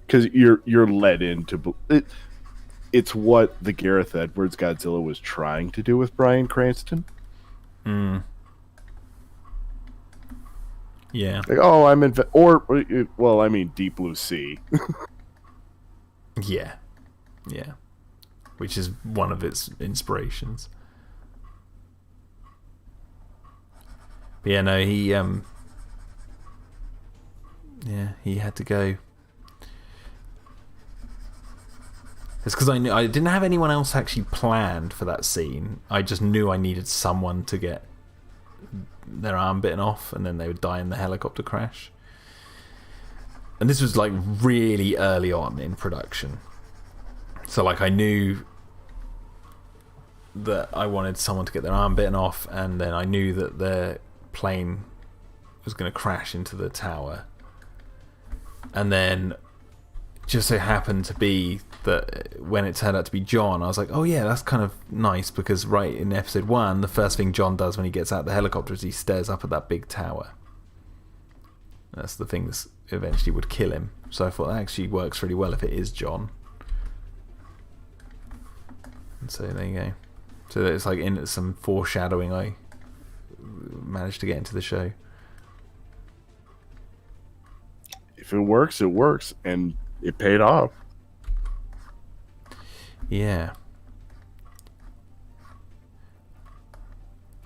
Because you're led into... It's what the Gareth Edwards Godzilla was trying to do with Bryan Cranston. Yeah. Like, oh, I'm in... Well, I mean Deep Blue Sea. Yeah. Which is one of its inspirations. But yeah, no, he... he had to go. It's because I knew I didn't have anyone else actually planned for that scene. I just knew I needed someone to get their arm bitten off and then they would die in the helicopter crash. And this was like really early on in production. So like I knew that I wanted someone to get their arm bitten off, and then I knew that their plane was going to crash into the tower. And then just so happened to be that when it turned out to be John, I was like, oh yeah, that's kind of nice, because right in episode 1, the first thing John does when he gets out of the helicopter is he stares up at that big tower. That's the thing that eventually would kill him. So I thought that actually works really well if it is John. And so there you go. So it's like in some foreshadowing I managed to get into the show. If it works, it works. And It paid off. Yeah.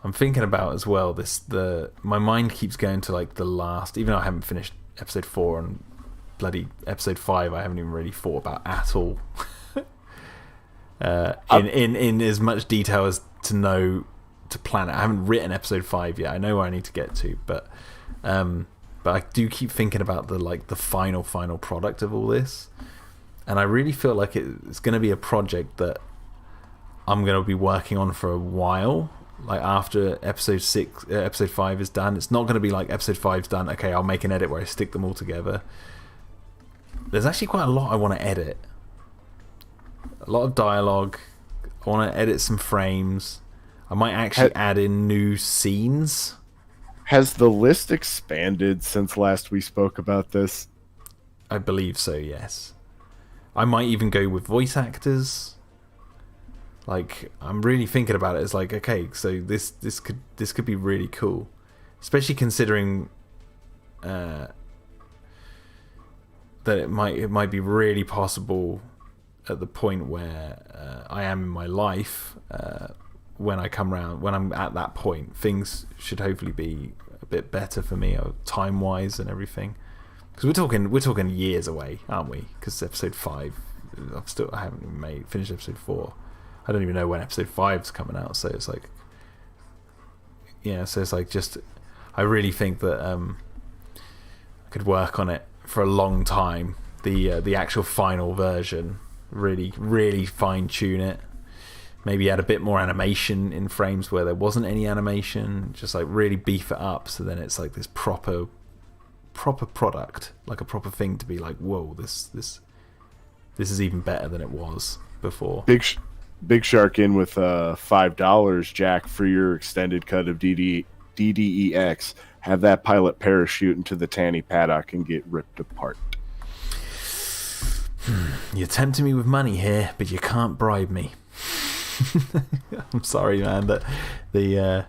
I'm thinking about as well my mind keeps going to like the last, even though I haven't finished episode 4 and bloody episode 5 I haven't even really thought about at all. In as much detail as to plan it. I haven't written episode 5 yet. I know where I need to get to, but I do keep thinking about the final product of all this, and I really feel like it's going to be a project that I'm going to be working on for a while. Like after episode 5 is done, it's not going to be like episode 5's done. Okay, I'll make an edit where I stick them all together. There's actually quite a lot I want to edit. A lot of dialogue. I want to edit some frames. I might actually add in new scenes. Has the list expanded since last we spoke about this? I believe so, yes. I might even go with voice actors. Like, I'm really thinking about it as like, okay, so this could be really cool, especially considering that it might be really possible at the point where I am in my life, when I'm at that point, things should hopefully be a bit better for me, time wise and everything. Because we're talking years away, aren't we? Because episode 5, I haven't even finished episode 4. I don't even know when episode 5's coming out, so it's like, yeah, so it's like just, I really think that I could work on it for a long time. The actual final version, really fine tune it. Maybe add a bit more animation in frames where there wasn't any animation. Just like really beef it up, so then it's like this proper product, like a proper thing to be like, whoa, this is even better than it was before. Big Shark in with $5, Jack, for your extended cut of DDEX. Have that pilot parachute into the Tanny paddock and get ripped apart. You're tempting me with money here, but you can't bribe me. I'm sorry, man, that the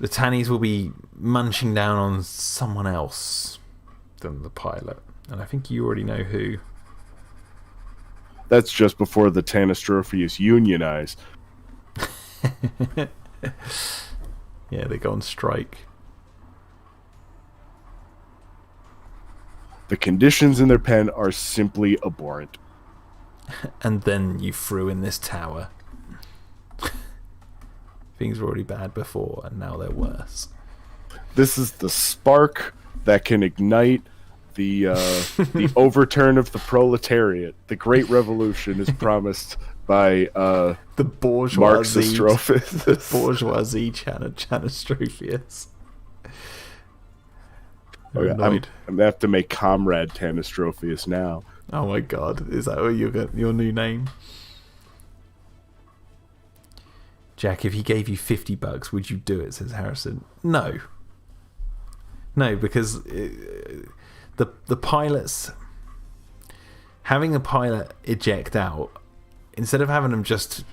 Tannies will be munching down on someone else than the pilot, and I think you already know who. That's just before the Tanistrophius unionize. Yeah, they go on strike. The conditions in their pen are simply abhorrent. And then you threw in this tower. Things were already bad before, and now they're worse. This is the spark that can ignite the overturn of the proletariat. The Great Revolution is promised by the bourgeoisie. The bourgeoisie Tanistrophius. Oh, yeah, I'm gonna have to make Comrade Tanistrophius now. Oh my god, is that what your new name? Jack, if he gave you $50, would you do it? Says Harrison. No, because the pilots, having the pilot eject out instead of having them just.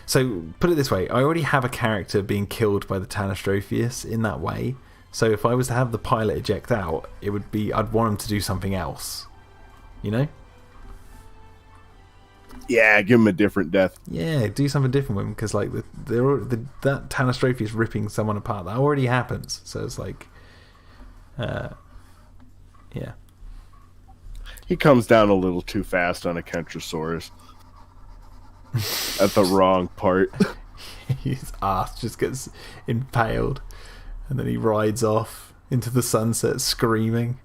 So put it this way: I already have a character being killed by the Tanistrophius in that way. So if I was to have the pilot eject out, it would be I'd want him to do something else. You know? Yeah, give him a different death. Yeah, do something different with him, because like that Tanistrophius ripping someone apart, that already happens. So it's like, yeah. He comes down a little too fast on a Kentrosaurus. At the wrong part. His ass just gets impaled, and then he rides off into the sunset screaming.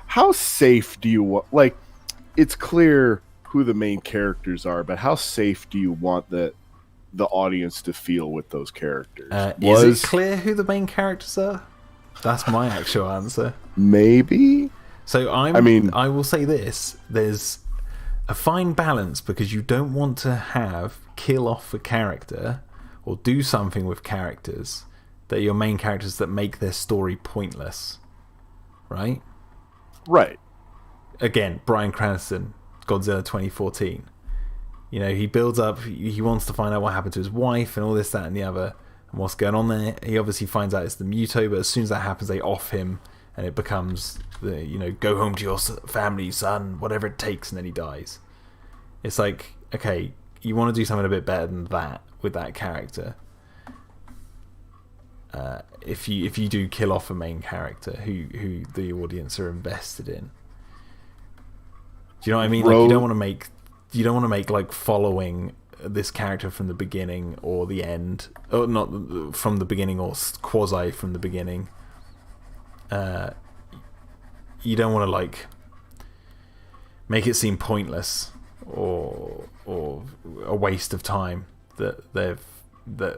How safe do you want... Like, it's clear who the main characters are, but how safe do you want the audience to feel with those characters? Is it clear who the main characters are? That's my actual answer. Maybe? So I will say this. There's a fine balance, because you don't want to kill off a character or do something with characters that are your main characters that make their story pointless. Right? Right. Again, Bryan Cranston, Godzilla 2014. You know, he builds up, he wants to find out what happened to his wife and all this, that, and the other, and what's going on there. He obviously finds out it's the Muto, but as soon as that happens, they off him, and it becomes the go home to your family, son, whatever it takes, and then he dies. It's like, okay, you want to do something a bit better than that with that character. If you do kill off a main character who the audience are invested in, do you know what I mean? Like, you don't want to make like following this character from the beginning or the end, or not from the beginning or quasi from the beginning. You don't want to like make it seem pointless or a waste of time that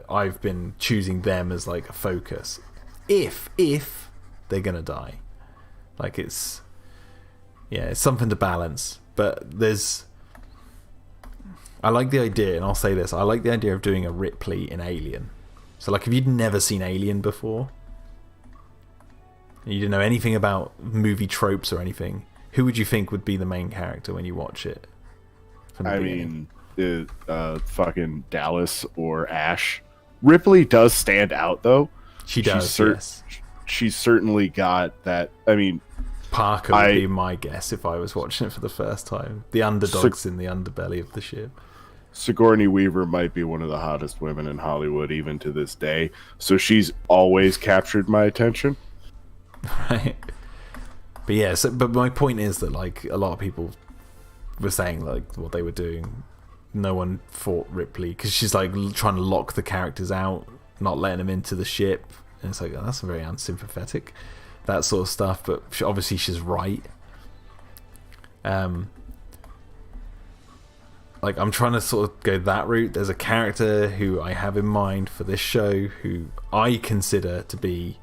I've been choosing them as like a focus. If they're gonna die, like it's something to balance. But I like the idea, and I'll say this: I like the idea of doing a Ripley in Alien. So, like, if you'd never seen Alien before, and you didn't know anything about movie tropes or anything, who would you think would be the main character when you watch it? Fucking Dallas or Ash. Ripley does stand out, though. She does, yes. She's certainly got that. I mean, Parker would be my guess if I was watching it for the first time. The underdogs in the underbelly of the ship. Sigourney Weaver might be one of the hottest women in Hollywood even to this day, so she's always captured my attention. Right. But yeah, but my point is that, like, a lot of people were saying, like, what they were doing, no one fought Ripley because she's like trying to lock the characters out, not letting them into the ship, and it's like, oh, that's very unsympathetic, that sort of stuff. But obviously she's right. Like, I'm trying to sort of go that route. There's a character who I have in mind for this show who I consider to be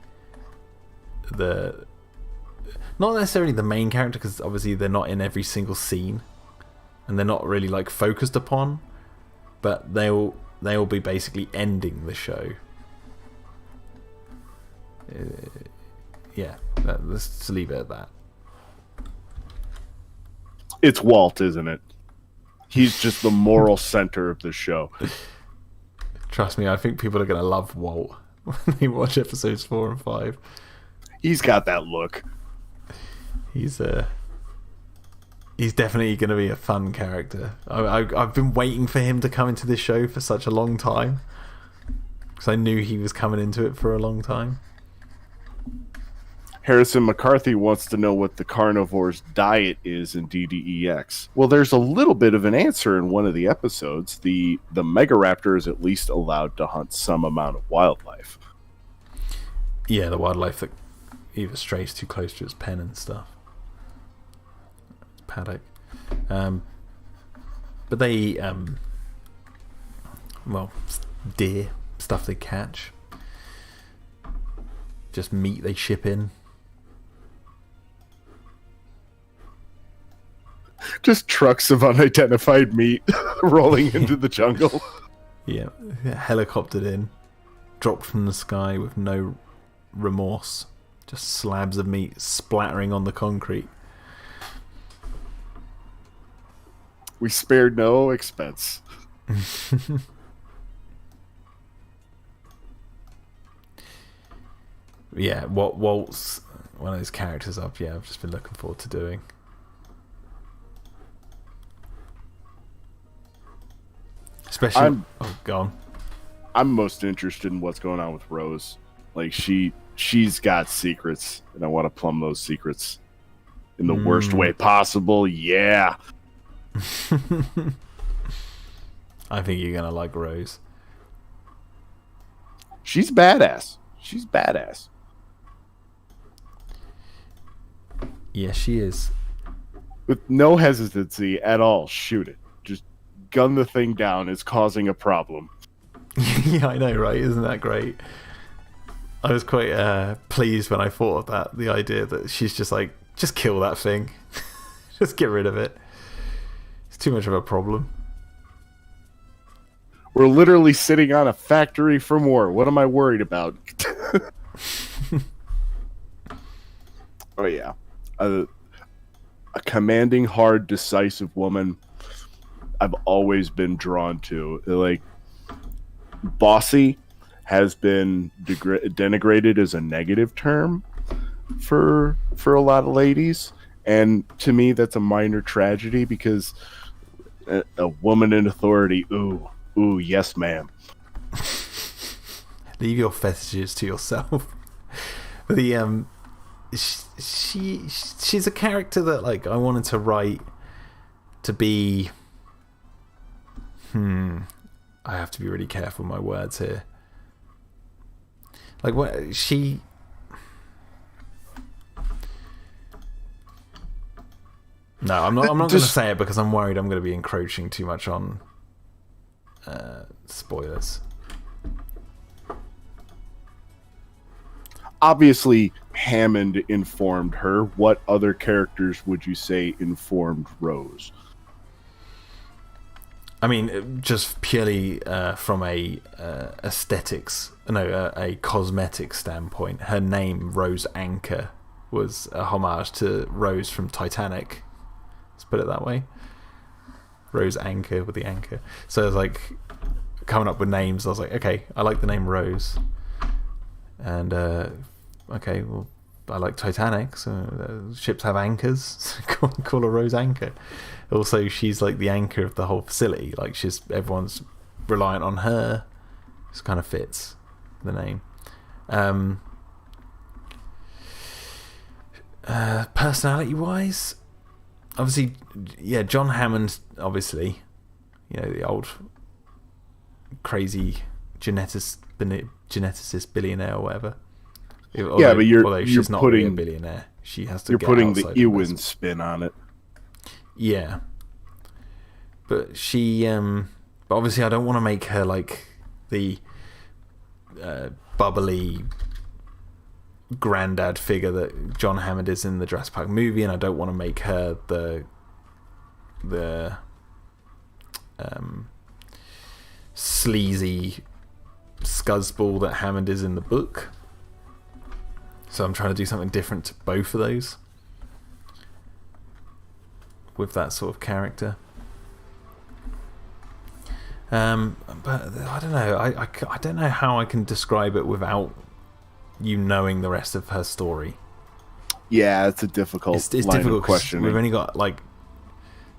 not necessarily the main character, because obviously they're not in every single scene and they're not really like focused upon, but they'll be basically ending the show. Let's just leave it at that. It's Walt, isn't it? He's just the moral center of the show. Trust me, I think people are going to love Walt when they watch episodes 4 and 5. He's got that look. He's definitely going to be a fun character. I've been waiting for him to come into this show for such a long time, because I knew he was coming into it for a long time. Harrison McCarthy wants to know what the carnivore's diet is in DDEX. Well, there's a little bit of an answer in one of the episodes. The Megaraptor is at least allowed to hunt some amount of wildlife. Yeah, the wildlife that either strays too close to its pen and stuff. Paddock. But they eat, deer, stuff they catch. Just meat they ship in. Just trucks of unidentified meat rolling into the jungle. Yeah, helicoptered in, dropped from the sky with no remorse. Just slabs of meat splattering on the concrete. We spared no expense. Yeah, Walt's one of those characters I've just been looking forward to doing. Especially, go on. I'm most interested in what's going on with Rose. Like, she's got secrets, and I want to plumb those secrets in the worst way possible. Yeah. I think you're gonna like Rose. She's badass. She's badass. Yeah, she is. With no hesitancy at all, shoot it. Just gun the thing down. It's causing a problem. Yeah, I know, right? Isn't that great? I was quite pleased when I thought of that. The idea that she's just like, just kill that thing. Just get rid of it. It's too much of a problem. We're literally sitting on a factory for more. What am I worried about? Oh, yeah. A commanding, hard, decisive woman I've always been drawn to. Like, bossy has been denigrated as a negative term, for a lot of ladies, and to me that's a minor tragedy because a woman in authority. Ooh, yes, ma'am. Leave your fetishes to yourself. The she's a character that like I wanted to write to be. I have to be really careful with my words here. Like what she. No, I'm not going to say it because I'm worried I'm going to be encroaching too much on spoilers. Obviously, Hammond informed her. What other characters would you say informed Rose? I mean, just purely from a cosmetic standpoint, her name Rose Anchor was a homage to Rose from Titanic. Let's put it that way. Rose Anchor with the anchor. So I was like coming up with names. I was like, okay, I like the name Rose, and okay, well, I like Titanic, so ships have anchors. So call her Rose Anchor. Also, she's like the anchor of the whole facility. Like everyone's reliant on her. This kind of fits the name. Personality-wise, obviously, yeah, John Hammond, obviously, you know, the old crazy geneticist billionaire or whatever. Although, but you're not putting really a billionaire. She has to. You're putting the Ewan spin on it. Yeah, but she. But obviously, I don't want to make her like the bubbly granddad figure that John Hammond is in the Jurassic Park movie, and I don't want to make her the sleazy scuzzball that Hammond is in the book. So I'm trying to do something different to both of those with that sort of character. But I don't know. I don't know how I can describe it without you knowing the rest of her story. Yeah, it's a difficult. It's difficult question. We've only got like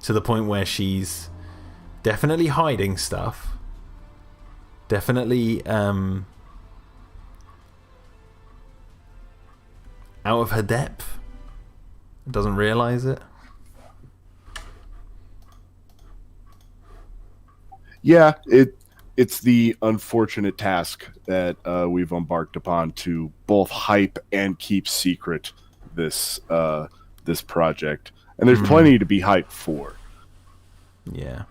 to the point where she's definitely hiding stuff. Definitely out of her depth. Doesn't realize it. Yeah, it's the unfortunate task that we've embarked upon to both hype and keep secret this project, and there's plenty to be hyped for. Yeah.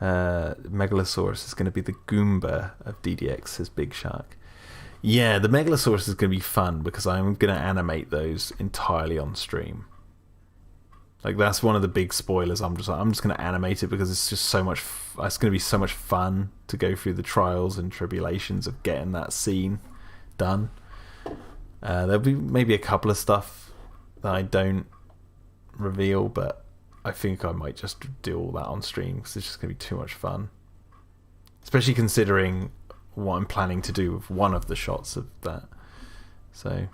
Megalosaurus is going to be the Goomba of DDX's Big Shark. Yeah, the Megalosaurus is going to be fun because I'm going to animate those entirely on stream. Like that's one of the big spoilers. I'm just going to animate it because it's just so much. It's going to be so much fun to go through the trials and tribulations of getting that scene done. There'll be maybe a couple of stuff that I don't reveal, but I think I might just do all that on stream because it's just going to be too much fun. Especially considering what I'm planning to do with one of the shots of that. So.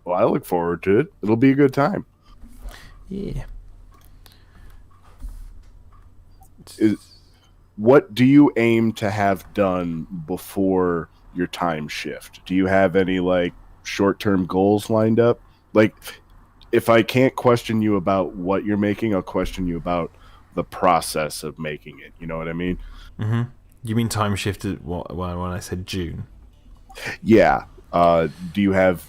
Well, I look forward to it. It'll be a good time. Yeah. What do you aim to have done before your time shift? Do you have any like short-term goals lined up? Like, if I can't question you about what you're making, I'll question you about the process of making it. You know what I mean? Mm-hmm. You mean time shifted when I said June? Yeah. Do you have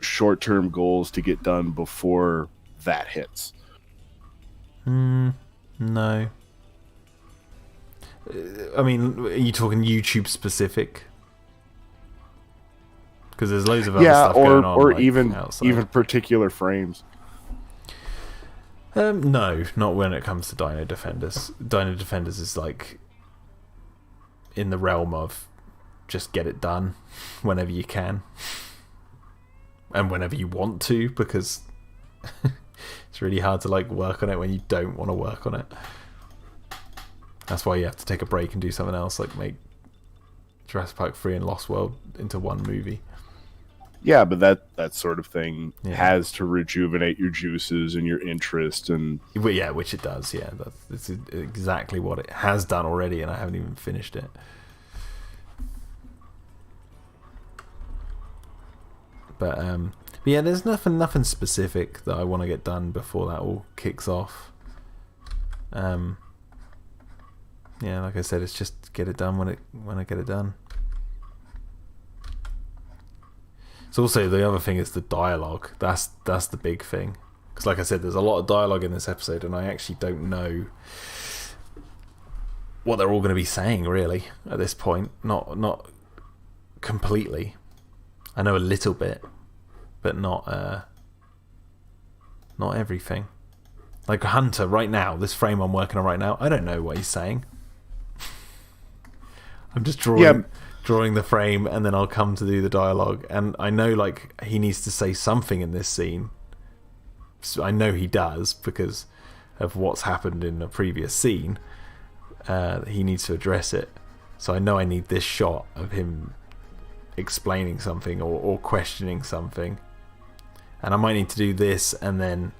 short-term goals to get done before that hits? No. I mean, are you talking YouTube specific? Because there's loads of other stuff going on. Or like, even outside. even particular frames. No, not when it comes to Dino-Defenders. Dino-Defenders is like in the realm of just get it done whenever you can. And whenever you want to, because it's really hard to like work on it when you don't want to work on it. That's why you have to take a break and do something else, like Jurassic Park 3 and Lost World into one movie. Yeah, but that sort of thing has to rejuvenate your juices and your interest, and yeah, which it does. Yeah, that's exactly what it has done already, and I haven't even finished it. But yeah, there's nothing specific that I want to get done before that all kicks off. Yeah, like I said, it's just get it done when I get it done. So also the other thing is the dialogue. That's the big thing, because like I said, there's a lot of dialogue in this episode, and I actually don't know what they're all going to be saying really at this point. Not completely. I know a little bit, but not everything. Like Hunter right now, this frame I'm working on right now, I don't know what he's saying. I'm just drawing the frame, and then I'll come to do the dialogue, and I know like he needs to say something in this scene. So I know he does because of what's happened in the previous scene. He needs to address it, so I know I need this shot of him explaining something or questioning something, and I might need to do this and then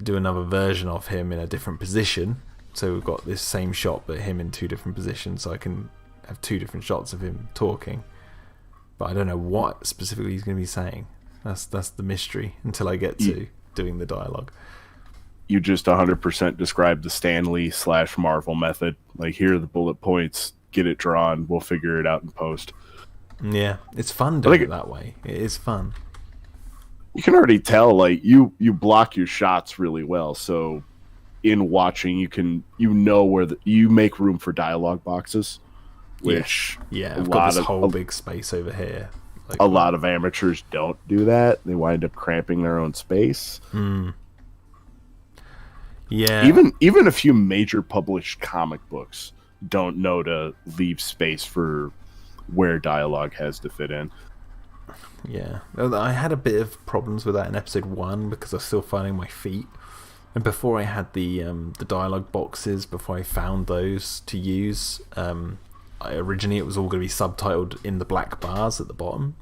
do another version of him in a different position, so we've got this same shot but him in two different positions, so I can have two different shots of him talking, but I don't know what specifically he's going to be saying. That's the mystery until I get to doing the dialogue. You just 100% described the Stan Lee / Marvel method. Like, here are the bullet points, get it drawn, we'll figure it out in post. Yeah, it's fun doing it that way. It is fun. You can already tell, like, you block your shots really well, so in watching you know where you make room for dialogue boxes, which I've got this whole big space over here. Like, a lot of amateurs don't do that. They wind up cramping their own space. Yeah, even a few major published comic books don't know to leave space for where dialogue has to fit in. Yeah, I had a bit of problems with that in episode 1 because I was still finding my feet. And before I had the dialogue boxes, before I found those to use, originally it was all going to be subtitled in the black bars at the bottom.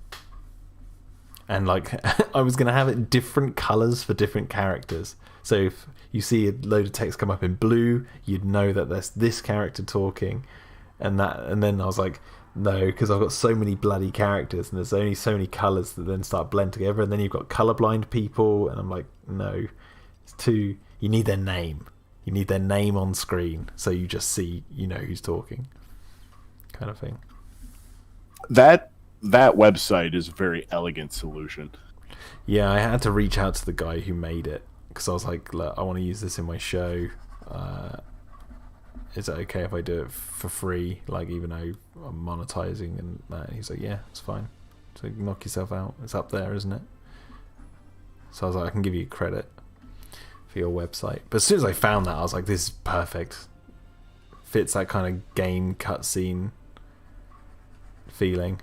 And like I was going to have it different colours for different characters. So if you see a load of text come up in blue, you'd know that there's this character talking, and then I was like, no, because I've got so many bloody characters and there's only so many colours that then start blend together, and then you've got colourblind people, and I'm like, no, it's too. You need their name. You need their name on screen, so you just see, you know who's talking, kind of thing. That website is a very elegant solution. Yeah, I had to reach out to the guy who made it, because I was like, look, I want to use this in my show. Is it okay if I do it for free, like even though I'm monetizing and that? And he's like, yeah, it's fine. So knock yourself out. It's up there, isn't it? So I was like, I can give you credit for your website. But as soon as I found that, I was like, this is perfect. Fits that kind of game cutscene feeling.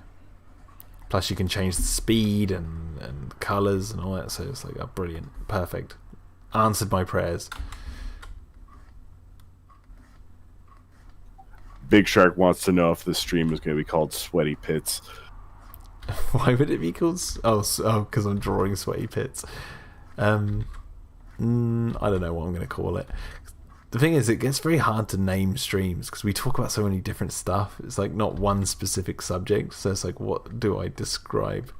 Plus you can change the speed and colours and all that, so it's like, oh, brilliant, perfect. Answered my prayers. Big Shark wants to know if the stream is going to be called Sweaty Pits. Why would it be called? Oh, because I'm drawing sweaty pits. I don't know what I'm going to call it. The thing is, it gets very hard to name streams because we talk about so many different stuff. It's like not one specific subject. So it's like, what do I describe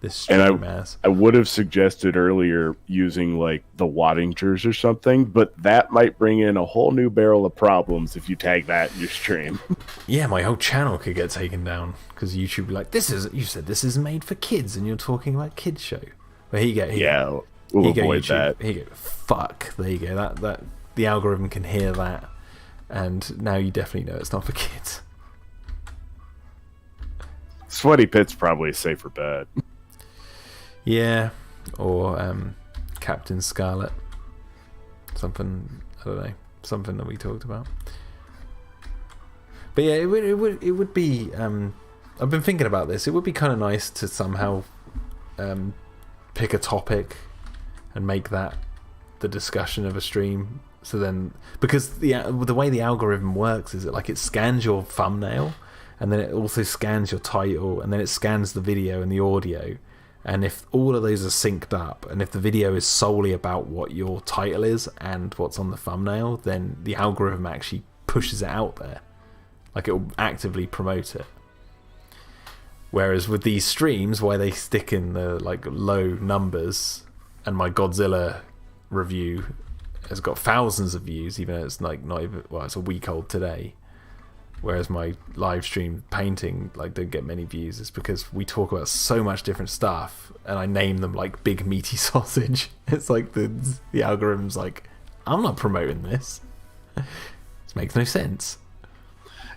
this stream as? I would have suggested earlier using like the Waddingers or something, but that might bring in a whole new barrel of problems if you tag that in your stream. Yeah, my whole channel could get taken down because YouTube would be like, you said this is made for kids and you're talking about kids show. But here you go. We'll avoid that. Here you go. Fuck. There you go. That the algorithm can hear that, and now you definitely know it's not for kids. Sweaty Pit's probably a safer bet. Yeah, or Captain Scarlett. Something, I don't know, something that we talked about. But yeah, it would be. I've been thinking about this. It would be kind of nice to somehow pick a topic and make that the discussion of a stream. So then, because the way the algorithm works is it scans your thumbnail, and then it also scans your title, and then it scans the video and the audio. And if all of those are synced up, and if the video is solely about what your title is and what's on the thumbnail, then the algorithm actually pushes it out there. Like, it will actively promote it. Whereas with these streams, why they stick in the like low numbers, and my Godzilla review has got thousands of views, even though it's like not even, well, it's a week old today. Whereas my live stream painting like don't get many views. It's because we talk about so much different stuff, and I name them like big meaty sausage. It's like the algorithm's like, I'm not promoting this. This makes no sense.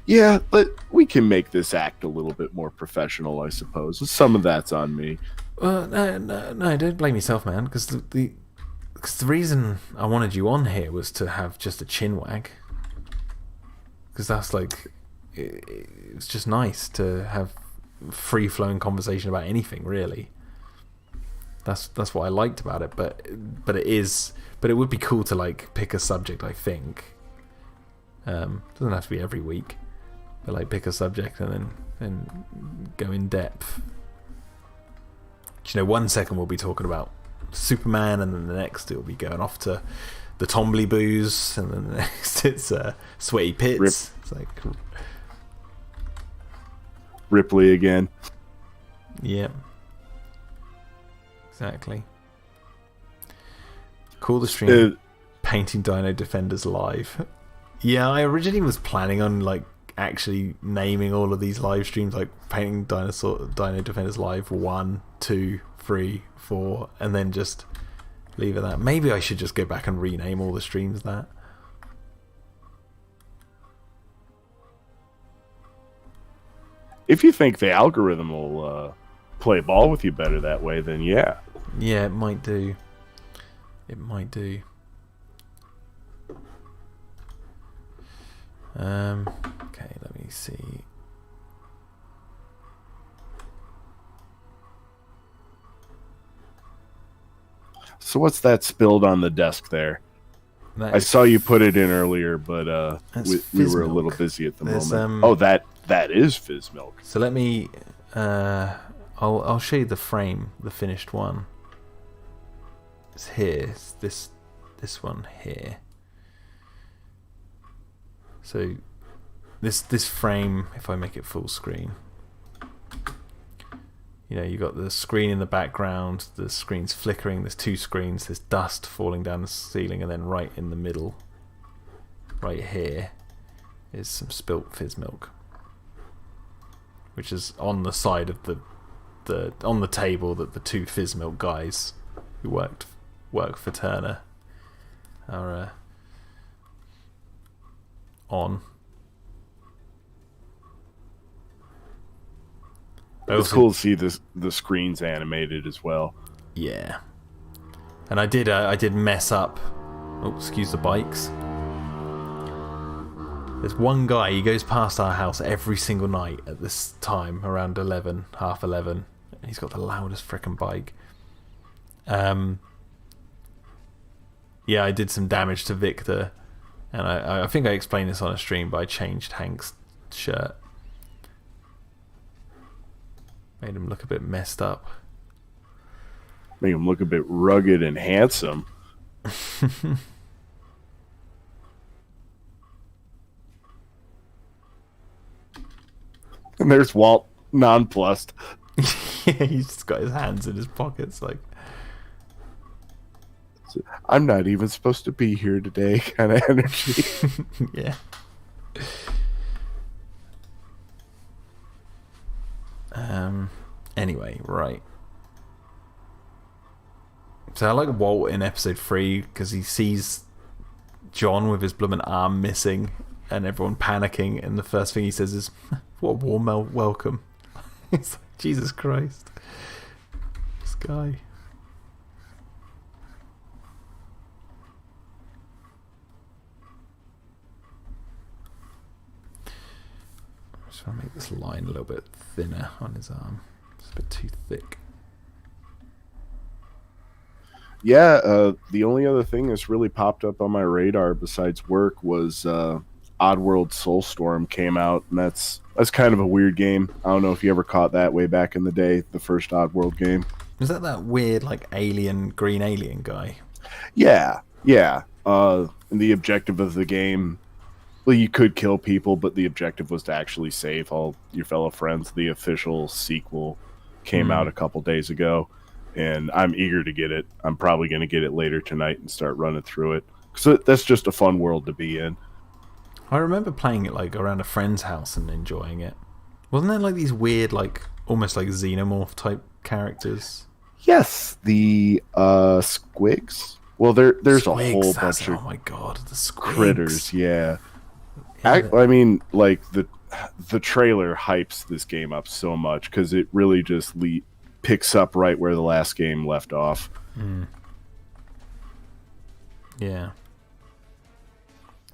Yeah, but we can make this act a little bit more professional, I suppose. Some of that's on me. No, don't blame yourself, man. Because the reason I wanted you on here was to have just a chin wag. Because that's like, it's just nice to have free flowing conversation about anything, really. That's what I liked about it. But it would be cool to like pick a subject. I think doesn't have to be every week. But like pick a subject and then go in depth. You know, 1 second we'll be talking about Superman, and then the next it'll be going off to the Tomboos, and then the next it's Sweaty Pits. It's like Ripley again. Yeah. Exactly. Call the stream painting Dino-Defenders live. Yeah, I originally was planning on like actually naming all of these live streams like painting Dino-Defenders live 1, 2, 3, 4, and then just leave it at that. Maybe I should just go back and rename all the streams that. If you think the algorithm will play ball with you better that way, then yeah. Yeah, it might do. It might do. Okay, let me see. So what's that spilled on the desk there? I saw you put it in earlier, but we were a little busy at the moment. Oh, that is fizz milk. So let me. I'll show you the frame, the finished one. It's here. It's this one here. So this frame, if I make it full screen, you know, you got the screen in the background, the screen's flickering, there's 2 screens, there's dust falling down the ceiling, and then right in the middle, right here, is some spilt fizz milk, which is on the side of the on the table that the 2 fizz milk guys who work for Turner are on. It's cool to see the screens animated as well. Yeah, and I did mess up. Oh, excuse the bikes. There's one guy, he goes past our house every single night at this time, around 11, half 11, and he's got the loudest frickin' bike. Yeah, I did some damage to Victor, and I think I explained this on a stream, but I changed Hank's shirt. Made him look a bit messed up. Made him look a bit rugged and handsome. And there's Walt, nonplussed. Yeah, he's just got his hands in his pockets, like, I'm not even supposed to be here today, kind of energy. Yeah. Anyway, right. So I like Walt in episode 3 because he sees John with his bloomin' arm missing and everyone panicking, and the first thing he says is, "What a warm welcome." It's like, Jesus Christ, this guy. I'm just gonna make this line a little bit thinner on his arm. It's a bit too thick. Yeah, the only other thing that's really popped up on my radar besides work was Oddworld Soulstorm came out, and that's kind of a weird game. I don't know if you ever caught that way back in the day, the first Oddworld game. Was that weird, like, green alien guy? Yeah, yeah. And the objective of the game, well, you could kill people, but the objective was to actually save all your fellow friends. The official sequel came out a couple days ago, and I'm eager to get it. I'm probably going to get it later tonight and start running through it. So that's just a fun world to be in. I remember playing it like around a friend's house and enjoying it. Wasn't there like these weird, like almost like xenomorph type characters? Yes, the squigs. Well, there's Squigs, a whole bunch of oh my god, the squigs. critters. Yeah. I mean, like the trailer hypes this game up so much because it really just picks up right where the last game left off. Yeah.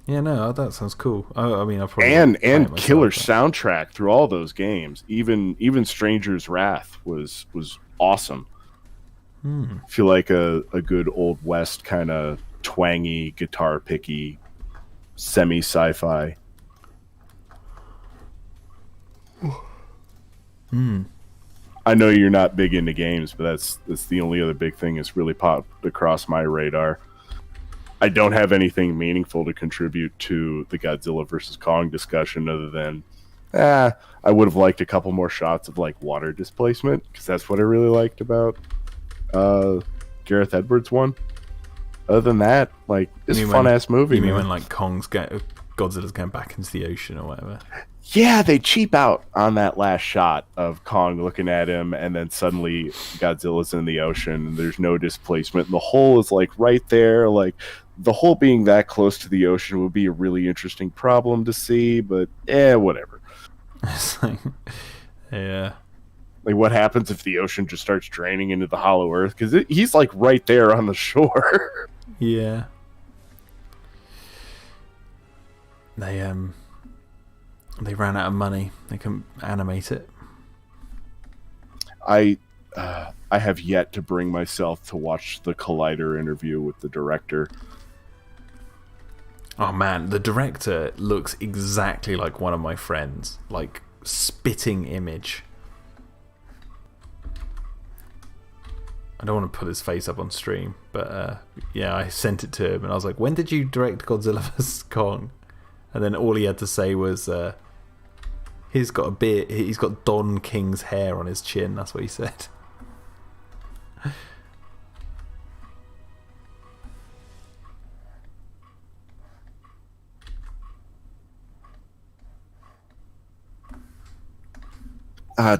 Yeah, no, that sounds cool. I mean, I'll probably and killer soundtrack through all those games. Even Stranger's Wrath was awesome. I feel like a good old west kind of twangy, guitar picky, semi sci-fi. I know you're not big into games, but that's the only other big thing that's really popped across my radar. I don't have anything meaningful to contribute to the Godzilla vs. Kong discussion other than I would have liked a couple more shots of like water displacement because that's what I really liked about Gareth Edwards' one. Other than that, like, it's a fun-ass movie. You mean when like Godzilla's going back into the ocean or whatever? Yeah, they cheap out on that last shot of Kong looking at him, and then suddenly Godzilla's in the ocean, and there's no displacement, and the hole is like right there. Like, the hole being that close to the ocean would be a really interesting problem to see, but whatever. It's like, yeah. Like, what happens if the ocean just starts draining into the hollow earth? Because he's like right there on the shore. Yeah. They ran out of money. They couldn't animate it. I have yet to bring myself to watch the Collider interview with the director. Oh man, the director looks exactly like one of my friends. Like, spitting image. I don't want to put his face up on stream, but yeah, I sent it to him and I was like, when did you direct Godzilla vs. Kong? And then all he had to say was, he's got a beard, he's got Don King's hair on his chin, that's what he said.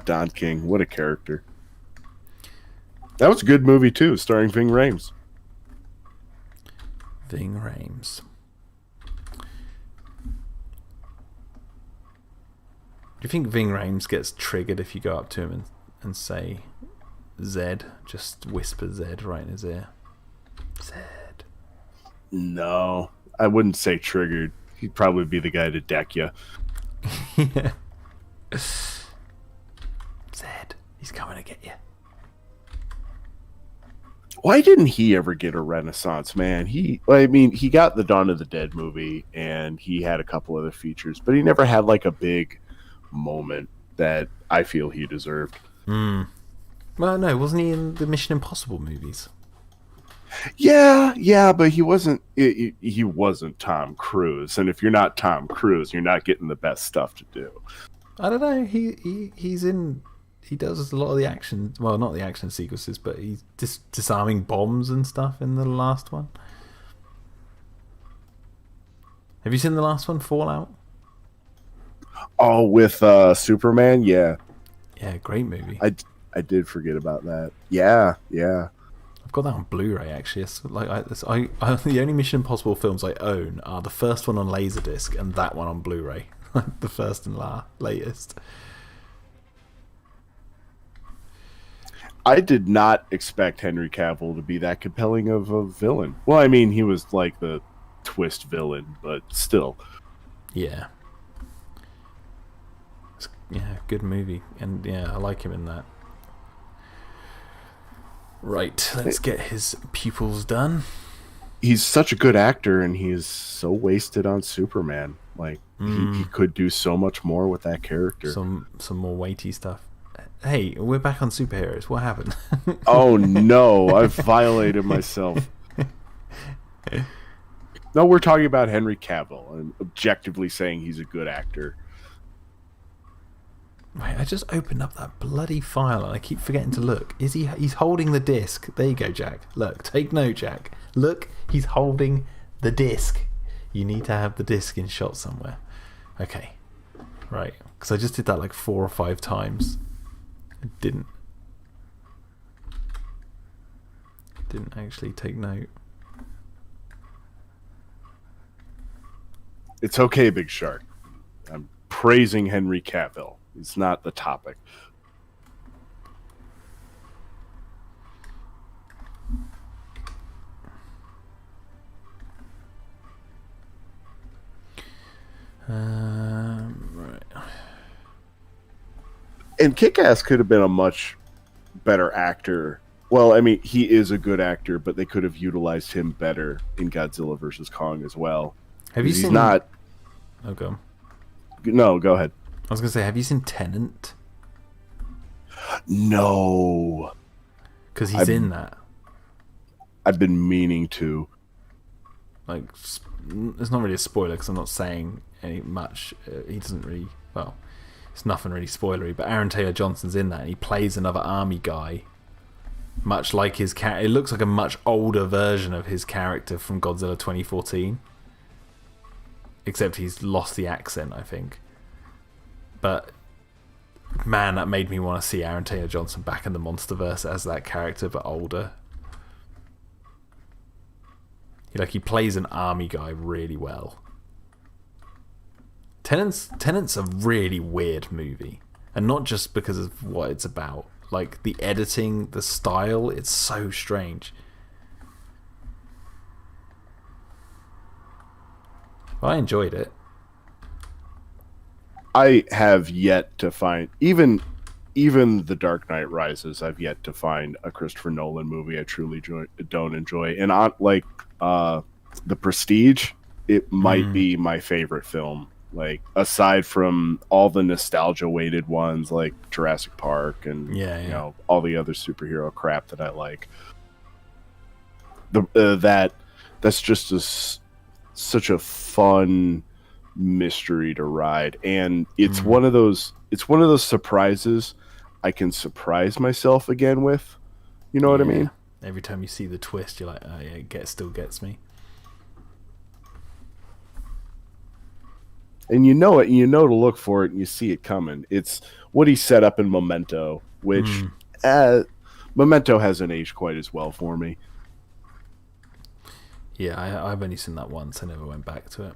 Don King, what a character. That was a good movie too, starring Ving Rhames. Ving Rhames. Do you think Ving Rhames gets triggered if you go up to him and say Zed? Just whisper Zed right in his ear. Zed. No, I wouldn't say triggered. He'd probably be the guy to deck you. Yeah. Zed, he's coming to get you. Why didn't he ever get a renaissance, man? He got the Dawn of the Dead movie, and he had a couple other features, but he never had like a big moment that I feel he deserved. Well, no, wasn't he in the Mission Impossible movies? Yeah, but he wasn't. He wasn't Tom Cruise, and if you're not Tom Cruise, you're not getting the best stuff to do. I don't know. He's in. He does a lot of the action. Well, not the action sequences, but he's disarming bombs and stuff in the last one. Have you seen the last one, Fallout? Oh, with Superman, yeah. Yeah, great movie. I did forget about that. Yeah. I've got that on Blu-ray actually. It's like I the only Mission Impossible films I own are the first one on Laserdisc and that one on Blu-ray. The first and latest. I did not expect Henry Cavill to be that compelling of a villain. Well, I mean, he was like the twist villain, but still. Yeah. Yeah, good movie. And yeah, I like him in that. Right, let's get his pupils done. he's such a good actor, and he's so wasted on Superman. Like he could do so much more with that character. Some more weighty stuff. Hey, we're back on superheroes. What happened? Oh no, I've violated myself. No, we're talking about Henry Cavill and objectively saying he's a good actor. Wait, I just opened up that bloody file and I keep forgetting to look. He's holding the disc. There you go, Jack. Look, take note, Jack. Look, he's holding the disc. You need to have the disc in shot somewhere. Okay. Right. Because I just did that like 4 or 5 times. I didn't actually take note. It's okay, Big Shark. I'm praising Henry Cavill. It's not the topic. Right. And Kick-Ass could have been a much better actor. Well, I mean, he is a good actor, but they could have utilized him better in Godzilla vs. Kong as well. Have you He's seen... not... Oh, go on. No, go ahead. I was going to say, have you seen Tenet? No. Because he's in that. I've been meaning to. Like, it's not really a spoiler because I'm not saying any much. He doesn't really... Well, it's nothing really spoilery, but Aaron Taylor Johnson's in that, and he plays another army guy, much like his character. It looks like a much older version of his character from Godzilla 2014. Except he's lost the accent, I think. But man, that made me want to see Aaron Taylor Johnson back in the Monsterverse as that character, but older. He plays an army guy really well. Tenet's a really weird movie, and not just because of what it's about. Like the editing, the style, it's so strange. I enjoyed it. I have yet to find even The Dark Knight Rises. I've yet to find a Christopher Nolan movie I truly don't enjoy. And The Prestige, it might be my favorite film. Like aside from all the nostalgia weighted ones like Jurassic Park and you know all the other superhero crap that I like. That's just such a fun mystery to ride, and it's one of those surprises I can surprise myself again with. You know what I mean? Every time you see the twist, you're like, oh yeah, it still gets me. And you know it, and you know to look for it, and you see it coming. It's what he set up in Memento, which Memento hasn't aged quite as well for me. Yeah, I've only seen that once. I never went back to it.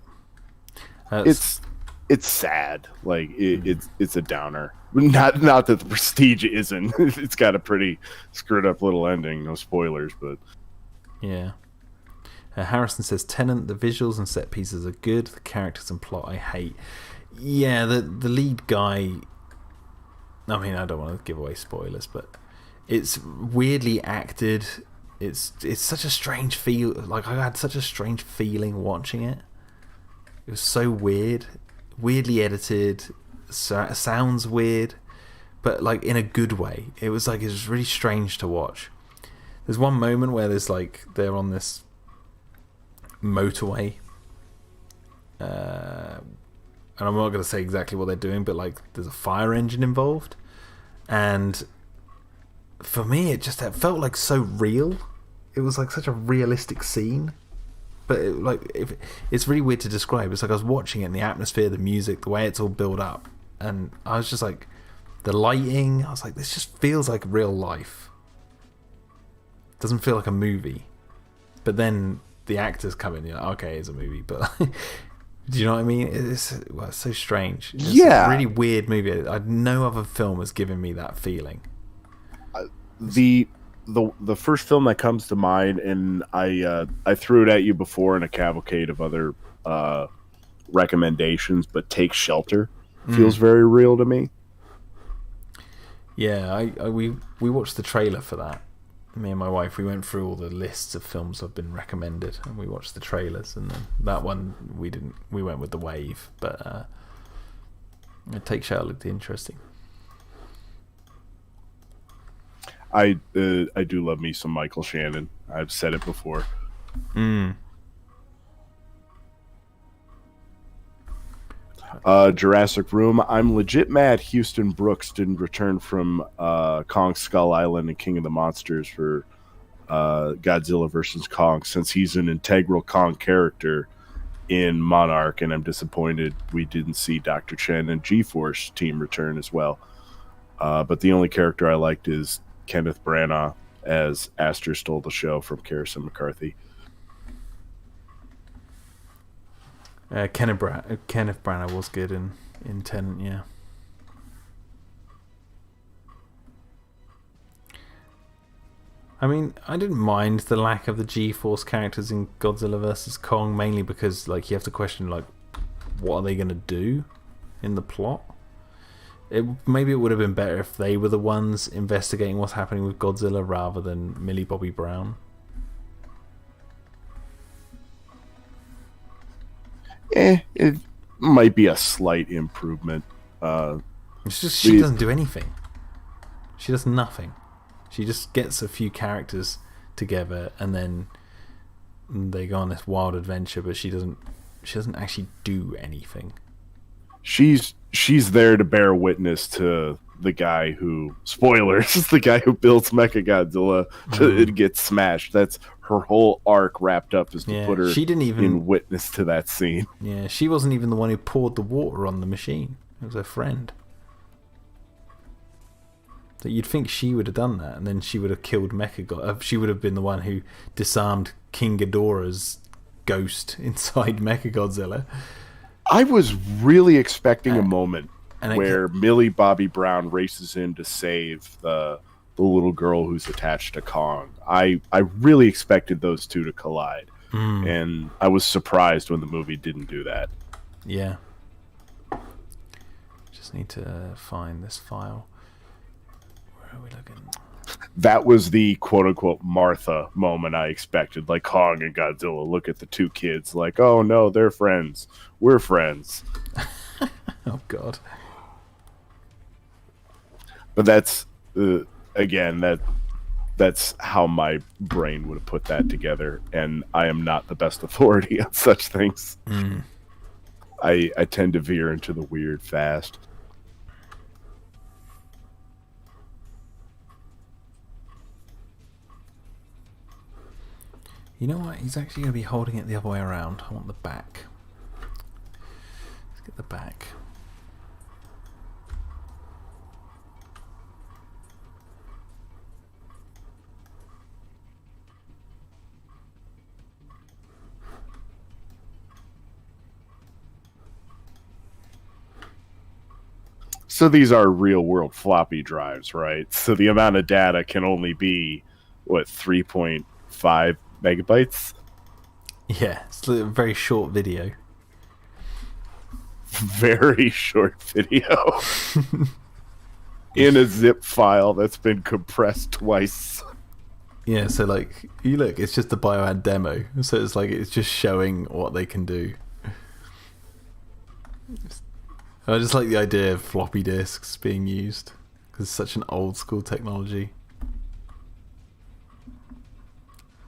It's sad. Like it's a downer. Not that The Prestige isn't. It's got a pretty screwed up little ending. No spoilers, but yeah. Harrison says Tenet, the visuals and set pieces are good. The characters and plot I hate. Yeah, the lead guy. I mean, I don't want to give away spoilers, but it's weirdly acted. It's such a strange feel. Like I had such a strange feeling watching it. It was so weird, weirdly edited. Sounds weird, but like in a good way. It was really strange to watch. There's one moment where they're on this motorway, and I'm not going to say exactly what they're doing, but like there's a fire engine involved, and for me it felt like so real. It was like such a realistic scene, but it's really weird to describe. It's like I was watching it, and the atmosphere, the music, the way it's all built up, and I was just like, the lighting, I was like, this just feels like real life. It doesn't feel like a movie. But then the actors come in, you're like, okay, it's a movie, but do you know what I mean? It's so strange. It's a really weird movie. No other film has given me that feeling. The first film that comes to mind, and I threw it at you before in a cavalcade of other recommendations, but Take Shelter feels very real to me. Yeah, we watched the trailer for that, me and my wife, we went through all the lists of films I've been recommended, and we watched the trailers. And then that one we didn't. We went with The Wave, but Take Shelter looked interesting. I do love me some Michael Shannon. I've said it before. Jurassic Room. I'm legit mad Houston Brooks didn't return from Kong Skull Island and King of the Monsters for Godzilla vs. Kong, since he's an integral Kong character in Monarch, and I'm disappointed we didn't see Dr. Chen and G-Force team return as well. But the only character I liked is Kenneth Branagh as Astor stole the show from Carson McCarthy. Kenneth Branagh was good in Tenet, yeah. I mean, I didn't mind the lack of the G-Force characters in Godzilla vs. Kong, mainly because, like, you have to question, like, what are they going to do in the plot? Maybe it would have been better if they were the ones investigating what's happening with Godzilla rather than Millie Bobby Brown. It might be a slight improvement. It's just she doesn't do anything. She does nothing. She just gets a few characters together and then they go on this wild adventure, but she doesn't actually do anything. She's there to bear witness to the guy who, spoilers, the guy who builds Mechagodzilla to get smashed. That's her whole arc wrapped up, is to put her in witness to that scene. Yeah, she wasn't even the one who poured the water on the machine. It was her friend. So you'd think she would have done that, and then she would have killed Mechagodzilla. She would have been the one who disarmed King Ghidorah's ghost inside Mechagodzilla. I was really expecting a moment where Millie Bobby Brown races in to save the little girl who's attached to Kong. I really expected those two to collide. And I was surprised when the movie didn't do that. Yeah. Just need to find this file. Where are we looking? That was the quote-unquote Martha moment I expected. Like Kong and Godzilla look at the two kids like, oh no, they're friends. We're friends. Oh God. But that's, again, that's how my brain would have put that together. And I am not the best authority on such things. I tend to veer into the weird fast. You know what? He's actually going to be holding it the other way around. I want the back. Let's get the back. So these are real-world floppy drives, right? So the amount of data can only be, 3.5 megabytes? Yeah, it's a very short video. Very short video. In a zip file that's been compressed twice. Yeah, so like, you look, it's just the Biohazard demo. So it's like, it's just showing what they can do. I just like the idea of floppy disks being used, because it's such an old school technology.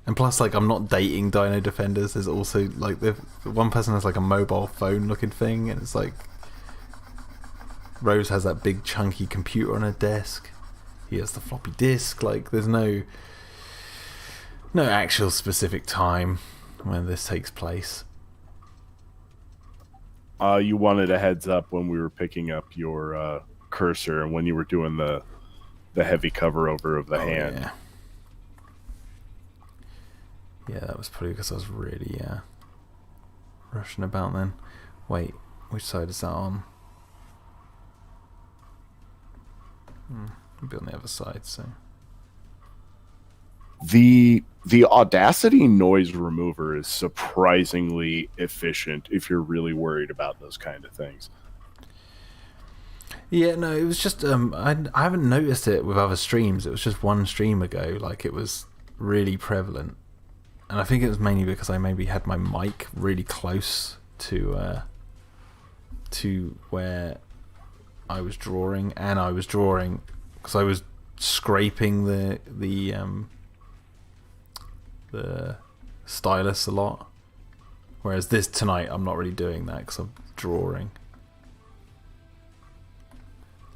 And plus, like, I'm not dating Dino-Defenders. There's also, like, one person has, like, a mobile phone looking thing, and it's like, Rose has that big chunky computer on her desk. He has the floppy disk. Like, there's no actual specific time when this takes place. You wanted a heads up when we were picking up your cursor and when you were doing the heavy cover over of the hand. Yeah. Yeah, that was probably because I was really rushing about then. Wait, which side is that on? It'll be on the other side, so. The Audacity noise remover is surprisingly efficient if you're really worried about those kind of things. Yeah, no, it was just I haven't noticed it with other streams. It was just one stream ago, like it was really prevalent, and I think it was mainly because I maybe had my mic really close to where I was drawing, and I was drawing because I was scraping the stylus a lot. Whereas this tonight, I'm not really doing that because I'm drawing.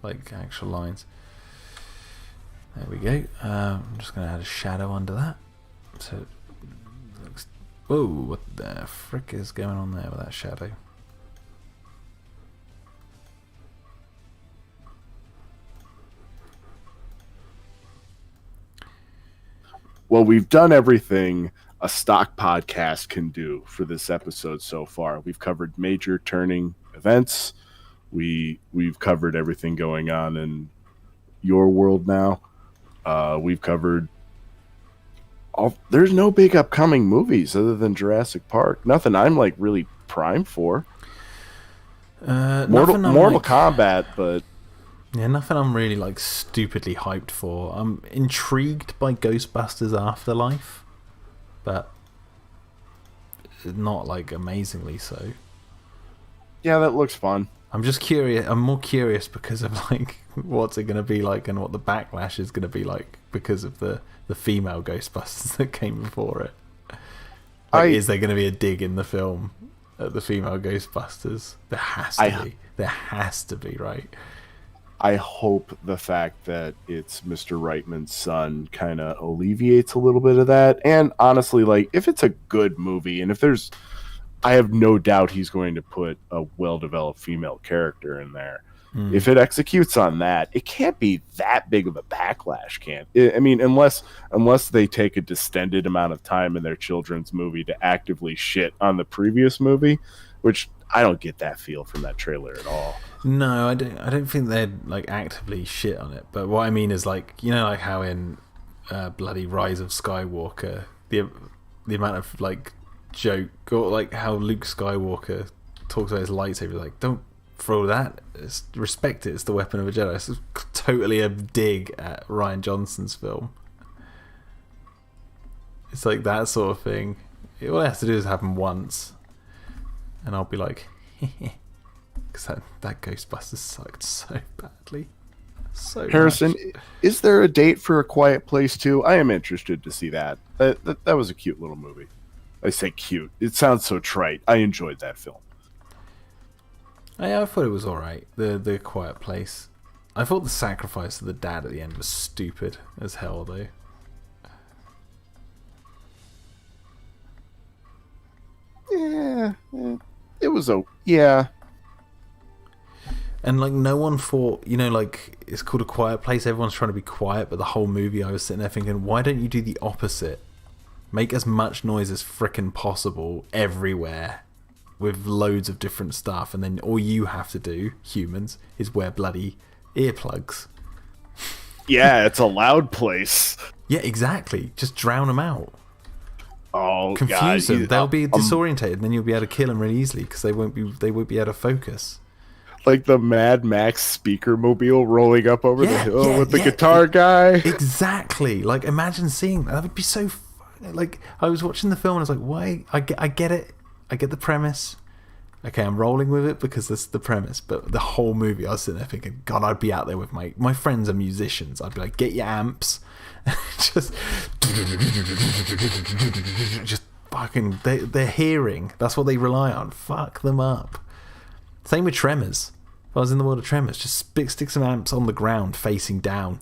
Like actual lines. There we go. I'm just going to add a shadow under that. So it looks... Whoa, what the frick is going on there with that shadow? Well, we've done everything a stock podcast can do for this episode so far. We've covered major turning events. We've covered everything going on in your world now. We've covered all. There's no big upcoming movies other than Jurassic Park. Nothing I'm like really primed for. Mortal Kombat, but yeah, nothing I'm really like stupidly hyped for. I'm intrigued by Ghostbusters Afterlife, but not like amazingly so. Yeah, that looks fun. I'm just curious. I'm more curious because of like what's it going to be like and what the backlash is going to be like because of the female Ghostbusters that came before it. Like, is there going to be a dig in the film at the female Ghostbusters? There has to be. There has to be, right? I hope the fact that it's Mr. Reitman's son kind of alleviates a little bit of that. And honestly, like if it's a good movie and if there's, I have no doubt he's going to put a well-developed female character in there. If it executes on that, it can't be that big of a backlash, can't it? I mean, unless they take a distended amount of time in their children's movie to actively shit on the previous movie, which I don't get that feel from that trailer at all. No, I don't think they'd like actively shit on it. But what I mean is like, you know, like how in bloody Rise of Skywalker, the amount of like joke, or like how Luke Skywalker talks about his lightsaber, like don't throw that, respect it, it's the weapon of a Jedi. It's totally a dig at Rian Johnson's film. It's like that sort of thing. All it has to do is happen once and I'll be like because that Ghostbusters sucked so badly. So Harrison, much. Is there a date for A Quiet Place 2? I am interested to see that. That was a cute little movie. I say cute. It sounds so trite. I enjoyed that film. I thought it was alright. The Quiet Place. I thought the sacrifice of the dad at the end was stupid as hell, though. Yeah, it was yeah. And like no one thought, you know, like it's called A Quiet Place. Everyone's trying to be quiet, but the whole movie, I was sitting there thinking, why don't you do the opposite? Make as much noise as frickin' possible everywhere, with loads of different stuff, and then all you have to do, humans, is wear bloody earplugs. Yeah, it's a loud place. Yeah, exactly. Just drown them out. Oh, confuse God. them. They'll be disorientated, and then you'll be able to kill them really easily because they won't be able to focus. Like the Mad Max speaker mobile rolling up over the hill with the guitar guy. Exactly. Like imagine seeing that. That would be so fun. Like I was watching the film and I was like, why? I get it. I get the premise. Okay, I'm rolling with it because that's the premise. But the whole movie, I was sitting there thinking, God, I'd be out there with my friends are musicians. I'd be like, get your amps. just fucking, they're hearing. That's what they rely on. Fuck them up. Same with Tremors. If I was in the world of Tremors, just stick some amps on the ground facing down.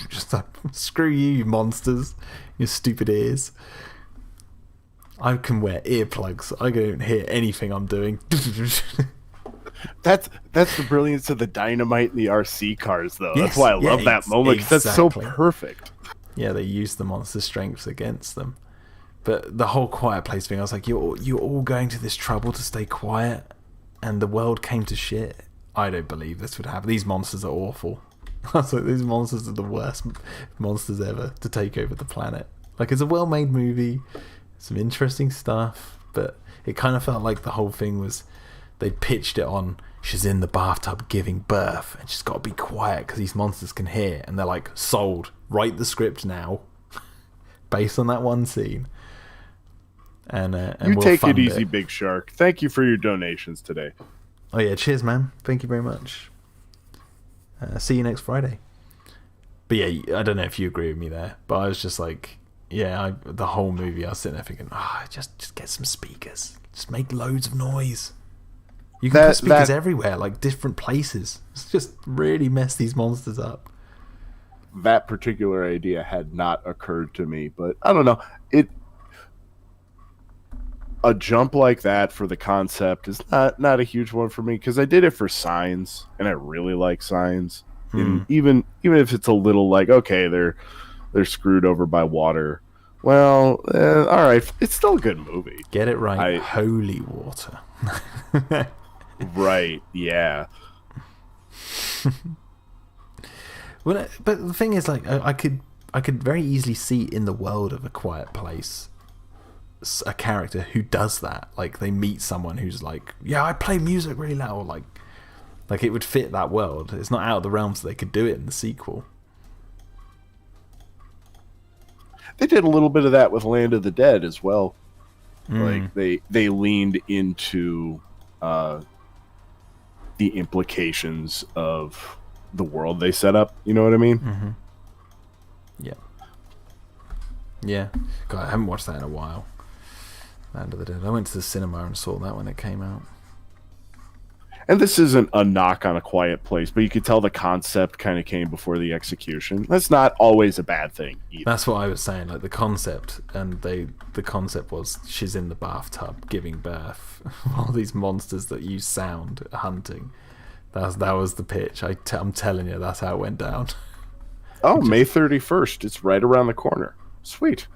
Just like, screw you monsters. Your stupid ears. I can wear earplugs. I don't hear anything I'm doing. That's the brilliance of the dynamite in the RC cars, though. Yes, that's why I love that moment. Exactly. That's so perfect. Yeah, they use the monster strengths against them. But the whole Quiet Place thing, I was like, you're all going to this trouble to stay quiet, and the world came to shit. I don't believe this would happen. These monsters are awful. I was like, these monsters are the worst monsters ever to take over the planet. Like, it's a well-made movie. Some interesting stuff, but it kind of felt like the whole thing was they pitched it on, she's in the bathtub giving birth, and she's got to be quiet because these monsters can hear. And they're like, sold. Write the script now, based on that one scene. And you we'll take fund it easy, Big Shark. Thank you for your donations today. Oh yeah, cheers, man. Thank you very much. See you next Friday. But yeah, I don't know if you agree with me there, but I was just like, yeah, the whole movie I was sitting there thinking, just get some speakers, just make loads of noise. You can put speakers everywhere, like different places. It's just really mess these monsters up. That particular idea had not occurred to me, but I don't know. A jump like that for the concept is not a huge one for me, because I did it for Signs, and I really like Signs. And even if it's a little like, okay, they're screwed over by water. Well, all right, it's still a good movie. Get it right, holy water. Right, yeah. Well, but the thing is, like, I could very easily see in the world of A Quiet Place a character who does that. Like, they meet someone who's like, yeah, I play music really loud. Like it would fit that world. It's not out of the realm, so they could do it in the sequel. They did a little bit of that with Land of the Dead as well. Like they leaned into the implications of the world they set up. You know what I mean? Mm-hmm. Yeah. Yeah. God, I haven't watched that in a while. Land of the Dead. I went to the cinema and saw that when it came out. And this isn't a knock on A Quiet Place, but you could tell the concept kind of came before the execution. That's not always a bad thing either. That's what I was saying, like the concept, and the concept was she's in the bathtub giving birth. All these monsters that use sound are hunting. That was the pitch. I'm telling you, that's how it went down. Oh, May 31st. It's right around the corner. Sweet.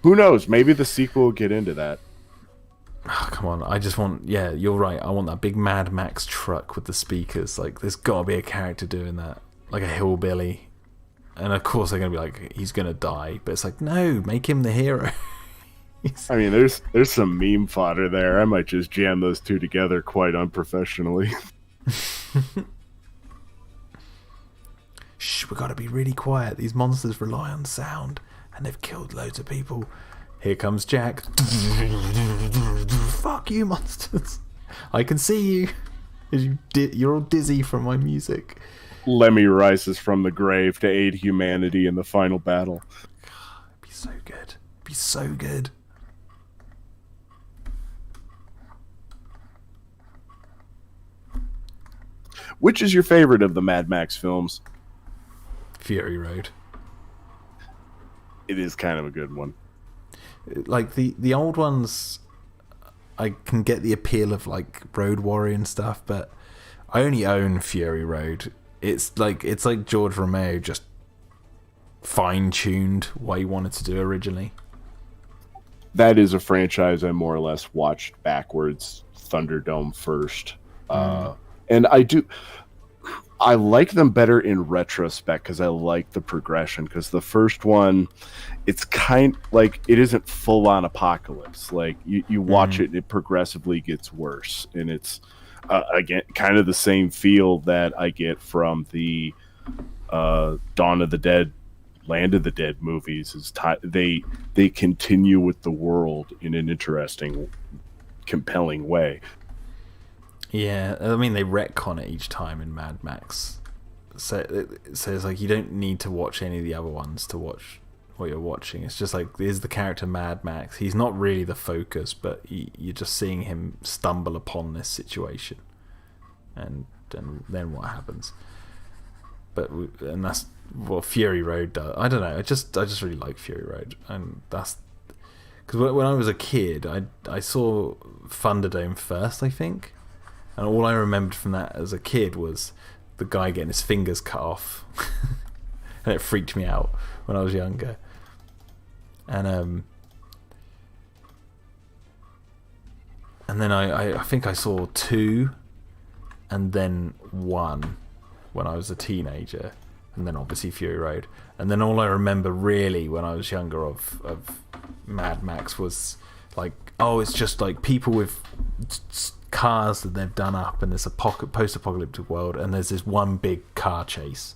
Who knows? Maybe the sequel will get into that. Oh, come on, I just want... Yeah, you're right. I want that big Mad Max truck with the speakers. Like, there's got to be a character doing that. Like a hillbilly. And of course they're going to be like, he's going to die. But it's like, no, make him the hero. I mean, there's some meme fodder there. I might just jam those two together quite unprofessionally. Shh, we got to be really quiet. These monsters rely on sound. And they've killed loads of people. Here comes Jack. Fuck you, monsters. I can see you. You're all dizzy from my music. Lemmy rises from the grave to aid humanity in the final battle. It'd be so good. It'd be so good. Which is your favorite of the Mad Max films? Fury Road. It is kind of a good one. Like the old ones, I can get the appeal of like Road Warrior and stuff, but I only own Fury Road. It's like George Romero just fine-tuned what he wanted to do originally. That is a franchise I more or less watched backwards. Thunderdome first, and I like them better in retrospect because I like the progression. Because the first one, it's kind like it isn't full on apocalypse. Like you watch it, and it progressively gets worse, and it's again kind of the same feel that I get from the Dawn of the Dead, Land of the Dead movies. Is they continue with the world in an interesting, compelling way. Yeah, I mean, they retcon it each time in Mad Max. So it's like you don't need to watch any of the other ones to watch what you're watching. It's just like, there's the character Mad Max. He's not really the focus, but you're just seeing him stumble upon this situation. And then what happens. And that's what Fury Road does. I don't know, I just really like Fury Road. And that's... Because when I was a kid, I saw Thunderdome first, I think. And all I remembered from that as a kid was the guy getting his fingers cut off. And it freaked me out when I was younger. And then I think I saw 2 and then 1 when I was a teenager. And then obviously Fury Road. And then all I remember really when I was younger of Mad Max was like, oh, it's just like people with cars that they've done up, and it's a post-apocalyptic world, and there's this one big car chase.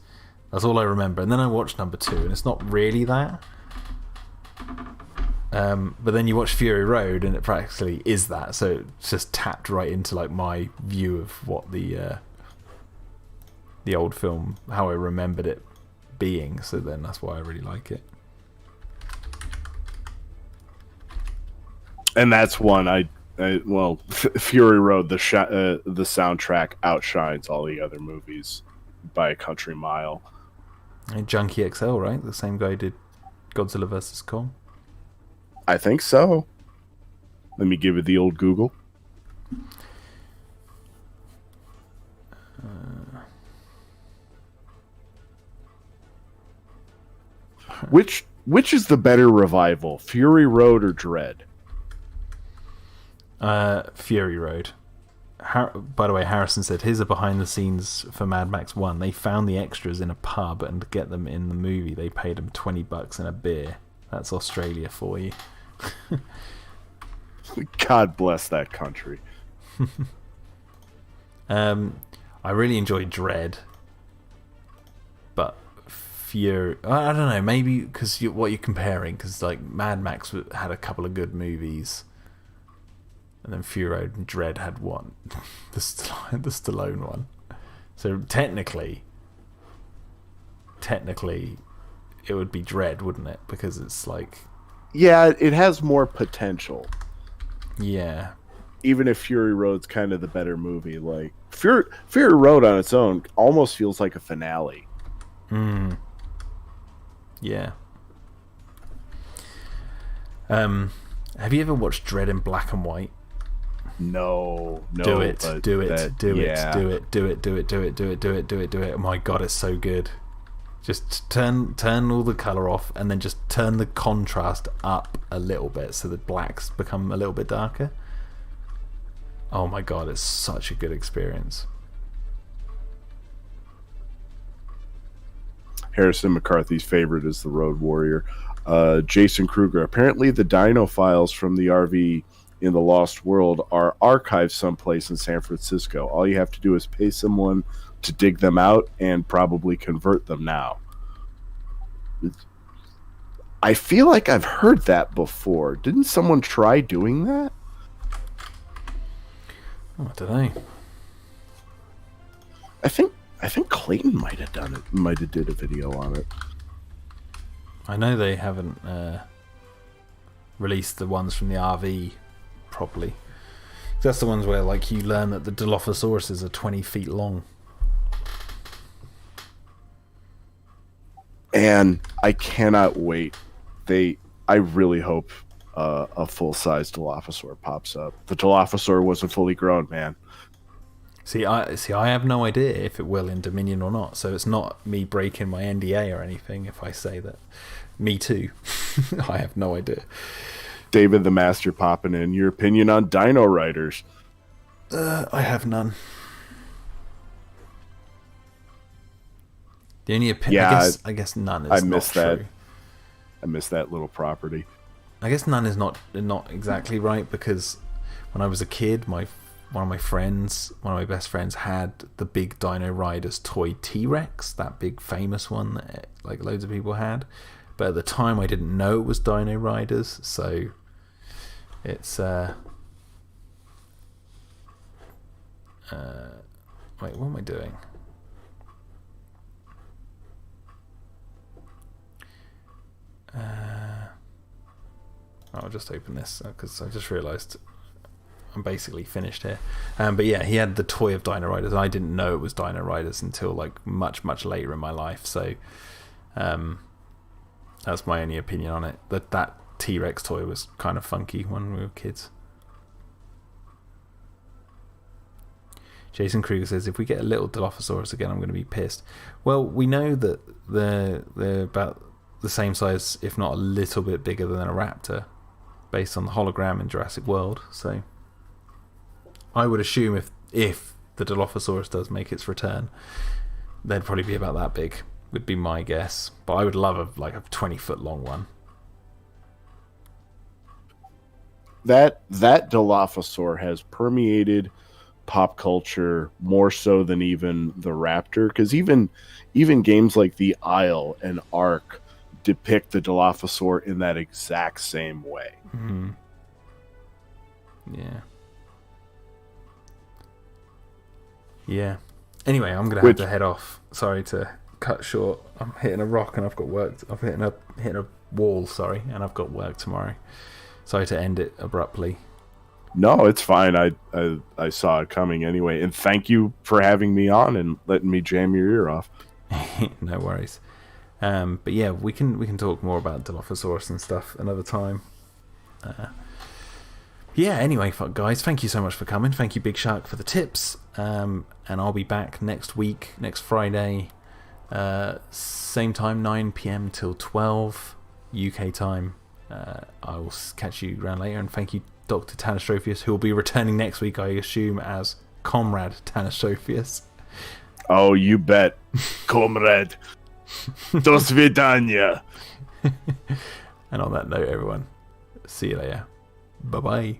That's all I remember. And then I watched number 2, and it's not really that. But then you watch Fury Road, and it practically is that. So it's just tapped right into like my view of what the old film, how I remembered it being. So then that's why I really like it. And that's one Fury Road, the soundtrack outshines all the other movies by a country mile. And Junkie XL, right? The same guy did Godzilla vs. Kong. I think so. Let me give it the old Google. Which is the better revival, Fury Road or Dread? Fury Road. By the way, Harrison said, here's a behind the scenes for Mad Max 1. They found the extras in a pub, and to get them in the movie, they paid them $20 and a beer. That's Australia for you. God bless that country. I really enjoyed Dread, but Fury, I don't know, maybe because what you're comparing, because like Mad Max had a couple of good movies, and then Fury Road and Dread had one, the Stallone one. So technically, it would be Dread, wouldn't it? Because it's like, yeah, it has more potential. Yeah. Even if Fury Road's kind of the better movie, like Fury Road on its own almost feels like a finale. Yeah. Have you ever watched Dread in black and white? No. Do it. Oh my god, it's so good. Just turn all the colour off, and then just turn the contrast up a little bit so the blacks become a little bit darker. Oh my god, it's such a good experience. Harrison McCarthy's favorite is the Road Warrior. Jason Kruger. Apparently the dino files from the RV in the Lost World are archived someplace in San Francisco. All you have to do is pay someone to dig them out and probably convert them now. I feel like I've heard that before. Didn't someone try doing that? Oh, I don't know. I think Clayton might have done it. Might have did a video on it. I know they haven't released the ones from the RV properly. That's the ones where like you learn that the Dilophosauruses are 20 feet long. And I cannot wait. I really hope a full-size Dilophosaur pops up. The Dilophosaur wasn't fully grown, man. See, I have no idea if it will in Dominion or not. So it's not me breaking my NDA or anything if I say that. Me too. I have no idea. David the Master popping in. Your opinion on Dino Riders? I have none. The only opinion, yeah, I guess none is not true. I missed that little property. I guess none is not exactly right, because when I was a kid, one of my best friends had the big Dino Riders toy T-Rex, that big famous one that like loads of people had. But at the time, I didn't know it was Dino Riders, so it's wait, what am I doing? I'll just open this because I just realised I'm basically finished here. But yeah, he had the toy of Dino Riders. I didn't know it was Dino Riders until like much later in my life. So that's my only opinion on it. That T-Rex toy was kind of funky when we were kids. Jason Kruger says, if we get a little Dilophosaurus again, I'm going to be pissed. Well, we know that they're about the same size, if not a little bit bigger than a raptor, based on the hologram in Jurassic World. So I would assume if the Dilophosaurus does make its return, they'd probably be about that big, would be my guess. But I would love a 20-foot long one. That Dilophosaur has permeated pop culture more so than even the Raptor, because even games like the Isle and Ark depict the Dilophosaur in that exact same way. Mm-hmm. Yeah. Anyway, I'm gonna have to head off. Sorry to cut short. I'm hitting a rock and I've got work. I'm hitting a wall. Sorry, and I've got work tomorrow. Sorry to end it abruptly. No, it's fine. I saw it coming anyway, and thank you for having me on and letting me jam your ear off. No worries. But yeah, we can talk more about Dilophosaurus and stuff another time. Yeah, anyway, guys, thank you so much for coming. Thank you, Big Shark, for the tips. And I'll be back next week, next Friday, same time, 9 p.m. till 12 UK time. I will catch you around later, and thank you, Dr. Tanistrophius, who will be returning next week, I assume, as Comrade Tanistrophius. Oh, you bet, Comrade. Do svidania. And on that note, everyone, see you later. Bye-bye.